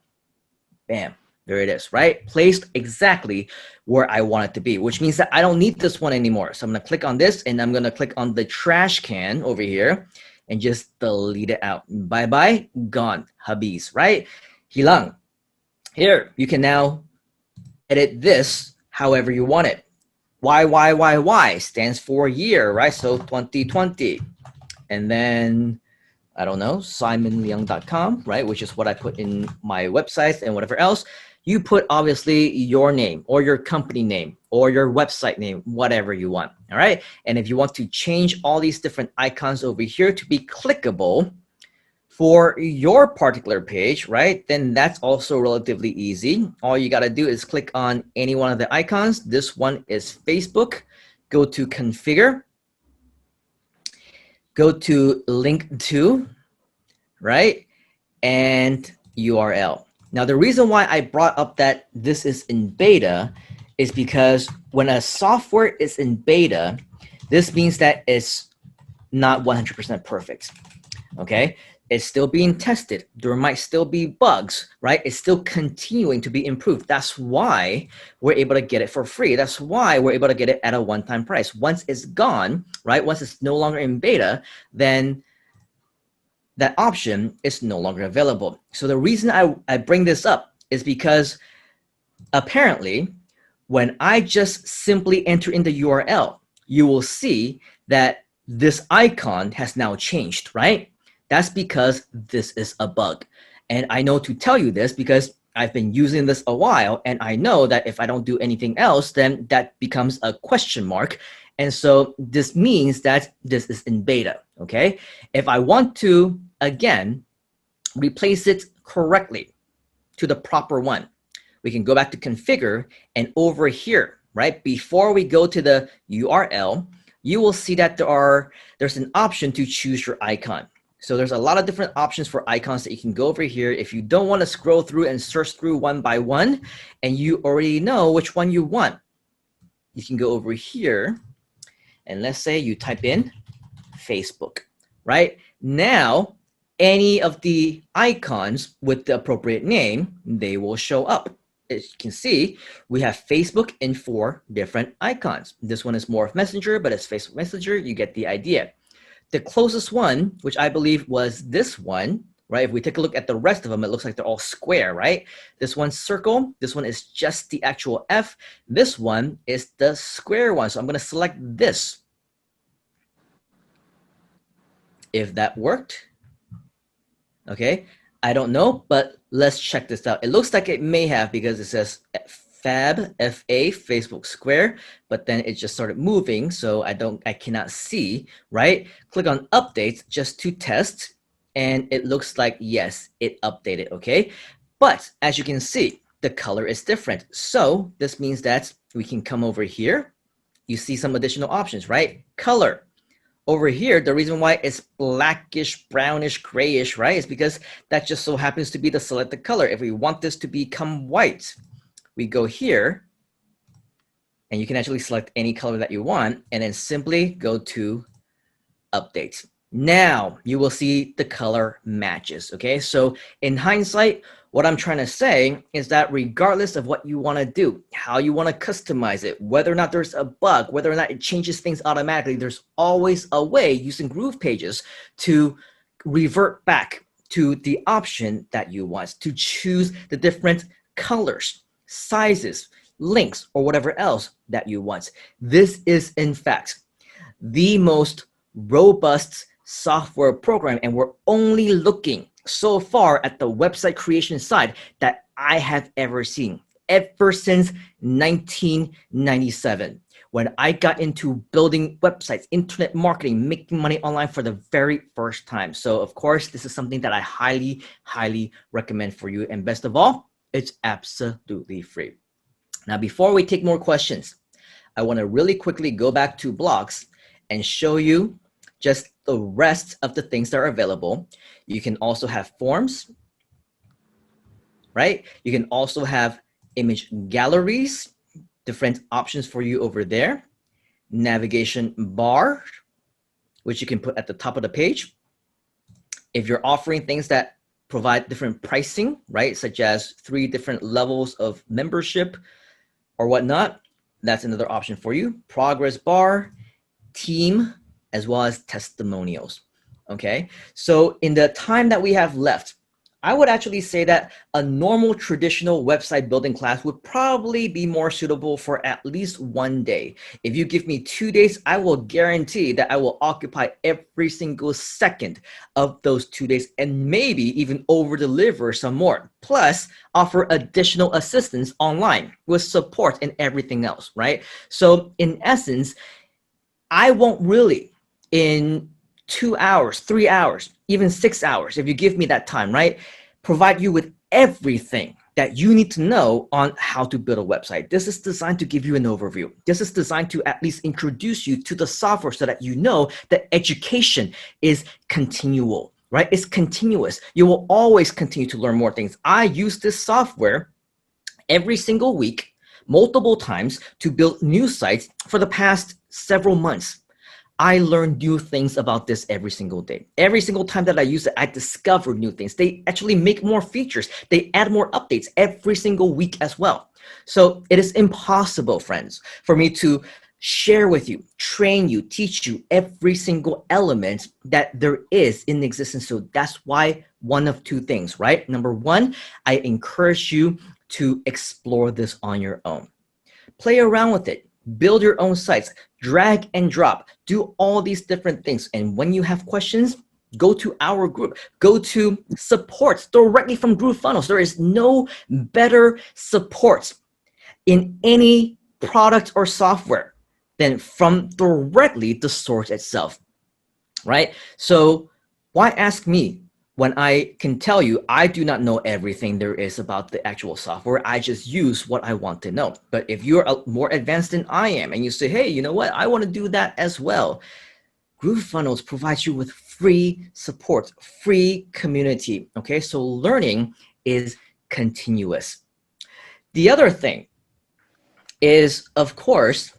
Bam, there it is, right? Placed exactly where I want it to be, which means that I don't need this one anymore. So I'm gonna click on this and I'm gonna click on the trash can over here and just delete it out. Bye-bye, gone, hubbies, right? Leung. Here, you can now edit this however you want it. Y stands for year, right? So 2020. And then I don't know, simonleung.com, right? Which is what I put in my websites and whatever else. You put obviously your name or your company name or your website name, whatever you want, all right? And if you want to change all these different icons over here to be clickable for your particular page, right? Then that's also relatively easy. All you gotta do is click on any one of the icons. This one is Facebook. Go to configure. Go to link to, right? And URL. Now, the reason why I brought up that this is in beta is because when a software is in beta, this means that it's not 100% perfect, okay? It's still being tested. There might still be bugs, right? It's still continuing to be improved. That's why we're able to get it for free. That's why we're able to get it at a one-time price. Once it's gone, right? Once it's no longer in beta, then that option is no longer available. So the reason I bring this up is because apparently when I just simply enter in the URL, you will see that this icon has now changed, right? That's because this is a bug. And I know to tell you this because I've been using this a while, and I know that if I don't do anything else, then that becomes a question mark. And so this means that this is in beta, okay? If I want to, again, replace it correctly to the proper one, we can go back to configure, and over here, right, before we go to the URL, you will see that there's an option to choose your icon. So there's a lot of different options for icons that you can go over here. If you don't want to scroll through and search through one by one, and you already know which one you want, you can go over here, and let's say you type in Facebook, right? Now, any of the icons with the appropriate name, they will show up. As you can see, we have Facebook in 4 different icons. This one is more of Messenger, but it's Facebook Messenger. You get the idea. The closest one, which I believe was this one, right? If we take a look at the rest of them, it looks like they're all square, right? This one's circle. This one is just the actual F. This one is the square one. So I'm going to select this. If that worked, okay, I don't know, but let's check this out. It looks like it may have because it says Fab, F-A, Facebook Square, but then it just started moving, so I cannot see, right? Click on updates just to test, and it looks like, yes, it updated, okay? But as you can see, the color is different. So this means that we can come over here. You see some additional options, right? Color. Over here, the reason why it's blackish, brownish, grayish, right, is because that just so happens to be the selected color. If we want this to become white, we go here, and you can actually select any color that you want, and then simply go to update. Now you will see the color matches, okay? So in hindsight, what I'm trying to say is that regardless of what you want to do, how you want to customize it, whether or not there's a bug, whether or not it changes things automatically, there's always a way using Groove Pages to revert back to the option that you want, to choose the different colors, sizes, links, or whatever else that you want. This is, in fact, the most robust software program, and we're only looking so far at the website creation side that I have ever seen, ever since 1997, when I got into building websites, internet marketing, making money online for the very first time. So of course, this is something that I highly, highly recommend for you. And best of all, it's absolutely free. Now, before we take more questions, I want to really quickly go back to blogs and show you just the rest of the things that are available. You can also have forms, right? You can also have image galleries, different options for you over there. Navigation bar, which you can put at the top of the page. If you're offering things that provide different pricing, right? Such as 3 different levels of membership or whatnot, that's another option for you. Progress bar, team, as well as testimonials. Okay, so in the time that we have left, I would actually say that a normal traditional website building class would probably be more suitable for at least 1 day. If you give me 2 days, I will guarantee that I will occupy every single second of those 2 days and maybe even over deliver some more. Plus, offer additional assistance online with support and everything else, right? So in essence, I won't really in 2 hours, 3 hours, even 6 hours, if you give me that time, right? Provide you with everything that you need to know on how to build a website. This is designed to give you an overview. This is designed to at least introduce you to the software so that you know that education is continual, right? It's continuous. You will always continue to learn more things. I use this software every single week, multiple times to build new sites for the past several months. I learn new things about this every single day. Every single time that I use it, I discover new things. They actually make more features. They add more updates every single week as well. So it is impossible, friends, for me to share with you, train you, teach you every single element that there is in existence. So that's why one of two things, right? Number one, I encourage you to explore this on your own. Play around with it. Build your own sites, drag and drop, do all these different things. And when you have questions, go to our group, go to support directly from GrooveFunnels. There is no better support in any product or software than from directly the source itself, right? So why ask me when I can tell you I do not know everything there is about the actual software? I just use what I want to know. But if you're more advanced than I am and you say, hey, you know what, I want to do that as well, GrooveFunnels provides you with free support, free community, okay? So learning is continuous. The other thing is, of course,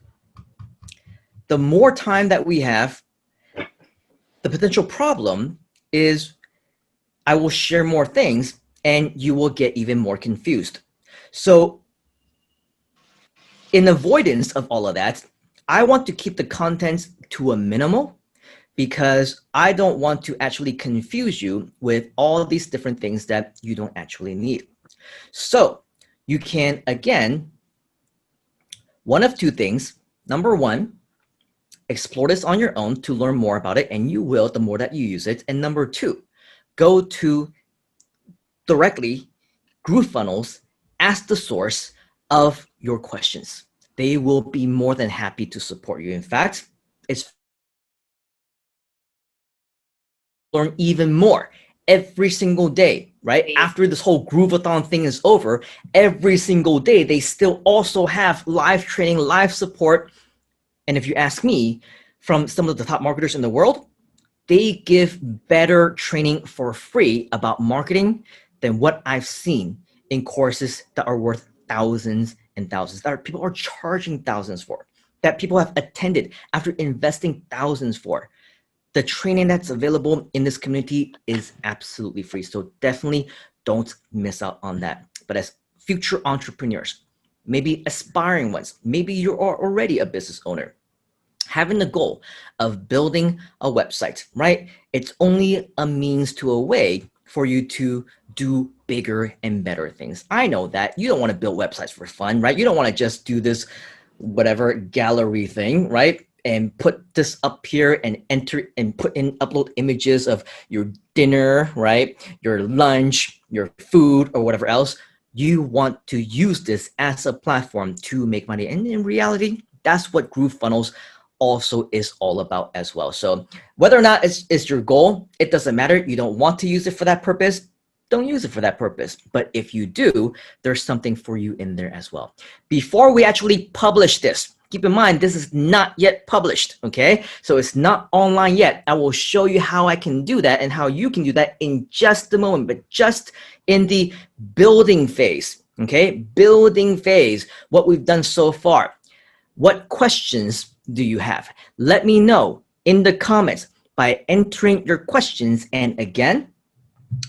the more time that we have, the potential problem is I will share more things and you will get even more confused. So in avoidance of all of that, I want to keep the contents to a minimal because I don't want to actually confuse you with all these different things that you don't actually need. So you can, again, one of two things. Number one, explore this on your own to learn more about it, and you will the more that you use it. And number two, go to directly GrooveFunnels as the source of your questions. They will be more than happy to support you. In fact, it's learn even more every single day, right? After this whole Groovathon thing is over, every single day, they still also have live training, live support. And if you ask me, from some of the top marketers in the world, they give better training for free about marketing than what I've seen in courses that are worth thousands and thousands, that people are charging thousands for, that people have attended after investing thousands for. The training that's available in this community is absolutely free. So definitely don't miss out on that. But as future entrepreneurs, maybe aspiring ones, maybe you are already a business owner, having the goal of building a website, right? It's only a means to a way for you to do bigger and better things. I know that you don't want to build websites for fun, right? You don't want to just do this whatever gallery thing, right? And put this up here and enter and put in upload images of your dinner, right? Your lunch, your food, or whatever else. You want to use this as a platform to make money. And in reality, that's what GrooveFunnels also is all about as well. So whether or not it's your goal, it doesn't matter. You don't want to use it for that purpose, don't use it for that purpose. But if you do, there's something for you in there as well. Before we actually publish this, keep in mind, this is not yet published, okay? So it's not online yet. I will show you how I can do that and how you can do that in just a moment, but just in the building phase, okay? Building phase, what we've done so far. What questions do you have? Let me know in the comments by entering your questions. And again,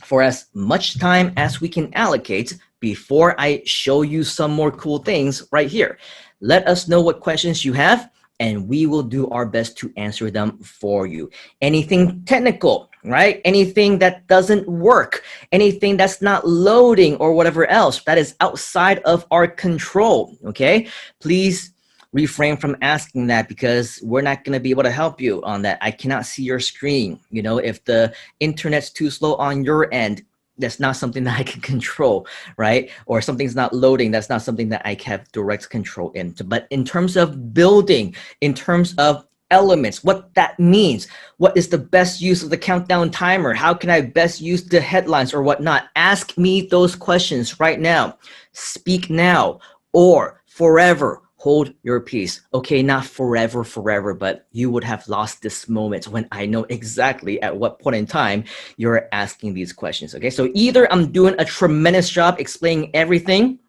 for as much time as we can allocate before I show you some more cool things right here, let us know what questions you have and we will do our best to answer them for you. Anything technical, right? Anything that doesn't work, anything that's not loading or whatever else that is outside of our control, okay? Please refrain from asking that, because we're not going to be able to help you on that. I cannot see your screen. You know, if the internet's too slow on your end, that's not something that I can control, right? Or something's not loading, that's not something that I have direct control into. But in terms of building, in terms of elements, what that means, what is the best use of the countdown timer, how can I best use the headlines or whatnot, ask me those questions right now. Speak now, or forever hold your peace. Okay, not forever, but you would have lost this moment when I know exactly at what point in time you're asking these questions. Okay, so either I'm doing a tremendous job explaining everything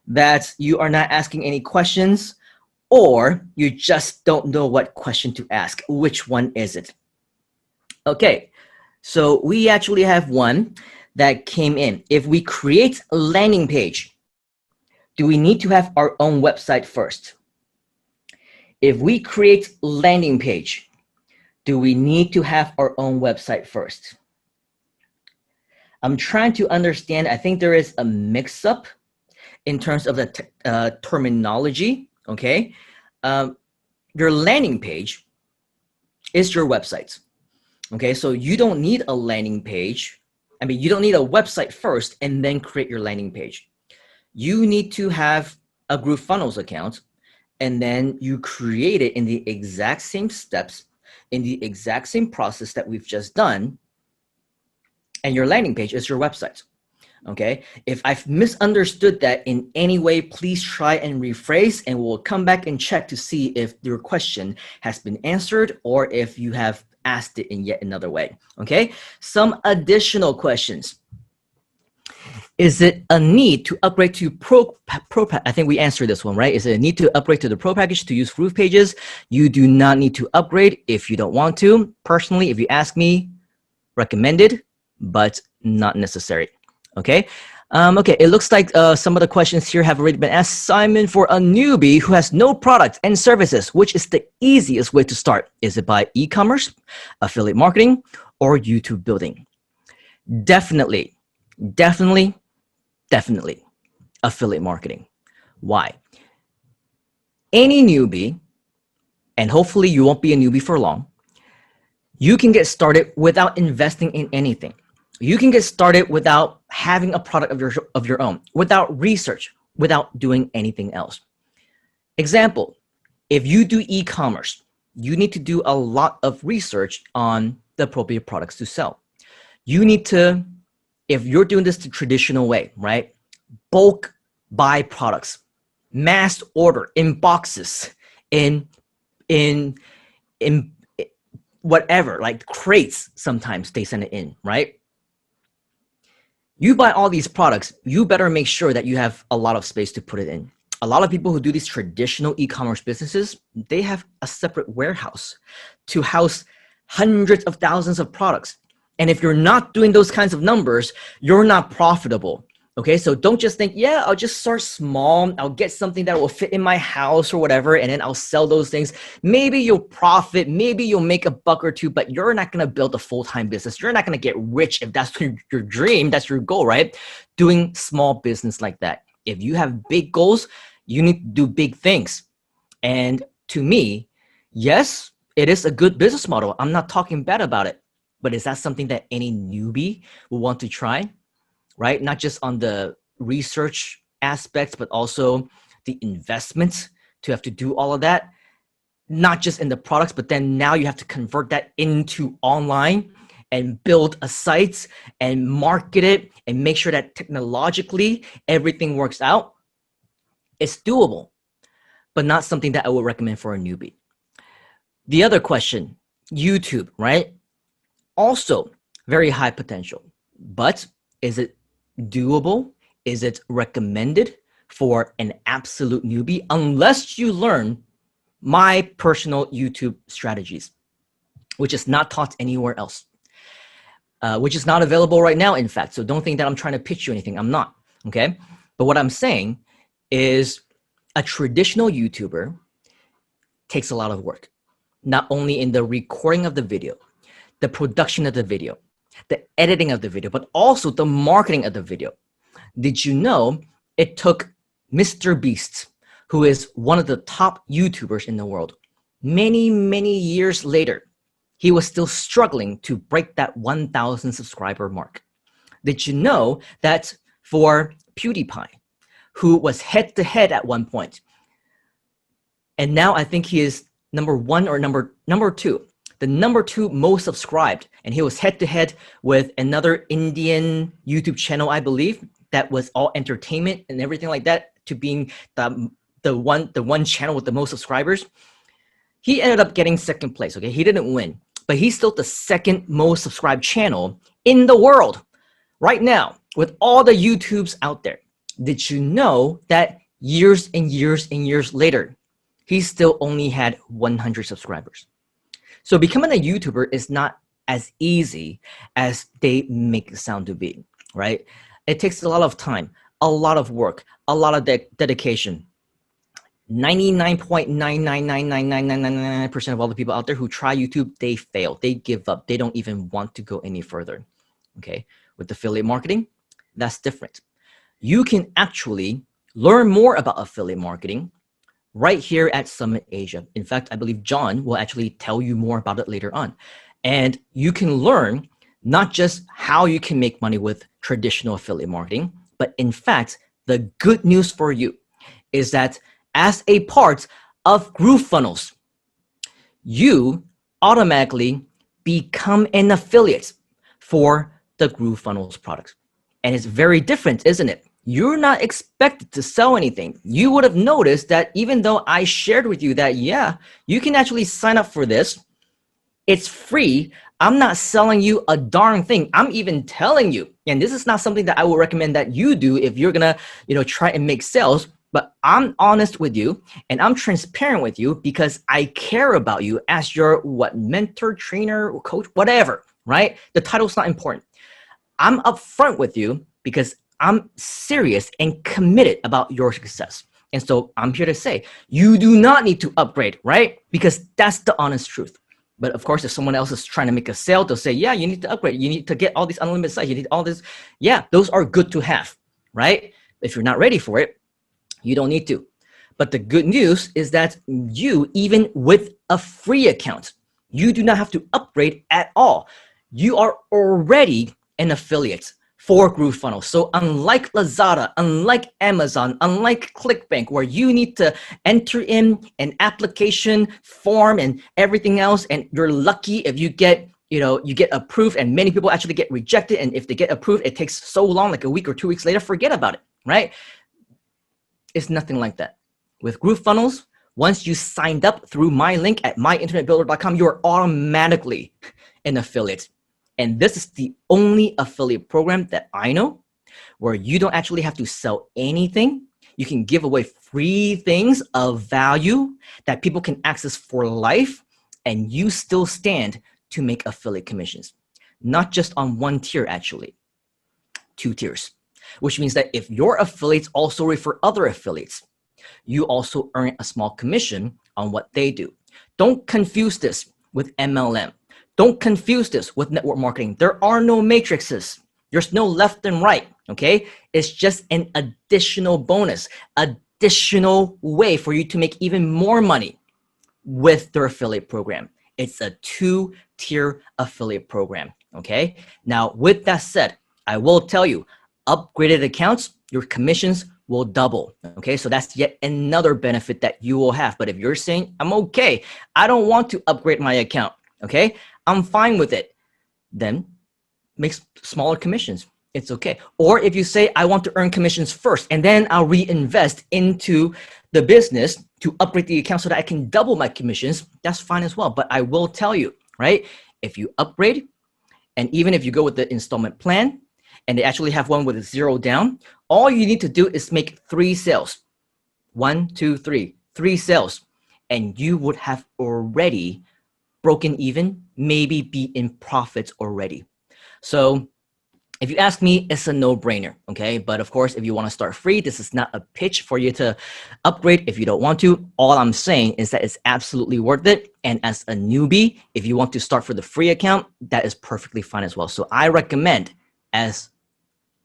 that you are not asking any questions, or you just don't know what question to ask. Which one is it? Okay, so we actually have one that came in. If we create a landing page, do we need to have our own website first? If we create landing page, do we need to have our own website first? I'm trying to understand. I think there is a mix-up in terms of the terminology, okay? Your landing page is your website, okay? So you don't need a landing page. I mean, you don't need a website first and then create your landing page. You need to have a GrooveFunnels account, and then you create it in the exact same steps, in the exact same process that we've just done, and your landing page is your website, okay? If I've misunderstood that in any way, please try and rephrase, and we'll come back and check to see if your question has been answered or if you have asked it in yet another way, okay? Some additional questions. Is it a need to upgrade to Pro? I think we answered this one, right? Is it a need to upgrade to the Pro package to use Groove Pages? You do not need to upgrade if you don't want to. Personally, if you ask me, recommended, but not necessary. Okay. Okay. It looks like some of the questions here have already been asked. Simon, for a newbie who has no product and services, which is the easiest way to start? Is it by e-commerce, affiliate marketing, or YouTube building? Definitely affiliate marketing. Why? Any newbie, and hopefully you won't be a newbie for long, you can get started without investing in anything. You can get started without having a product of your own, without research, without doing anything else. Example, if you do e-commerce, you need to do a lot of research on the appropriate products to sell. You need to, if you're doing this the traditional way, right? Bulk buy products, mass order in boxes, in whatever, like crates, sometimes they send it in, right? You buy all these products, you better make sure that you have a lot of space to put it in. A lot of people who do these traditional e-commerce businesses, they have a separate warehouse to house hundreds of thousands of products. And if you're not doing those kinds of numbers, you're not profitable. Okay, so don't just think, yeah, I'll just start small. I'll get something that will fit in my house or whatever, and then I'll sell those things. Maybe you'll profit, maybe you'll make a buck or two, but you're not going to build a full-time business. You're not going to get rich if that's your dream, that's your goal, right? Doing small business like that. If you have big goals, you need to do big things. And to me, yes, it is a good business model. I'm not talking bad about it, but is that something that any newbie will want to try? Right? Not just on the research aspects, but also the investments to have to do all of that. Not just in the products, but then now you have to convert that into online and build a site and market it and make sure that technologically everything works out. It's doable, but not something that I would recommend for a newbie. The other question, YouTube, right? Also very high potential, but is it doable? Is it recommended for an absolute newbie? Unless you learn my personal YouTube strategies, which is not taught anywhere else, which is not available right now, in fact. So don't think that I'm trying to pitch you anything. I'm not, okay? But what I'm saying is a traditional YouTuber takes a lot of work, not only in the recording of the video, the production of the video, the editing of the video, but also the marketing of the video. Did you know it took Mr. Beast, who is one of the top YouTubers in the world, many, many years later, he was still struggling to break that 1,000 subscriber mark. Did you know that for PewDiePie, who was head-to-head at one point, and now I think he is number one or number two, the number 2 most subscribed, and he was head-to-head with another Indian YouTube channel, I believe, that was all entertainment and everything like that, to being the one channel with the most subscribers. He ended up getting second place. Okay, he didn't win, but he's still the second most subscribed channel in the world right now with all the YouTubes out there. Did you know that years and years and years later, he still only had 100 subscribers? So becoming a YouTuber is not as easy as they make it sound to be, right? It takes a lot of time, a lot of work, a lot of dedication. 99.9999999% of all the people out there who try YouTube, they fail. They give up. They don't even want to go any further. Okay, with affiliate marketing, that's different. You can actually learn more about affiliate marketing right here at Summit Asia. In fact, I believe John will actually tell you more about it later on. And you can learn not just how you can make money with traditional affiliate marketing, but in fact, the good news for you is that as a part of GrooveFunnels, you automatically become an affiliate for the GrooveFunnels products. And it's very different, isn't it? You're not expected to sell anything. You would have noticed that even though I shared with you that, yeah, you can actually sign up for this. It's free. I'm not selling you a darn thing. I'm even telling you, and this is not something that I would recommend that you do if you're gonna, try and make sales, but I'm honest with you and I'm transparent with you because I care about you as your mentor, trainer, coach, whatever, right? The title's not important. I'm upfront with you because I'm serious and committed about your success. And so I'm here to say, you do not need to upgrade, right? Because that's the honest truth. But of course, if someone else is trying to make a sale, they'll say, yeah, you need to upgrade. You need to get all these unlimited sites. You need all this. Yeah, those are good to have, right? If you're not ready for it, you don't need to. But the good news is that you, even with a free account, you do not have to upgrade at all. You are already an affiliate for GrooveFunnels. So unlike Lazada, unlike Amazon, unlike ClickBank, where you need to enter in an application form and everything else, and you're lucky if you get, you get approved, and many people actually get rejected. And if they get approved, it takes so long, like a week or 2 weeks later, forget about it, right? It's nothing like that. With GrooveFunnels, once you signed up through my link at myinternetbuilder.com, you're automatically an affiliate. And this is the only affiliate program that I know where you don't actually have to sell anything. You can give away free things of value that people can access for life, and you still stand to make affiliate commissions. Not just on one tier, actually, 2 tiers, which means that if your affiliates also refer other affiliates, you also earn a small commission on what they do. Don't confuse this with MLM. Don't confuse this with network marketing. There are no matrices. There's no left and right, okay? It's just an additional bonus, additional way for you to make even more money with their affiliate program. It's a 2-tier affiliate program, okay? Now, with that said, I will tell you, upgraded accounts, your commissions will double, okay? So that's yet another benefit that you will have. But if you're saying, I'm okay, I don't want to upgrade my account, okay? I'm fine with it, then make smaller commissions. It's okay. Or if you say, I want to earn commissions first, and then I'll reinvest into the business to upgrade the account so that I can double my commissions, that's fine as well. But I will tell you, right? If you upgrade, and even if you go with the installment plan, and they actually have one with 0 down, all you need to do is make 3 sales. 1, 2, 3, 3 sales. And you would have already broken even, maybe be in profits already. So If you ask me, it's a no-brainer, okay? But of course, if you want to start free, this is not a pitch for you to upgrade if you don't want to. All I'm saying is that it's absolutely worth it. And as a newbie, if you want to start for the free account, that is perfectly fine as well. So I recommend, as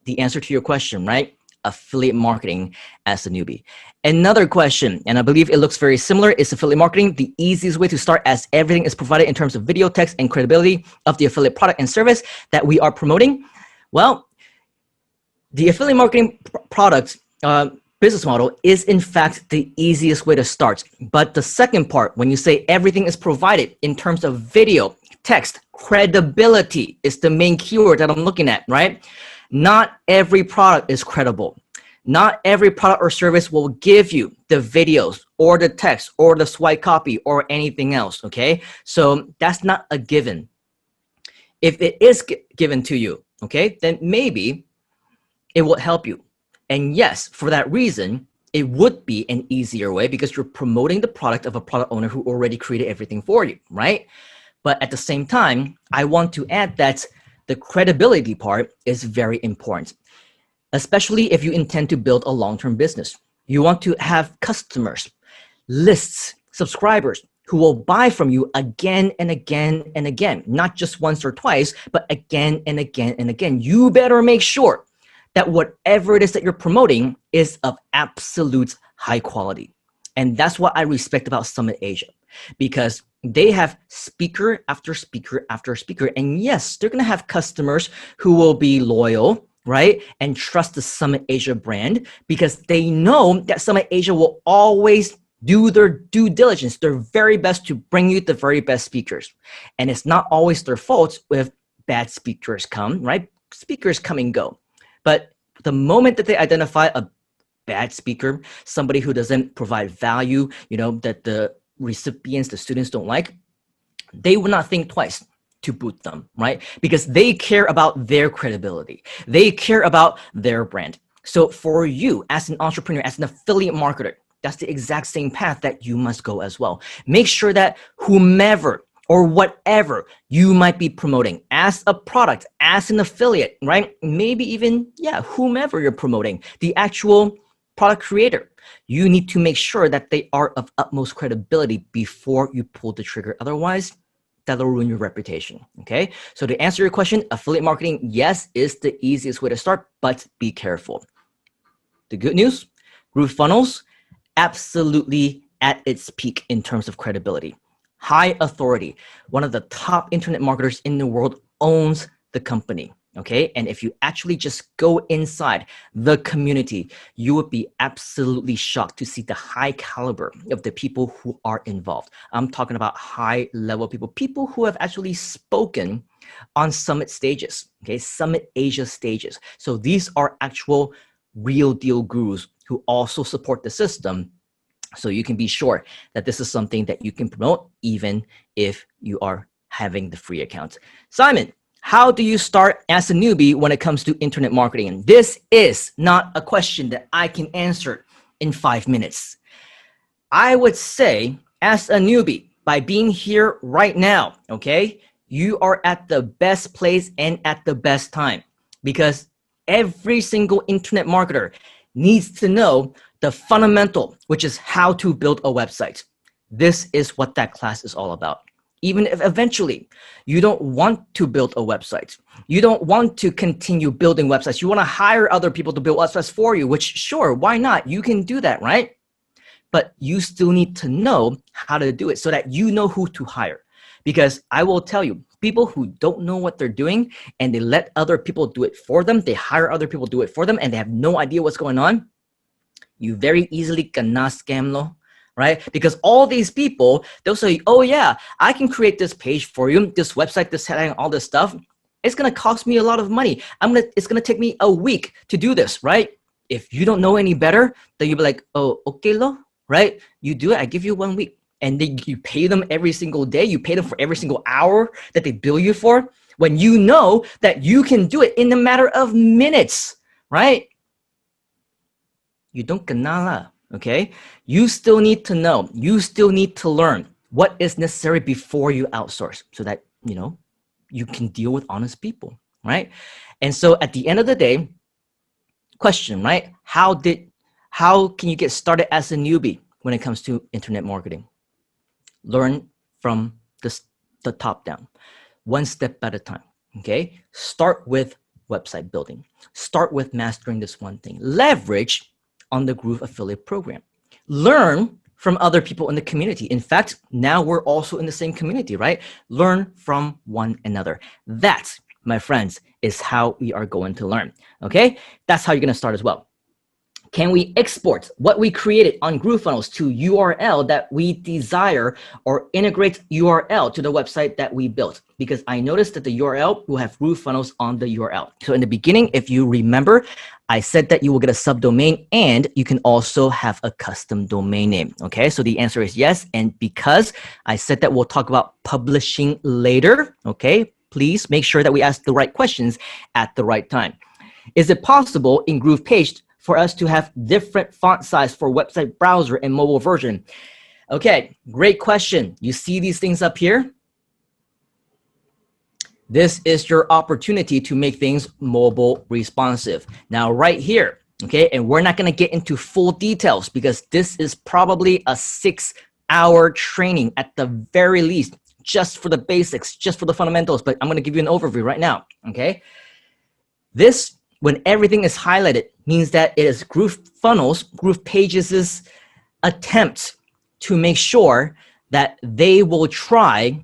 the answer to your question, right? Affiliate marketing as a newbie. Another question, and I believe it looks very similar, is affiliate marketing the easiest way to start, as everything is provided in terms of video, text, and credibility of the affiliate product and service that we are promoting? Well, the affiliate marketing product business model is in fact the easiest way to start. But the second part, when you say everything is provided in terms of video, text, credibility is the main keyword that I'm looking at, right? Not every product is credible. Not every product or service will give you the videos or the text or the swipe copy or anything else, okay? So that's not a given. If it is given to you, okay, then maybe it will help you. And yes, for that reason, it would be an easier way because you're promoting the product of a product owner who already created everything for you, right? But at the same time, I want to add that the credibility part is very important, especially if you intend to build a long-term business. You want to have customers, lists, subscribers who will buy from you again and again and again, not just once or twice, but again and again and again. You better make sure that whatever it is that you're promoting is of absolute high quality. And that's what I respect about Summit Asia, because they have speaker after speaker after speaker. And yes, they're going to have customers who will be loyal, right? And trust the Summit Asia brand because they know that Summit Asia will always do their due diligence, their very best to bring you the very best speakers. And it's not always their fault if bad speakers come, right? Speakers come and go. But the moment that they identify a bad speaker, somebody who doesn't provide value, that the recipients, the students don't like, they would not think twice to boot them, right? Because they care about their credibility. They care about their brand. So for you as an entrepreneur, as an affiliate marketer, that's the exact same path that you must go as well. Make sure that whomever or whatever you might be promoting as a product, as an affiliate, right? Maybe even, whomever you're promoting, the actual product creator, you need to make sure that they are of utmost credibility before you pull the trigger. Otherwise, that'll ruin your reputation, okay? So to answer your question, affiliate marketing, yes, is the easiest way to start, but be careful. The good news, GrooveFunnels, absolutely at its peak in terms of credibility. High authority. One of the top internet marketers in the world owns the company, okay? And if you actually just go inside the community, you would be absolutely shocked to see the high caliber of the people who are involved. I'm talking about high level people who have actually spoken on summit stages, okay? Summit Asia stages. So these are actual real deal gurus who also support the system. So you can be sure that this is something that you can promote even if you are having the free account. Simon, how do you start as a newbie when it comes to internet marketing? And this is not a question that I can answer in 5 minutes. I would say as a newbie, by being here right now, okay, you are at the best place and at the best time, because every single internet marketer needs to know the fundamental, which is how to build a website. This is what that class is all about. Even if eventually you don't want to build a website, you don't want to continue building websites, you want to hire other people to build websites for you, which sure, why not? You can do that, right? But you still need to know how to do it so that you know who to hire. Because I will tell you, people who don't know what they're doing and they let other people do it for them, they hire other people to do it for them and they have no idea what's going on, you very easily cannot scam lo, right? Because all these people, they'll say, oh yeah, I can create this page for you, this website, this heading, all this stuff. It's gonna cost me a lot of money. It's gonna take me a week to do this, right? If you don't know any better, then you'll be like, oh, okay lo, right? You do it, I give you 1 week. And then you pay them every single day. You pay them for every single hour that they bill you for, when you know that you can do it in a matter of minutes, right? You don't ganala, okay? You still need to know. You still need to learn what is necessary before you outsource so that, you can deal with honest people. right? And so at the end of the day, question, right? How can you get started as a newbie when it comes to internet marketing? Learn from the top down, one step at a time, okay? Start with website building. Start with mastering this one thing. Leverage on the Groove affiliate program. Learn from other people in the community. In fact, now we're also in the same community, right? Learn from one another. That, my friends, is how we are going to learn, okay? That's how you're going to start as well. Can we export what we created on GrooveFunnels to URL that we desire, or integrate URL to the website that we built? Because I noticed that the URL will have GrooveFunnels on the URL. So in the beginning, if you remember, I said that you will get a subdomain and you can also have a custom domain name. Okay, so the answer is yes. And because I said that we'll talk about publishing later, okay, please make sure that we ask the right questions at the right time. Is it possible in GroovePage for us to have different font size for website browser and mobile version? Okay, great question. You see these things up here? This is your opportunity to make things mobile responsive. Now, right here, okay, and we're not gonna get into full details because this is probably a 6-hour training at the very least, just for the basics, just for the fundamentals, but I'm gonna give you an overview right now, okay? This, when everything is highlighted, means that it is GrooveFunnels, GroovePages' attempt to make sure that they will try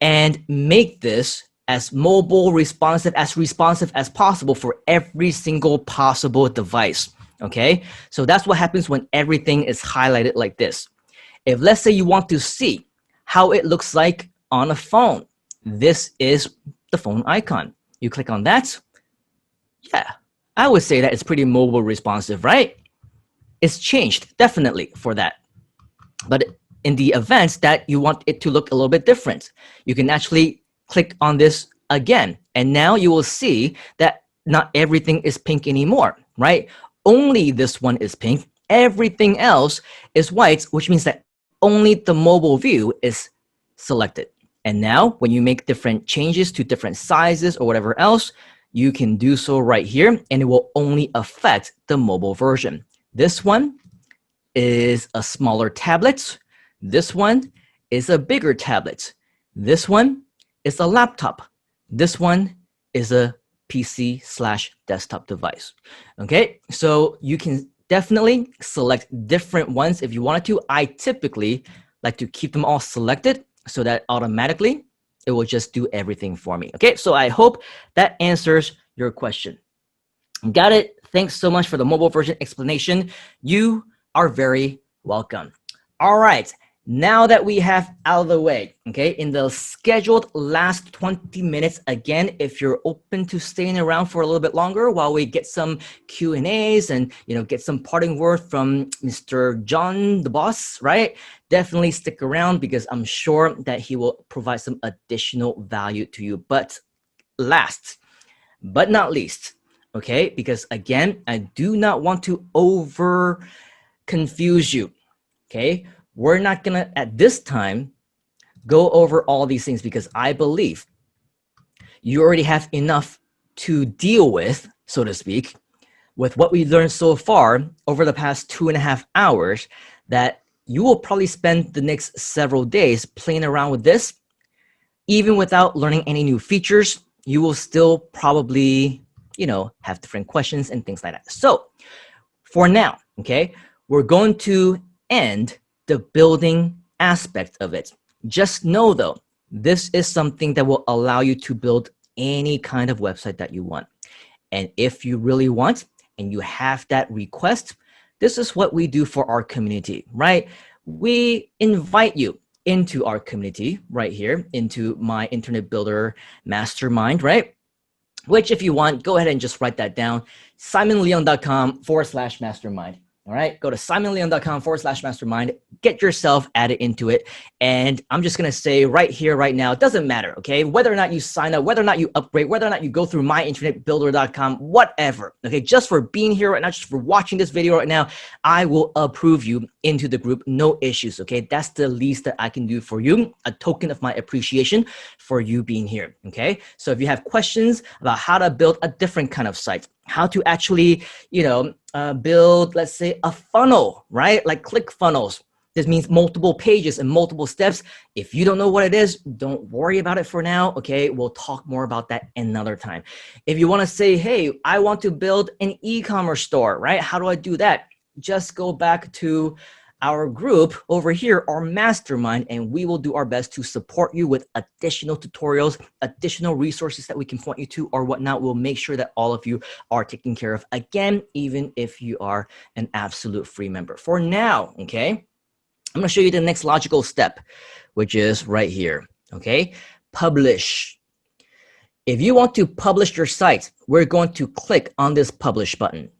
and make this as mobile responsive as possible for every single possible device, okay? So that's what happens when everything is highlighted like this. If let's say you want to see how it looks like on a phone, this is the phone icon. You click on that. Yeah, I would say that it's pretty mobile responsive, right? It's changed definitely for that. But in the events that you want it to look a little bit different, you can actually click on this again. And now you will see that not everything is pink anymore, right? Only this one is pink. Everything else is white, which means that only the mobile view is selected. And now when you make different changes to different sizes or whatever else, you can do so right here, and it will only affect the mobile version. This one is a smaller tablet. This one is a bigger tablet. This one is a laptop. This one is a PC/desktop device. Okay, so you can definitely select different ones if you wanted to. I typically like to keep them all selected so that automatically it will just do everything for me. Okay, so I hope that answers your question. Got it? Thanks so much for the mobile version explanation. You are very welcome. All right, now that we have out of the way, okay, in the scheduled last 20 minutes, again, if you're open to staying around for a little bit longer while we get some Q&As and, get some parting word from Mr. John, the boss, right? Definitely stick around because I'm sure that he will provide some additional value to you. But last but not least, okay, because again, I do not want to over confuse you, okay? We're not gonna, at this time, go over all these things because I believe you already have enough to deal with, so to speak, with what we learned so far over the past 2.5 hours, that you will probably spend the next several days playing around with this. Even without learning any new features, you will still probably, have different questions and things like that. So for now, okay, we're going to end the building aspect of it. Just know though, this is something that will allow you to build any kind of website that you want. And if you really want, and you have that request, this is what we do for our community, right? We invite you into our community right here, into my Internet Builder Mastermind, right? Which if you want, go ahead and just write that down, simonleung.com/mastermind. All right, go to simonleung.com/mastermind, get yourself added into it. And I'm just going to say right here, right now, it doesn't matter, okay? Whether or not you sign up, whether or not you upgrade, whether or not you go through myinternetbuilder.com, whatever, okay? Just for being here right now, just for watching this video right now, I will approve you into the group, no issues, okay? That's the least that I can do for you, a token of my appreciation for you being here, okay? So if you have questions about how to build a different kind of site, how to actually, build, let's say, a funnel, right? Like ClickFunnels. This means multiple pages and multiple steps. If you don't know what it is, don't worry about it for now, okay? We'll talk more about that another time. If you want to say, hey, I want to build an e-commerce store, right? How do I do that? Just go back to our group over here, our mastermind, and we will do our best to support you with additional tutorials, additional resources that we can point you to or whatnot. We'll make sure that all of you are taken care of, again, even if you are an absolute free member. For now, okay, I'm going to show you the next logical step, which is right here, okay? Publish. If you want to publish your site, we're going to click on this publish button.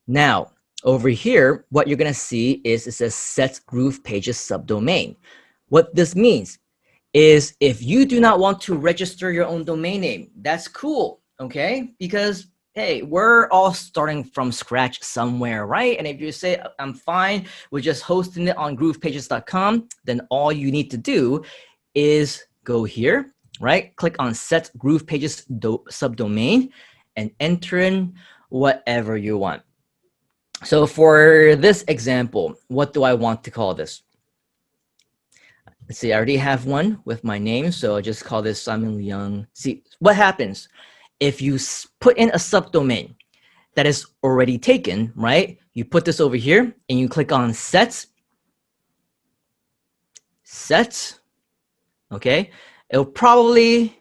Now, over here, what you're going to see is it says set Groove Pages subdomain. What this means is if you do not want to register your own domain name, that's cool, okay? Because, hey, we're all starting from scratch somewhere, right? And if you say, I'm fine with just hosting it on groovepages.com, then all you need to do is go here, right? Click on set Groove Pages subdomain and enter in whatever you want. So for this example, what do I want to call this? Let's see, I already have one with my name, so I'll just call this Simon Leung. See, what happens if you put in a subdomain that is already taken, right? You put this over here and you click on set, okay? It'll probably,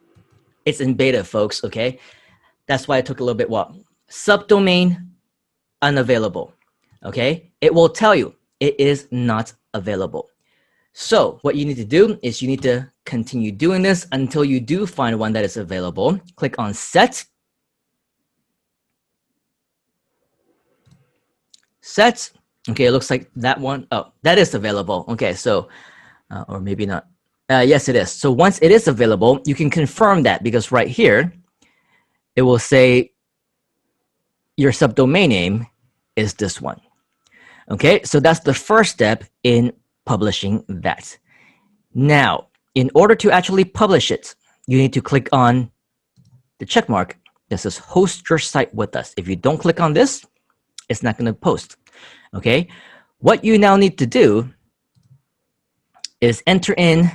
it's in beta, folks, okay? That's why it took a little bit while. Subdomain unavailable, okay? It will tell you it is not available. So what you need to do is you need to continue doing this until you do find one that is available. Click on set. Okay, it looks like that one. Oh, that is available. Okay, so, or maybe not. Yes, it is. So once it is available, you can confirm that because right here, it will say your subdomain name is this one. Okay, so that's the first step in publishing that. Now, in order to actually publish it, you need to click on the check mark that says host your site with us. If you don't click on this, it's not going to post. Okay, what you now need to do is enter in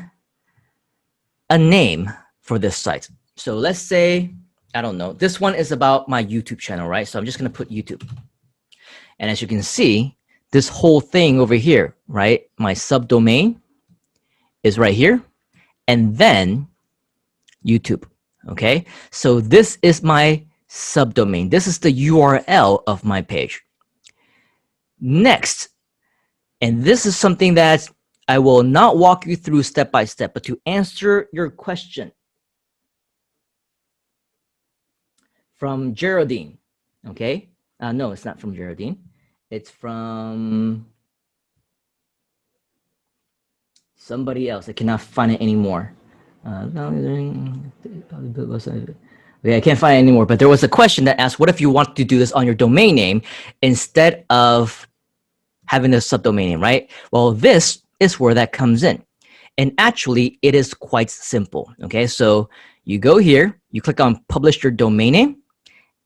a name for this site. So let's say, I don't know, this one is about my YouTube channel, right? So I'm just going to put YouTube. And as you can see, this whole thing over here, right? My subdomain is right here. And then YouTube, okay? So this is my subdomain. This is the URL of my page. Next, and this is something that I will not walk you through step by step, but to answer your question from Geraldine, okay? No, it's not from Geraldine. It's from somebody else. I cannot find it anymore. Okay, I can't find it anymore, but there was a question that asked, what if you want to do this on your domain name instead of having a subdomain name, right? Well, this is where that comes in. And actually, it is quite simple, okay? So you go here, you click on publish your domain name,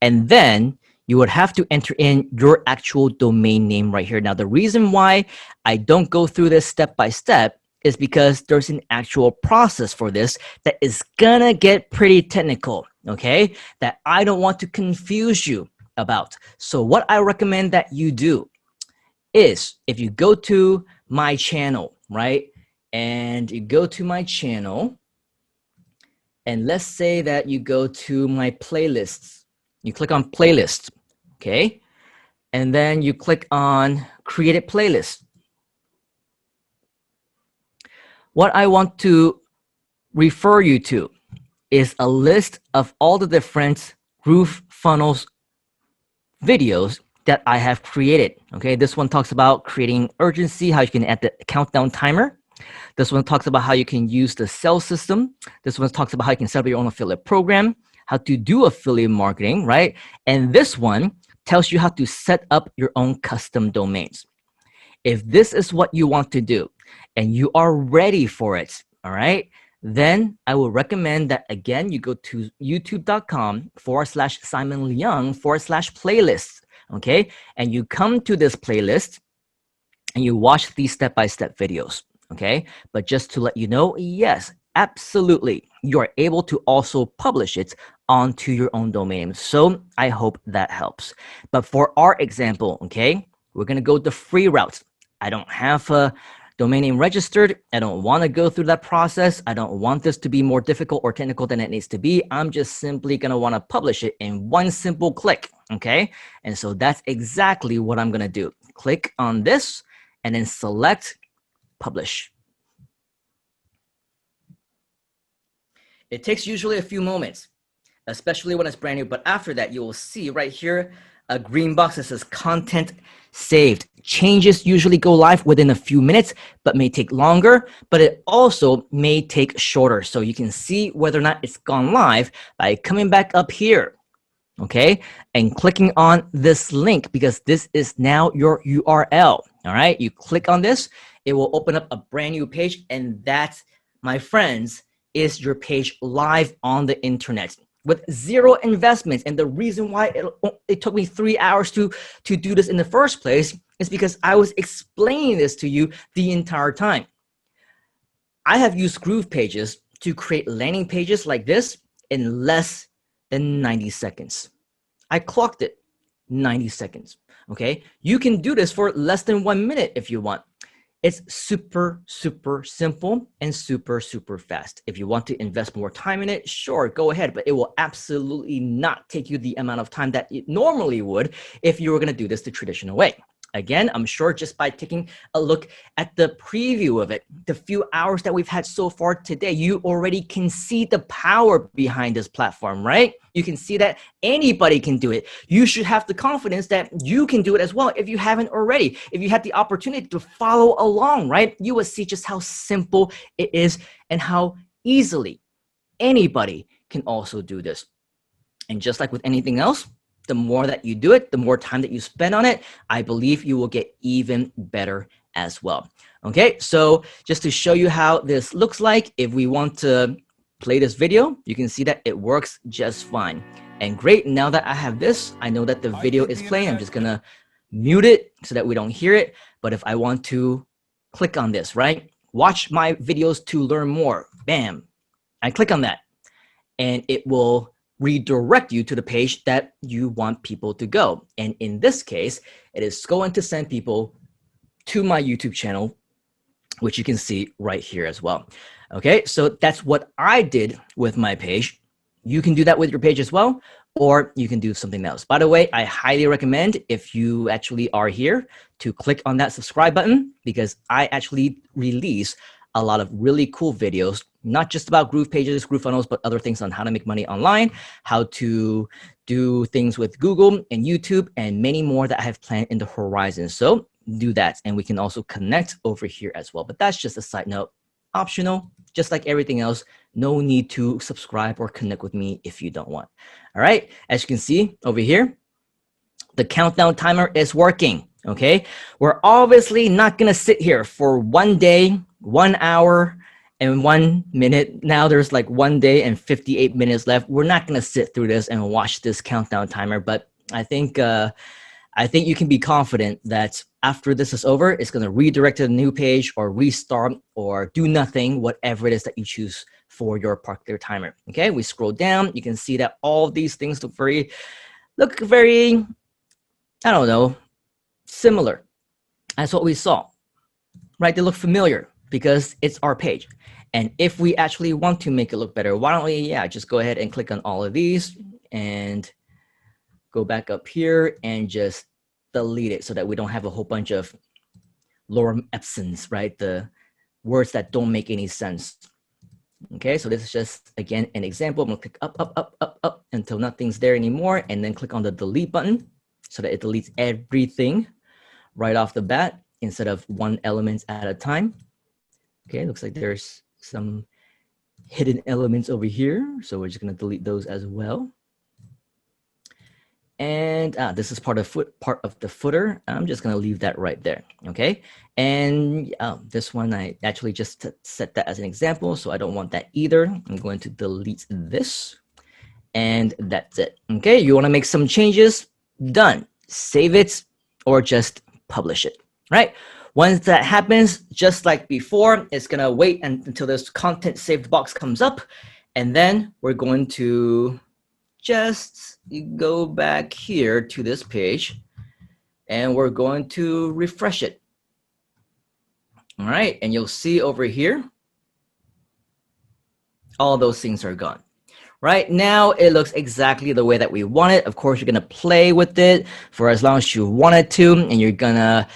and then you would have to enter in your actual domain name right here. Now, the reason why I don't go through this step by step is because there's an actual process for this that is gonna get pretty technical, okay? That I don't want to confuse you about. So what I recommend that you do is if you go to my channel, right? And you go to my channel, and let's say that you go to my playlists. You click on playlist, okay? And then you click on created playlist. What I want to refer you to is a list of all the different Groove Funnels videos that I have created. Okay, this one talks about creating urgency, how you can add the countdown timer. This one talks about how you can use the sales system. This one talks about how you can set up your own affiliate program, how to do affiliate marketing, right? And this one tells you how to set up your own custom domains. If this is what you want to do and you are ready for it, all right, then I will recommend that again, you go to youtube.com/Simon Leung/playlists, okay? And you come to this playlist and you watch these step-by-step videos, okay? But just to let you know, yes, absolutely, you are able to also publish it onto your own domain. So I hope that helps. But for our example, okay, we're gonna go the free route. I don't have a domain name registered. I don't want to go through that process. I don't want this to be more difficult or technical than it needs to be. I'm just simply going to want to publish it in one simple click. Okay. And so that's exactly what I'm going to do. Click on this and then select publish. It takes usually a few moments, especially when it's brand new. But after that, you will see right here a green box that says content saved. Changes usually go live within a few minutes, but may take longer, but it also may take shorter. So you can see whether or not it's gone live by coming back up here, okay, and clicking on this link, because this is now your URL. All right, you click on this, it will open up a brand new page, and that, my friends, is your page live on the internet with zero investments. And the reason why it took me 3 hours to do this in the first place is because I was explaining this to you the entire time. I have used Groove Pages to create landing pages like this in less than 90 seconds. I clocked it, 90 seconds, okay? You can do this for less than 1 minute if you want. It's super, super simple and super, super fast. If you want to invest more time in it, sure, go ahead, but it will absolutely not take you the amount of time that it normally would if you were gonna do this the traditional way. Again, I'm sure just by taking a look at the preview of it, the few hours that we've had so far today, you already can see the power behind this platform, right? You can see that anybody can do it. You should have the confidence that you can do it as well if you haven't already. If you had the opportunity to follow along, right? You will see just how simple it is and how easily anybody can also do this. And just like with anything else, the more that you do it, the more time that you spend on it, I believe you will get even better as well. Okay, so just to show you how this looks like, if we want to play this video, you can see that it works just fine. And great, now that I have this, I know that the video is playing. I'm just gonna mute it so that we don't hear it. But if I want to click on this, right? Watch my videos to learn more. Bam, I click on that and it will redirect you to the page that you want people to go. And in this case, it is going to send people to my YouTube channel, which you can see right here as well. Okay, so that's what I did with my page. You can do that with your page as well, or you can do something else. By the way, I highly recommend, if you actually are here, to click on that subscribe button, because I actually release a lot of really cool videos, not just about Groove Pages, Groove Funnels, but other things on how to make money online, how to do things with Google and YouTube, and many more that I have planned in the horizon. So do that, and we can also connect over here as well. But that's just a side note, optional, just like everything else. No need to subscribe or connect with me if you don't want. All right, as you can see over here, the countdown timer is working. Okay, we're obviously not gonna sit here for 1 day, 1 hour, and 1 minute. Now there's like 1 day and 58 minutes left. We're not gonna sit through this and watch this countdown timer, but I think you can be confident that after this is over, it's gonna redirect to a new page or restart or do nothing, whatever it is that you choose for your particular timer. Okay, we scroll down, you can see that all of these things look very, I don't know, similar as what we saw, right? They look familiar because it's our page. And if we actually want to make it look better, why don't we, just go ahead and click on all of these and go back up here and just delete it so that we don't have a whole bunch of lorem ipsums, right? The words that don't make any sense. Okay, so this is just, again, an example. I'm gonna click up, up, up, up, up until nothing's there anymore, and then click on the delete button. so that it deletes everything right off the bat instead of one element at a time. Okay, looks like there's some hidden elements over here. So we're just gonna delete those as well. And this is part of the footer. I'm just gonna leave that right there, okay? And this one, I actually just set that as an example, so I don't want that either. I'm going to delete this, and that's it, okay? You wanna make some changes, done. Save it, or just publish it, right? Once that happens, just like before, it's gonna wait until this content saved box comes up, and then we're going to just go back here to this page, and we're going to refresh it. All right, and you'll see over here, all those things are gone. Right now, it looks exactly the way that we want it. Of course, you're gonna play with it for as long as you want it to, and you're gonna,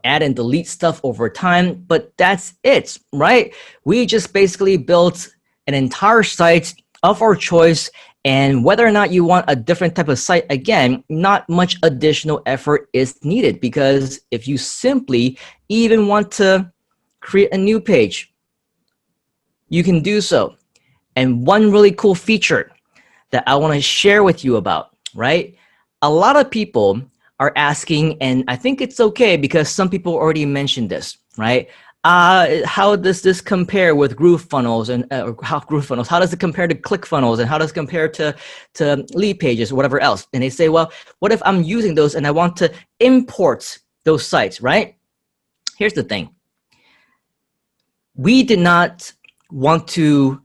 add and delete stuff over time, but that's it, right? We just basically built an entire site of our choice, and whether or not you want a different type of site, again, not much additional effort is needed, because if you simply even want to create a new page, you can do so. And one really cool feature that I want to share with you about, right? A lot of people are asking, and I think it's okay because some people already mentioned this, right? How does this compare with GrooveFunnels, and how does it compare to ClickFunnels, and how does it compare to lead pages or whatever else? And they say, well, what if I'm using those and I want to import those sites, right? Here's the thing. We did not want to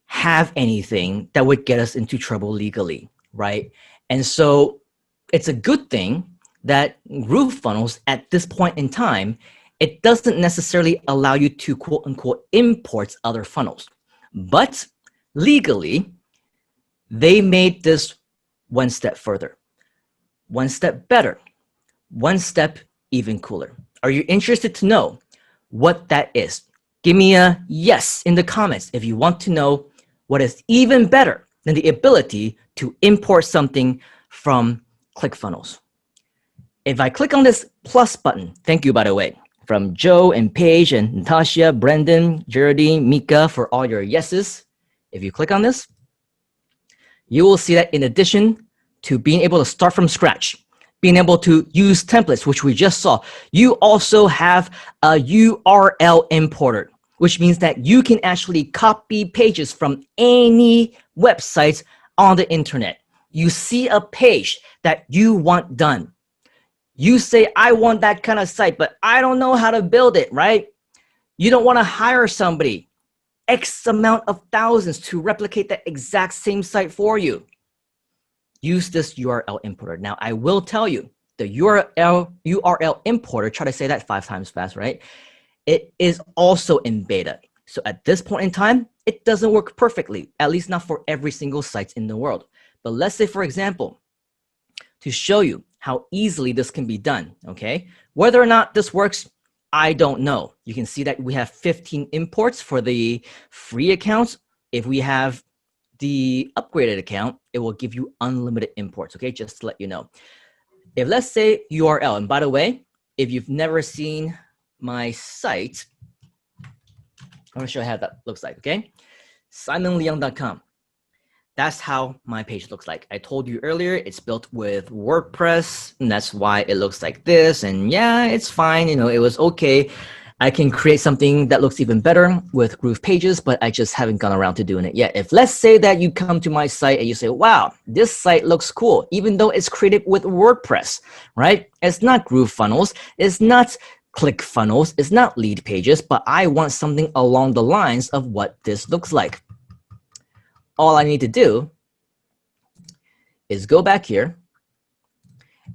have anything that would get us into trouble legally, right? And so it's a good thing that GrooveFunnels at this point in time, it doesn't necessarily allow you to quote unquote import other funnels, but legally, they made this one step further, one step better, one step even cooler. Are you interested to know what that is? Give me a yes in the comments if you want to know what is even better than the ability to import something from ClickFunnels. If I click on this plus button, thank you, by the way, from Joe and Paige and Natasha, Brendan, Geraldine, Mika, for all your yeses. If you click on this, you will see that in addition to being able to start from scratch, being able to use templates, which we just saw, you also have a URL importer, which means that you can actually copy pages from any websites on the internet. You see a page that you want done. You say, I want that kind of site, but I don't know how to build it, right? You don't want to hire somebody, X amount of thousands, to replicate that exact same site for you. Use this URL importer. Now, I will tell you, the URL importer, try to say that 5 times fast, right? It is also in beta. So at this point in time, it doesn't work perfectly, at least not for every single site in the world. But let's say, for example, to show you how easily this can be done, okay? Whether or not this works, I don't know. You can see that we have 15 imports for the free accounts. If we have the upgraded account, it will give you unlimited imports, okay? Just to let you know. If let's say URL, and by the way, if you've never seen my site, I'm gonna show you how that looks like, okay? SimonLeung.com. That's how my page looks like. I told you earlier, it's built with WordPress, and that's why it looks like this. And yeah, it's fine, it was okay. I can create something that looks even better with Groove Pages, but I just haven't gone around to doing it yet. If let's say that you come to my site and you say, wow, this site looks cool, even though it's created with WordPress, right? It's not GrooveFunnels, it's not ClickFunnels, it's not Lead Pages, but I want something along the lines of what this looks like. All I need to do is go back here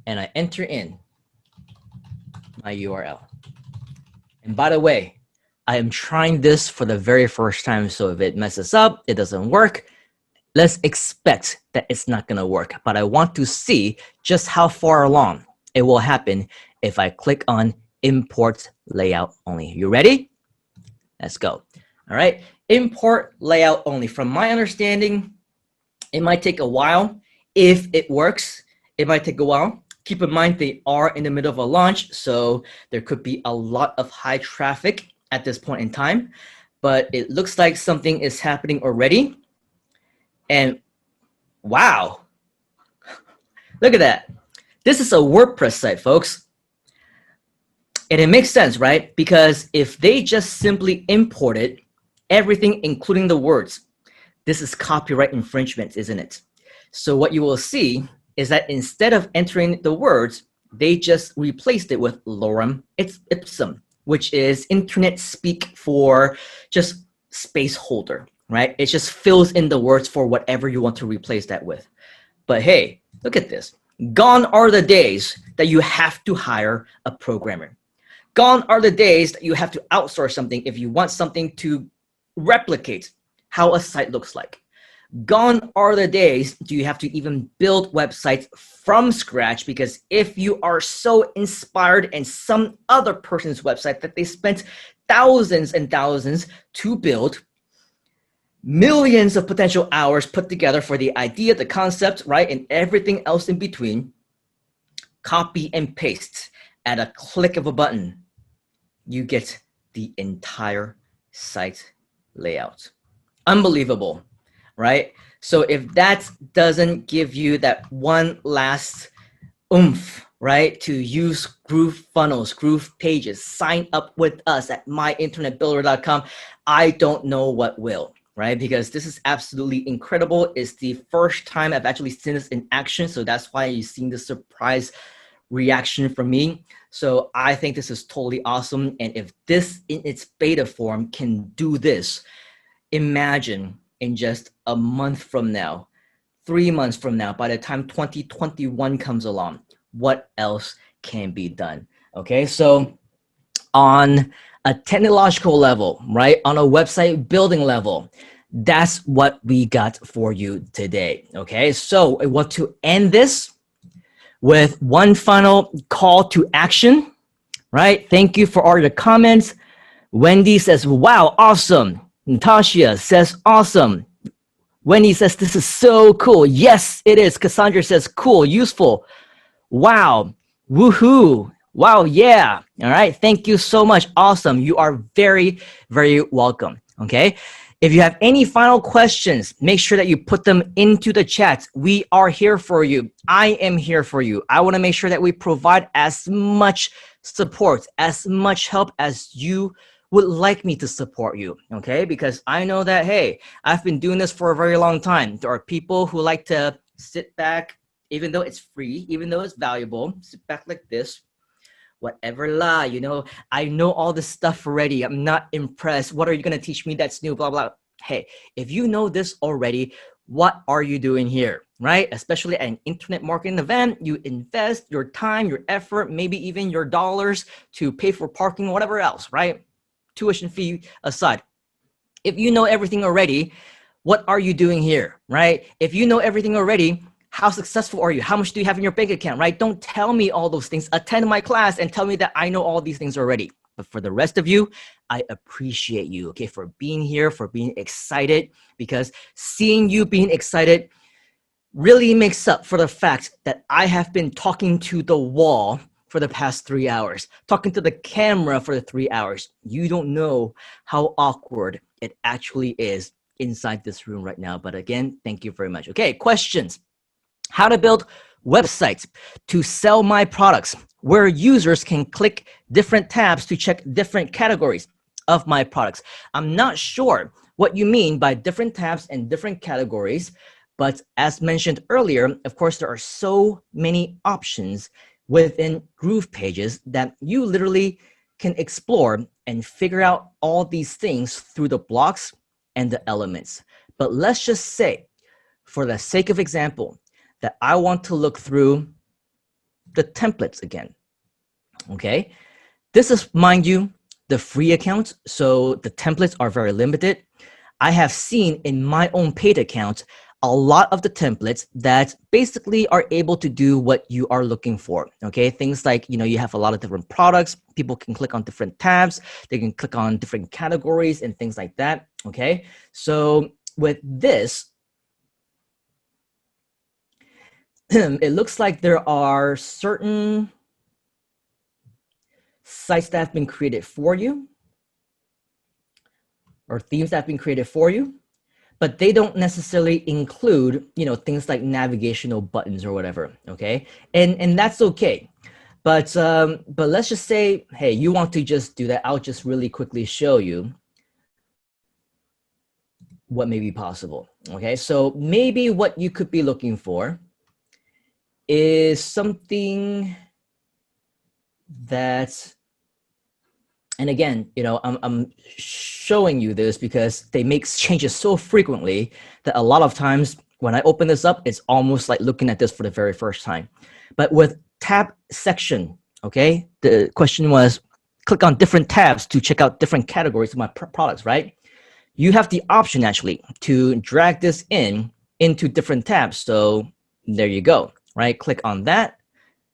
and I enter in my URL. And by the way, I am trying this for the very first time, so if it messes up, it doesn't work, let's expect that it's not gonna work. But I want to see just how far along it will happen if I click on Import Layout Only. You ready? Let's go. All right, import layout only. From my understanding, it might take a while. If it works, it might take a while. Keep in mind, they are in the middle of a launch, so there could be a lot of high traffic at this point in time, but it looks like something is happening already. And wow, look at that. This is a WordPress site, folks. And it makes sense, right? Because if they just simply imported everything, including the words, this is copyright infringement, isn't it? So what you will see is that instead of entering the words, they just replaced it with lorem ipsum, which is internet speak for just space holder, right? It just fills in the words for whatever you want to replace that with. But hey, look at this. Gone are the days that you have to hire a programmer. Gone are the days that you have to outsource something if you want something to replicate how a site looks like. Gone are the days do you have to even build websites from scratch, because if you are so inspired in some other person's website that they spent thousands and thousands to build, millions of potential hours put together for the idea, the concept, right, and everything else in between, copy and paste at a click of a button, you get the entire site layout. Unbelievable, right? So if that doesn't give you that one last oomph, right, to use Groove funnels, Groove pages, sign up with us at myinternetbuilder.com, I don't know what will, right? Because this is absolutely incredible. It's the first time I've actually seen this in action. So that's why you've seen the surprise reaction from me. So I think this is totally awesome. And if this in its beta form can do this, imagine in just a month from now, 3 months from now, by the time 2021 comes along, what else can be done? Okay, so on a technological level, right, on a website building level, that's what we got for you today. Okay, so I want to end this with one final call to action, right? Thank you for all the comments. Wendy says, wow, awesome. Natasha says, awesome. Wendy says, this is so cool. Yes, it is. Cassandra says, cool, useful. Wow, woohoo. Wow, yeah. All right, thank you so much. Awesome. You are very, very welcome. Okay. If you have any final questions, make sure that you put them into the chat. We are here for you. I am here for you. I want to make sure that we provide as much support, as much help as you would like me to support you, okay? Because I know that, hey, I've been doing this for a very long time. There are people who like to sit back, even though it's free, even though it's valuable, sit back like this, whatever la, you know, I know all this stuff already. I'm not impressed. What are you going to teach me that's new, blah, blah. Hey, if you know this already, what are you doing here, right? Especially at an internet marketing event, you invest your time, your effort, maybe even your dollars to pay for parking, whatever else, right? Tuition fee aside. If you know everything already, what are you doing here, right? If you know everything already, how successful are you? How much do you have in your bank account, right? Don't tell me all those things. Attend my class and tell me that I know all these things already. But for the rest of you, I appreciate you, okay, for being here, for being excited, because seeing you being excited really makes up for the fact that I have been talking to the wall for the past 3 hours, talking to the camera for the 3 hours. You don't know how awkward it actually is inside this room right now. But again, thank you very much. Okay, questions. How to build websites to sell my products, where users can click different tabs to check different categories of my products. I'm not sure what you mean by different tabs and different categories, but as mentioned earlier, of course, there are so many options within Groove pages that you literally can explore and figure out all these things through the blocks and the elements. But let's just say, for the sake of example, that I want to look through the templates again, okay? This is, mind you, the free account, so the templates are very limited. I have seen in my own paid account a lot of the templates that basically are able to do what you are looking for, okay? Things like, you know, you have a lot of different products, people can click on different tabs, they can click on different categories and things like that, okay? So with this, it looks like there are certain sites that have been created for you, or themes that have been created for you, but they don't necessarily include, things like navigational buttons or whatever. Okay, and that's okay. But let's just say, hey, you want to just do that. I'll just really quickly show you what may be possible. Okay, so maybe what you could be looking for is something that, and again, I'm showing you this because they make changes so frequently that a lot of times when I open this up, it's almost like looking at this for the very first time. But with tab section, okay, the question was click on different tabs to check out different categories of my products, right? You have the option actually to drag this into different tabs. So there you go, right? Click on that,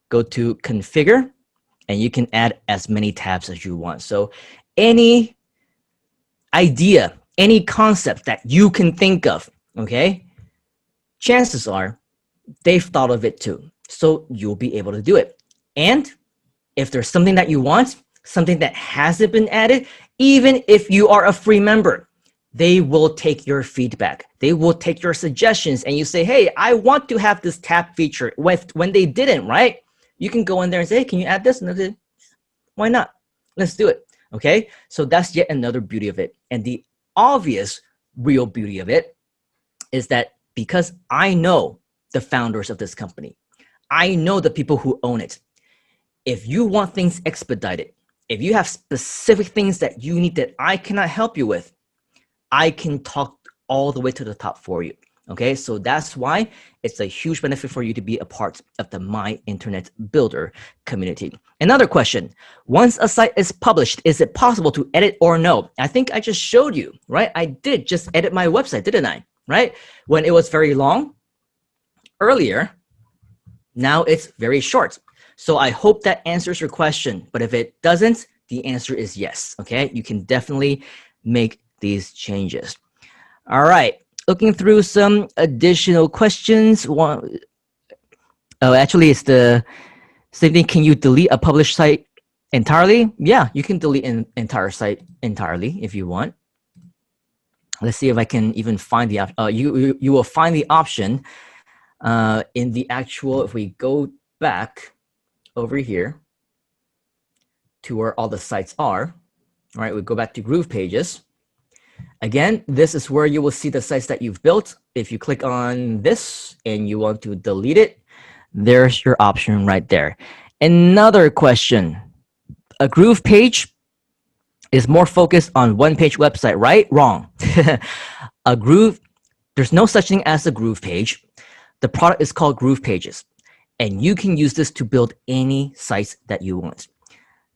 go to configure, and you can add as many tabs as you want. So any idea, any concept that you can think of, okay, chances are they've thought of it too. So you'll be able to do it. And if there's something that you want, something that hasn't been added, even if you are a free member, they will take your feedback. They will take your suggestions, and you say, hey, I want to have this tab feature. When they didn't, right? You can go in there and say, hey, can you add this? And they say, why not? Let's do it. Okay, so that's yet another beauty of it. And the obvious real beauty of it is that because I know the founders of this company, I know the people who own it. If you want things expedited, if you have specific things that you need that I cannot help you with, I can talk all the way to the top for you. Okay, so that's why it's a huge benefit for you to be a part of the My Internet Builder community. Another question, once a site is published, is it possible to edit or no? I think I just showed you, right? I did just edit my website, didn't I? Right? When it was very long earlier, now it's very short. So I hope that answers your question. But if it doesn't, the answer is yes. Okay, you can definitely make these changes. All right, looking through some additional questions. Actually, it's the same thing. Can you delete a published site entirely? Yeah, you can delete an entire site entirely if you want. Let's see if I can even find the option. You will find the option in the actual, if we go back over here to where all the sites are. All right, we go back to Groove Pages. Again, this is where you will see the sites that you've built. If you click on this and you want to delete it, there's your option right there. Another question, a Groove page is more focused on one-page website, right? Wrong. A Groove, there's no such thing as a Groove page. The product is called Groove Pages, and you can use this to build any sites that you want.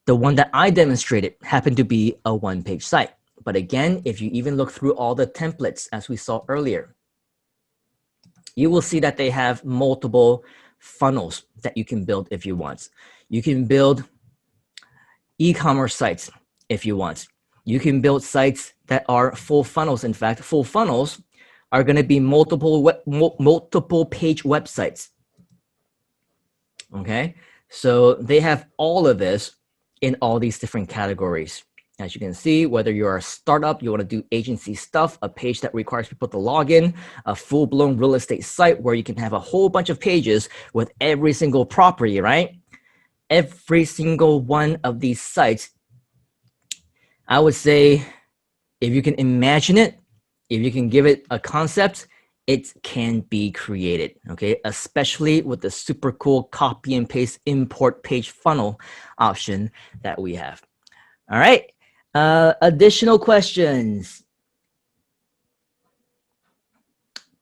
The one that I demonstrated happened to be a one-page site. But again, if you even look through all the templates, as we saw earlier, you will see that they have multiple funnels that you can build if you want. You can build e-commerce sites if you want. You can build sites that are full funnels. In fact, full funnels are going to be multiple page websites. Okay, so they have all of this in all these different categories. As you can see, whether you're a startup, you want to do agency stuff, a page that requires people to log in, a full-blown real estate site where you can have a whole bunch of pages with every single property, right? Every single one of these sites, I would say, if you can imagine it, if you can give it a concept, it can be created, okay? Especially with the super cool copy and paste import page funnel option that we have. All right. Additional questions?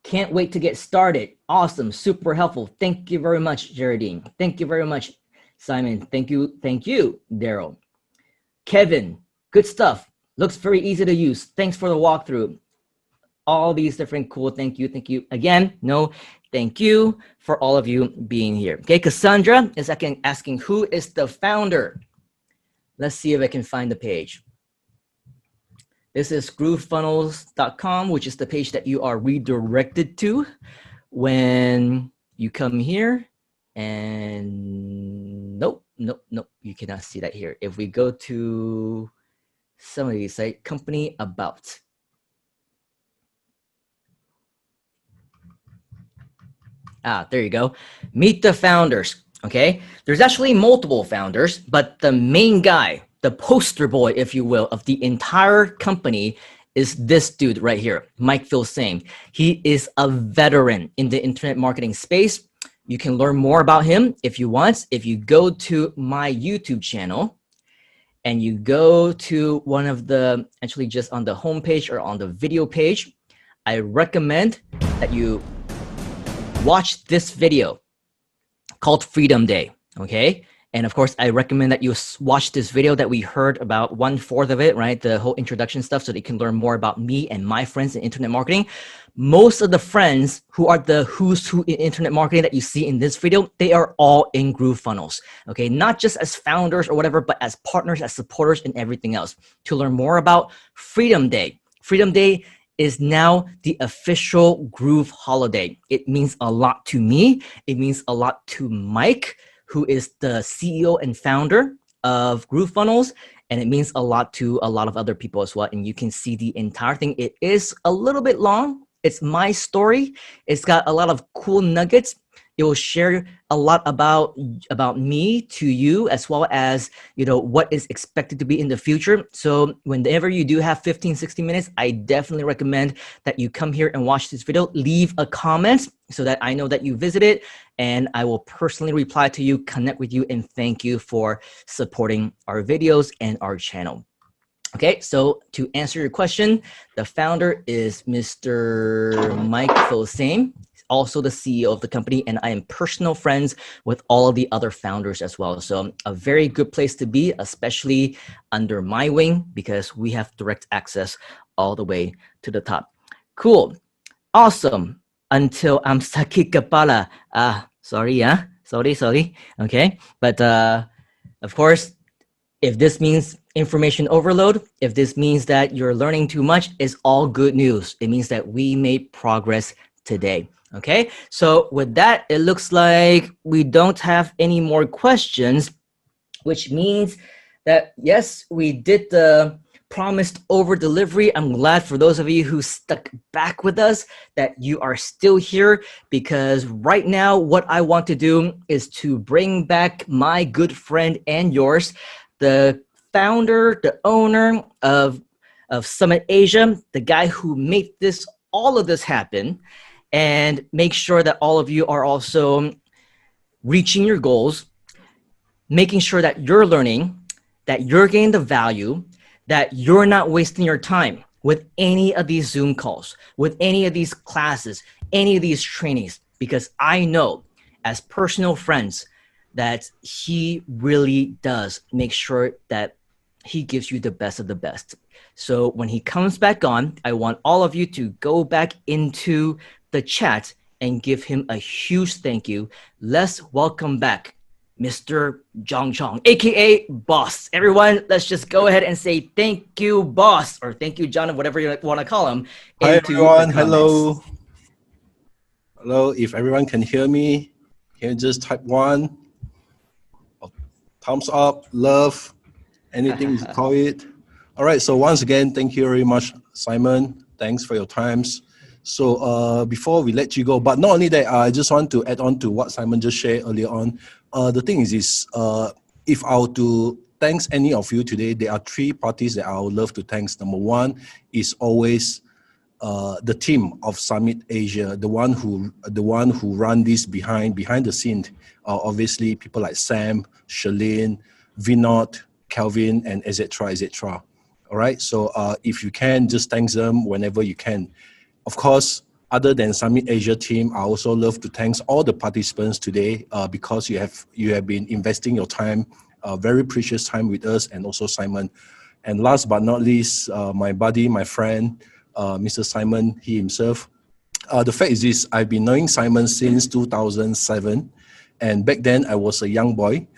Can't wait to get started. Awesome, super helpful. Thank you very much, Geraldine. Thank you very much, Simon. Thank you, Daryl. Kevin, good stuff. Looks very easy to use. Thanks for the walkthrough. All these different cool, thank you. Again, no, thank you for all of you being here. Okay, Cassandra is asking who is the founder? Let's see if I can find the page. This is groovefunnels.com, which is the page that you are redirected to when you come here and nope, you cannot see that here. If we go to some of these, say company about. There you go. Meet the founders. Okay. There's actually multiple founders, but the main guy, the poster boy, if you will, of the entire company is this dude right here, Mike Filsaime. He is a veteran in the internet marketing space. You can learn more about him if you want. If you go to my YouTube channel and you go to one of the, actually just on the homepage or on the video page, I recommend that you watch this video called Freedom Day, okay? And of course, I recommend that you watch this video that we heard about 1/4 of it, right? The whole introduction stuff, so that you can learn more about me and my friends in internet marketing. Most of the friends who are the who's who in internet marketing that you see in this video, they are all in GrooveFunnels, okay? Not just as founders or whatever, but as partners, as supporters, and everything else. To learn more about Freedom Day. Freedom Day is now the official Groove holiday. It means a lot to me. It means a lot to Mike, who is the CEO and founder of GrooveFunnels, and it means a lot to a lot of other people as well. And you can see the entire thing. It is a little bit long. It's my story. It's got a lot of cool nuggets. It will share a lot about me to you, as well as, you know, what is expected to be in the future. So whenever you do have 15, 60 minutes, I definitely recommend that you come here and watch this video. Leave a comment so that I know that you visited, and I will personally reply to you, connect with you, and thank you for supporting our videos and our channel. Okay, so to answer your question, the founder is Mr. Mike Filsaime, also the CEO of the company, and I am personal friends with all of the other founders as well. So a very good place to be, especially under my wing, because we have direct access all the way to the top. Cool, awesome. Until I'm sakit kepala. Sorry. Okay, but of course, if this means information overload, if this means that you're learning too much, it's all good news. It means that we made progress today. Okay, so with that, it looks like we don't have any more questions, which means that yes, we did the promised over delivery. I'm glad for those of you who stuck back with us that you are still here, because right now what I want to do is to bring back my good friend and yours, the founder, the owner of Summit Asia, the guy who made all of this happen, and make sure that all of you are also reaching your goals, making sure that you're learning, that you're getting the value, that you're not wasting your time with any of these Zoom calls, with any of these classes, any of these trainings, because I know as personal friends that he really does make sure that he gives you the best of the best. So when he comes back on, I want all of you to go back into the chat and give him a huge thank you. Let's welcome back Mr. Jong Chong, aka Boss. Everyone, let's just go ahead and say thank you, Boss, or thank you, John, or whatever you want to call him. Hi everyone, hello. Hello, if everyone can hear me, can you just type 1? Thumbs up, love, anything you call it. All right, so once again, thank you very much, Simon. Thanks for your times. So before we let you go, but not only that, I just want to add on to what Simon just shared earlier on. The thing is if I were to thanks any of you today, there are 3 parties that I would love to thanks. Number 1 is always the team of Summit Asia, the one who run this behind the scene. Obviously, people like Sam, Shalene, Vinod, Calvin, and etc. All right. So if you can, just thank them whenever you can. Of course, other than Summit Asia team, I also love to thank all the participants today because you have been investing your time, very precious time with us, and also Simon. And last but not least, my buddy, my friend, Mr. Simon, he himself. The fact is this, I've been knowing Simon since 2007. And back then I was a young boy.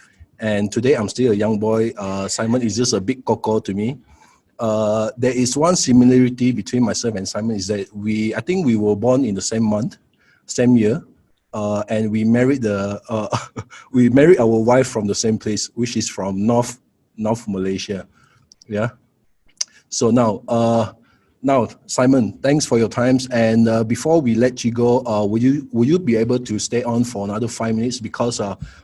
And today I'm still a young boy. Simon is just a big coco to me. There is one similarity between myself and Simon is that I think we were born in the same month, same year, and we married we married our wife from the same place, which is from North Malaysia. Yeah. So now, Simon, thanks for your times. And before we let you go, will you be able to stay on for another 5 minutes, because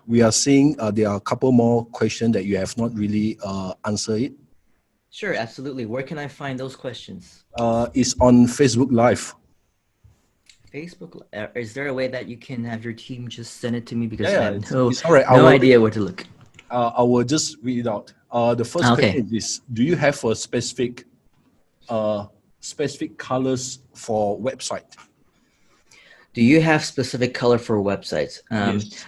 we are seeing there are a couple more questions that you have not really answered it. Sure, absolutely. Where can I find those questions? It's on Facebook Live. Facebook. Is there a way that you can have your team just send it to me, because Yeah, I have no, it's all right. no idea where to look. I will just read it out. The first question is: do you have a specific colors for website? Do you have specific color for websites? Yes.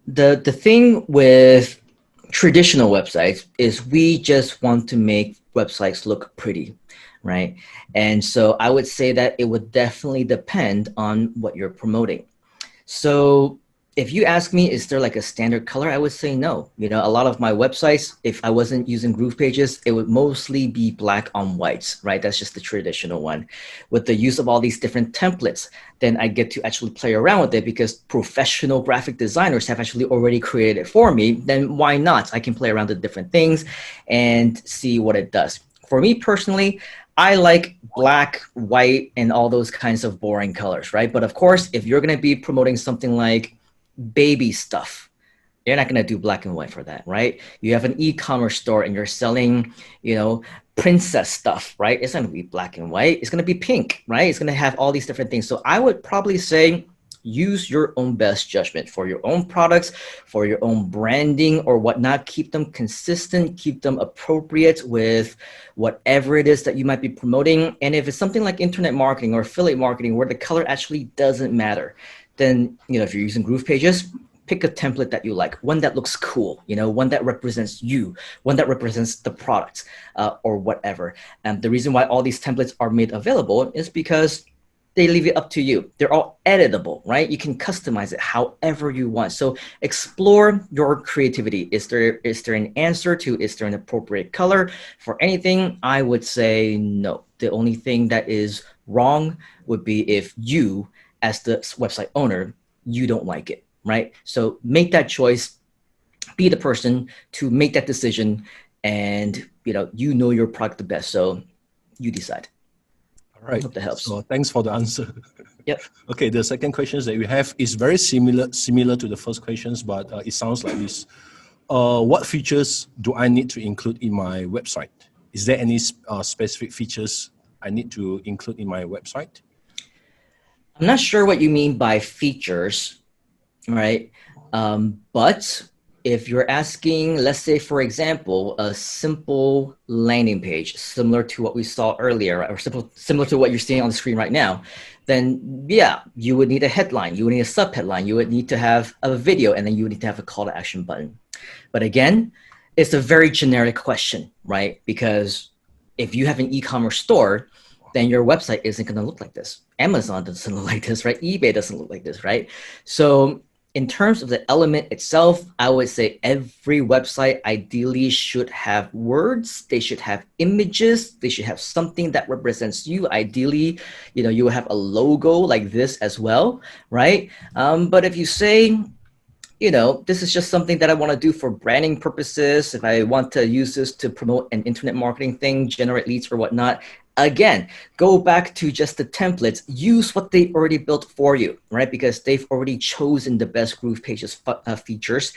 The thing with traditional websites is we just want to make websites look pretty, right? And so I would say that it would definitely depend on what you're promoting. So if you ask me, is there like a standard color? I would say no. You know, a lot of my websites, if I wasn't using Groove Pages, it would mostly be black on whites, right? That's just the traditional one. With the use of all these different templates, then I get to actually play around with it, because professional graphic designers have actually already created it for me. Then why not? I can play around with different things and see what it does. For me personally, I like black, white, and all those kinds of boring colors, right? But of course, if you're going to be promoting something like baby stuff, you're not going to do black and white for that, right? You have an e-commerce store and you're selling, you know, princess stuff, right? It's not going to be black and white. It's going to be pink, right? It's going to have all these different things. So I would probably say use your own best judgment for your own products, for your own branding or whatnot. Keep them consistent, keep them appropriate with whatever it is that you might be promoting. And if it's something like internet marketing or affiliate marketing where the color actually doesn't matter, then, you know, if you're using Groove Pages, pick a template that you like, one that looks cool, you know, one that represents you, one that represents the product or whatever. And the reason why all these templates are made available is because they leave it up to you. They're all editable, right? You can customize it however you want. So explore your creativity. Is there an answer to, is there an appropriate color for anything? I would say no. The only thing that is wrong would be if you, as the website owner, you don't like it, right? So make that choice, be the person to make that decision, and you know your product the best, so you decide. All right. Hope that helps. So thanks for the answer. Yep. Okay, the second questions that we have is very similar to the first questions, but it sounds like this. What features do I need to include in my website? Is there any specific features I need to include in my website? I'm not sure what you mean by features, right? But if you're asking, let's say, for example, a simple landing page, similar to what we saw earlier, or similar to what you're seeing on the screen right now, then yeah, you would need a headline, you would need a subheadline, you would need to have a video, and then you would need to have a call to action button. But again, it's a very generic question, right? Because if you have an e-commerce store, then your website isn't going to look like this. Amazon doesn't look like this, right? eBay doesn't look like this, right? So in terms of the element itself, I would say every website ideally should have words. They should have images. They should have something that represents you. Ideally, you will have a logo like this as well, right? But if you say, this is just something that I want to do for branding purposes, if I want to use this to promote an internet marketing thing, generate leads or whatnot, again, go back to just the templates, use what they already built for you, right? Because they've already chosen the best Groove Pages features,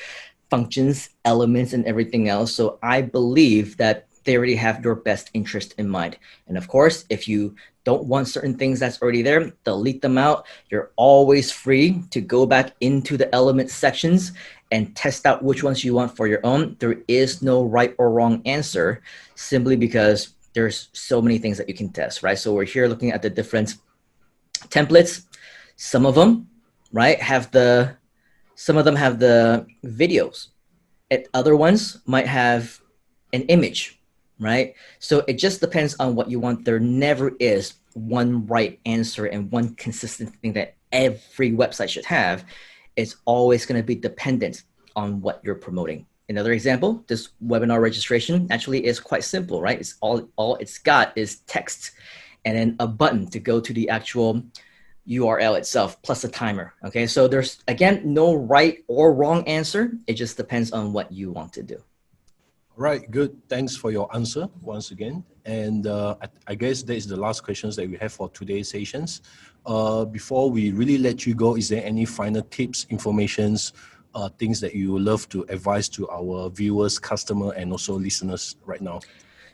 functions, elements, and everything else. So I believe that they already have your best interest in mind. And of course, if you don't want certain things that's already there, delete them out. You're always free to go back into the element sections and test out which ones you want for your own. There is no right or wrong answer, simply because there's so many things that you can test, right? So we're here looking at the different templates. Some of them, right, some of them have the videos. Other ones might have an image, right? So it just depends on what you want. There never is one right answer and one consistent thing that every website should have. It's always going to be dependent on what you're promoting. Another example, this webinar registration actually is quite simple, right? It's all it's got is text and then a button to go to the actual URL itself plus a timer. Okay, so there's again no right or wrong answer. It just depends on what you want to do. Right, good. Thanks for your answer once again. And I guess that is the last questions that we have for today's sessions. Before we really let you go, is there any final tips, informations, things that you would love to advise to our viewers, customer, and also listeners right now?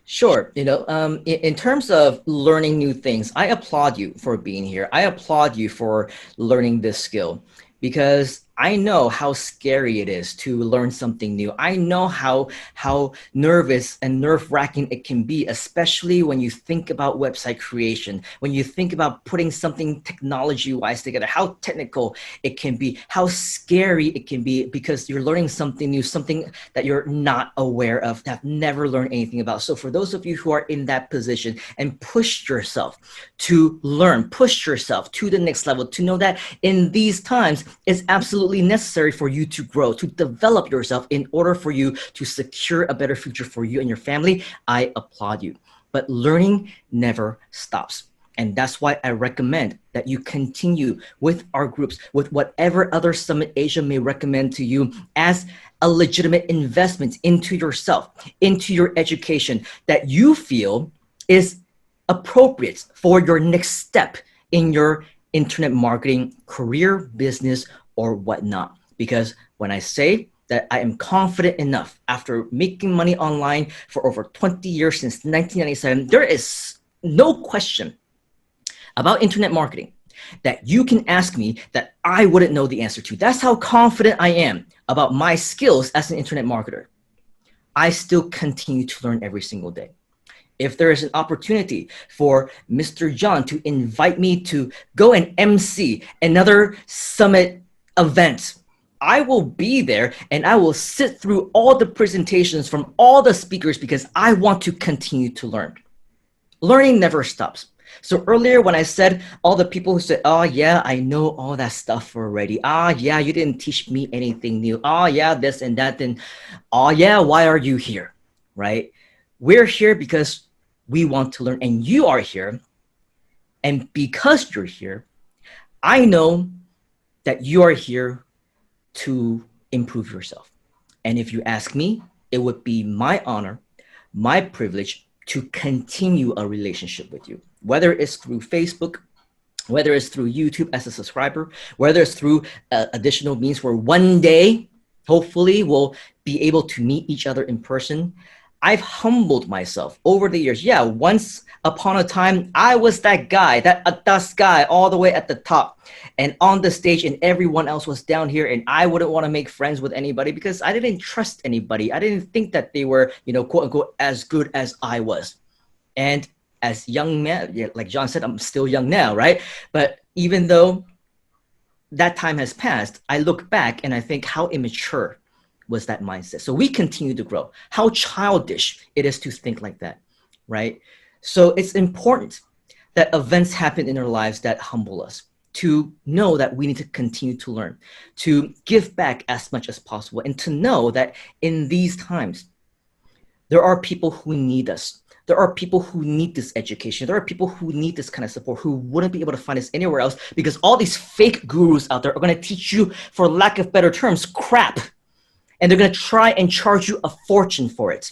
Sure. In terms of learning new things, I applaud you for being here. I applaud you for learning this skill because I know how scary it is to learn something new. I know how nervous and nerve-wracking it can be, especially when you think about website creation, when you think about putting something technology-wise together, how technical it can be, how scary it can be because you're learning something new, something that you're not aware of, that have never learned anything about. So for those of you who are in that position and push yourself to learn, push yourself to the next level, to know that in these times, it's absolutely necessary for you to grow, to develop yourself in order for you to secure a better future for you and your family, I applaud you. But learning never stops. And that's why I recommend that you continue with our groups, with whatever other Summit Asia may recommend to you as a legitimate investment into yourself, into your education that you feel is appropriate for your next step in your internet marketing career, business, or whatnot. Because when I say that I am confident enough after making money online for over 20 years since 1997, there is no question about internet marketing that you can ask me that I wouldn't know the answer to. That's how confident I am about my skills as an internet marketer. I still continue to learn every single day. If there is an opportunity for Mr. John to invite me to go and MC another summit event, I will be there and I will sit through all the presentations from all the speakers because I want to continue to learn. Learning never stops. So earlier when I said all the people who said, oh yeah, I know all that stuff already. Ah, yeah, you didn't teach me anything new. Oh yeah, this and that. Then, oh yeah, why are you here? Right? We're here because we want to learn and you are here. And because you're here, I know that you are here to improve yourself. And if you ask me, it would be my honor, my privilege to continue a relationship with you, whether it's through Facebook, whether it's through YouTube as a subscriber, whether it's through additional means where one day, hopefully, we'll be able to meet each other in person. I've humbled myself over the years. Yeah, once upon a time, I was that guy, that atas guy all the way at the top and on the stage, and everyone else was down here, and I wouldn't want to make friends with anybody because I didn't trust anybody. I didn't think that they were, quote unquote, as good as I was. And as young man, yeah, like John said, I'm still young now, right? But even though that time has passed, I look back and I think how immature was that mindset. So we continue to grow. How childish it is to think like that, right? So it's important that events happen in our lives that humble us, to know that we need to continue to learn, to give back as much as possible, and to know that in these times, there are people who need us. There are people who need this education. There are people who need this kind of support who wouldn't be able to find this anywhere else because all these fake gurus out there are going to teach you, for lack of better terms, crap. And they're going to try and charge you a fortune for it.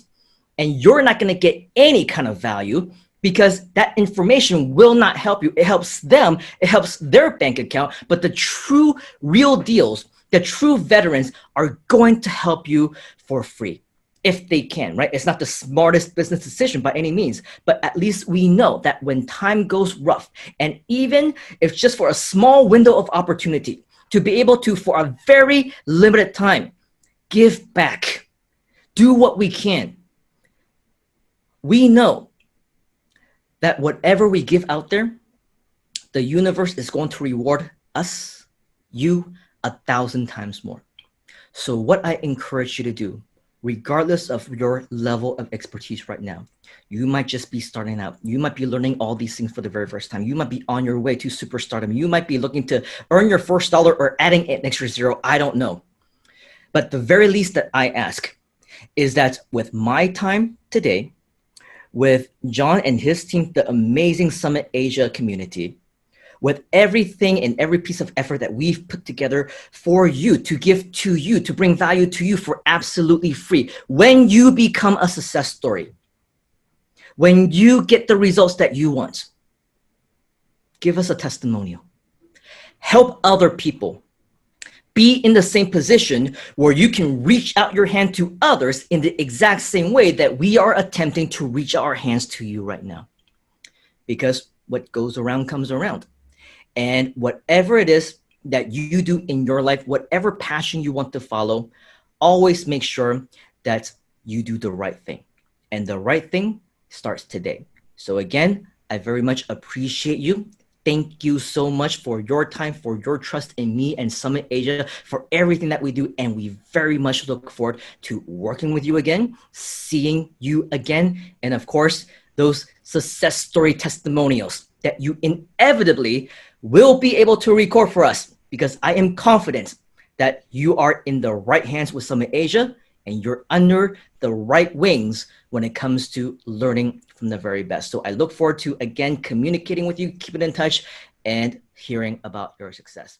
And you're not going to get any kind of value because that information will not help you. It helps them. It helps their bank account. But the true, real deals, the true veterans are going to help you for free if they can, right? It's not the smartest business decision by any means, but at least we know that when time goes rough, and even if just for a small window of opportunity, to be able to, for a very limited time, give back, do what we can. We know that whatever we give out there, the universe is going to reward us, you, 1,000 times more. So what I encourage you to do, regardless of your level of expertise right now, you might just be starting out. You might be learning all these things for the very first time. You might be on your way to superstardom. You might be looking to earn your first dollar or adding an extra zero. I don't know. But the very least that I ask is that with my time today, with John and his team, the amazing Summit Asia community, with everything and every piece of effort that we've put together for you, to give to you, to bring value to you for absolutely free. When you become a success story, when you get the results that you want, give us a testimonial. Help other people. Be in the same position where you can reach out your hand to others in the exact same way that we are attempting to reach our hands to you right now. Because what goes around comes around. And whatever it is that you do in your life, whatever passion you want to follow, always make sure that you do the right thing. And the right thing starts today. So again, I very much appreciate you. Thank you so much for your time, for your trust in me and Summit Asia, for everything that we do. And we very much look forward to working with you again, seeing you again, and of course, those success story testimonials that you inevitably will be able to record for us, because I am confident that you are in the right hands with Summit Asia and you're under the right wings when it comes to learning from the very best. So I look forward to, again, communicating with you, keeping in touch, and hearing about your success.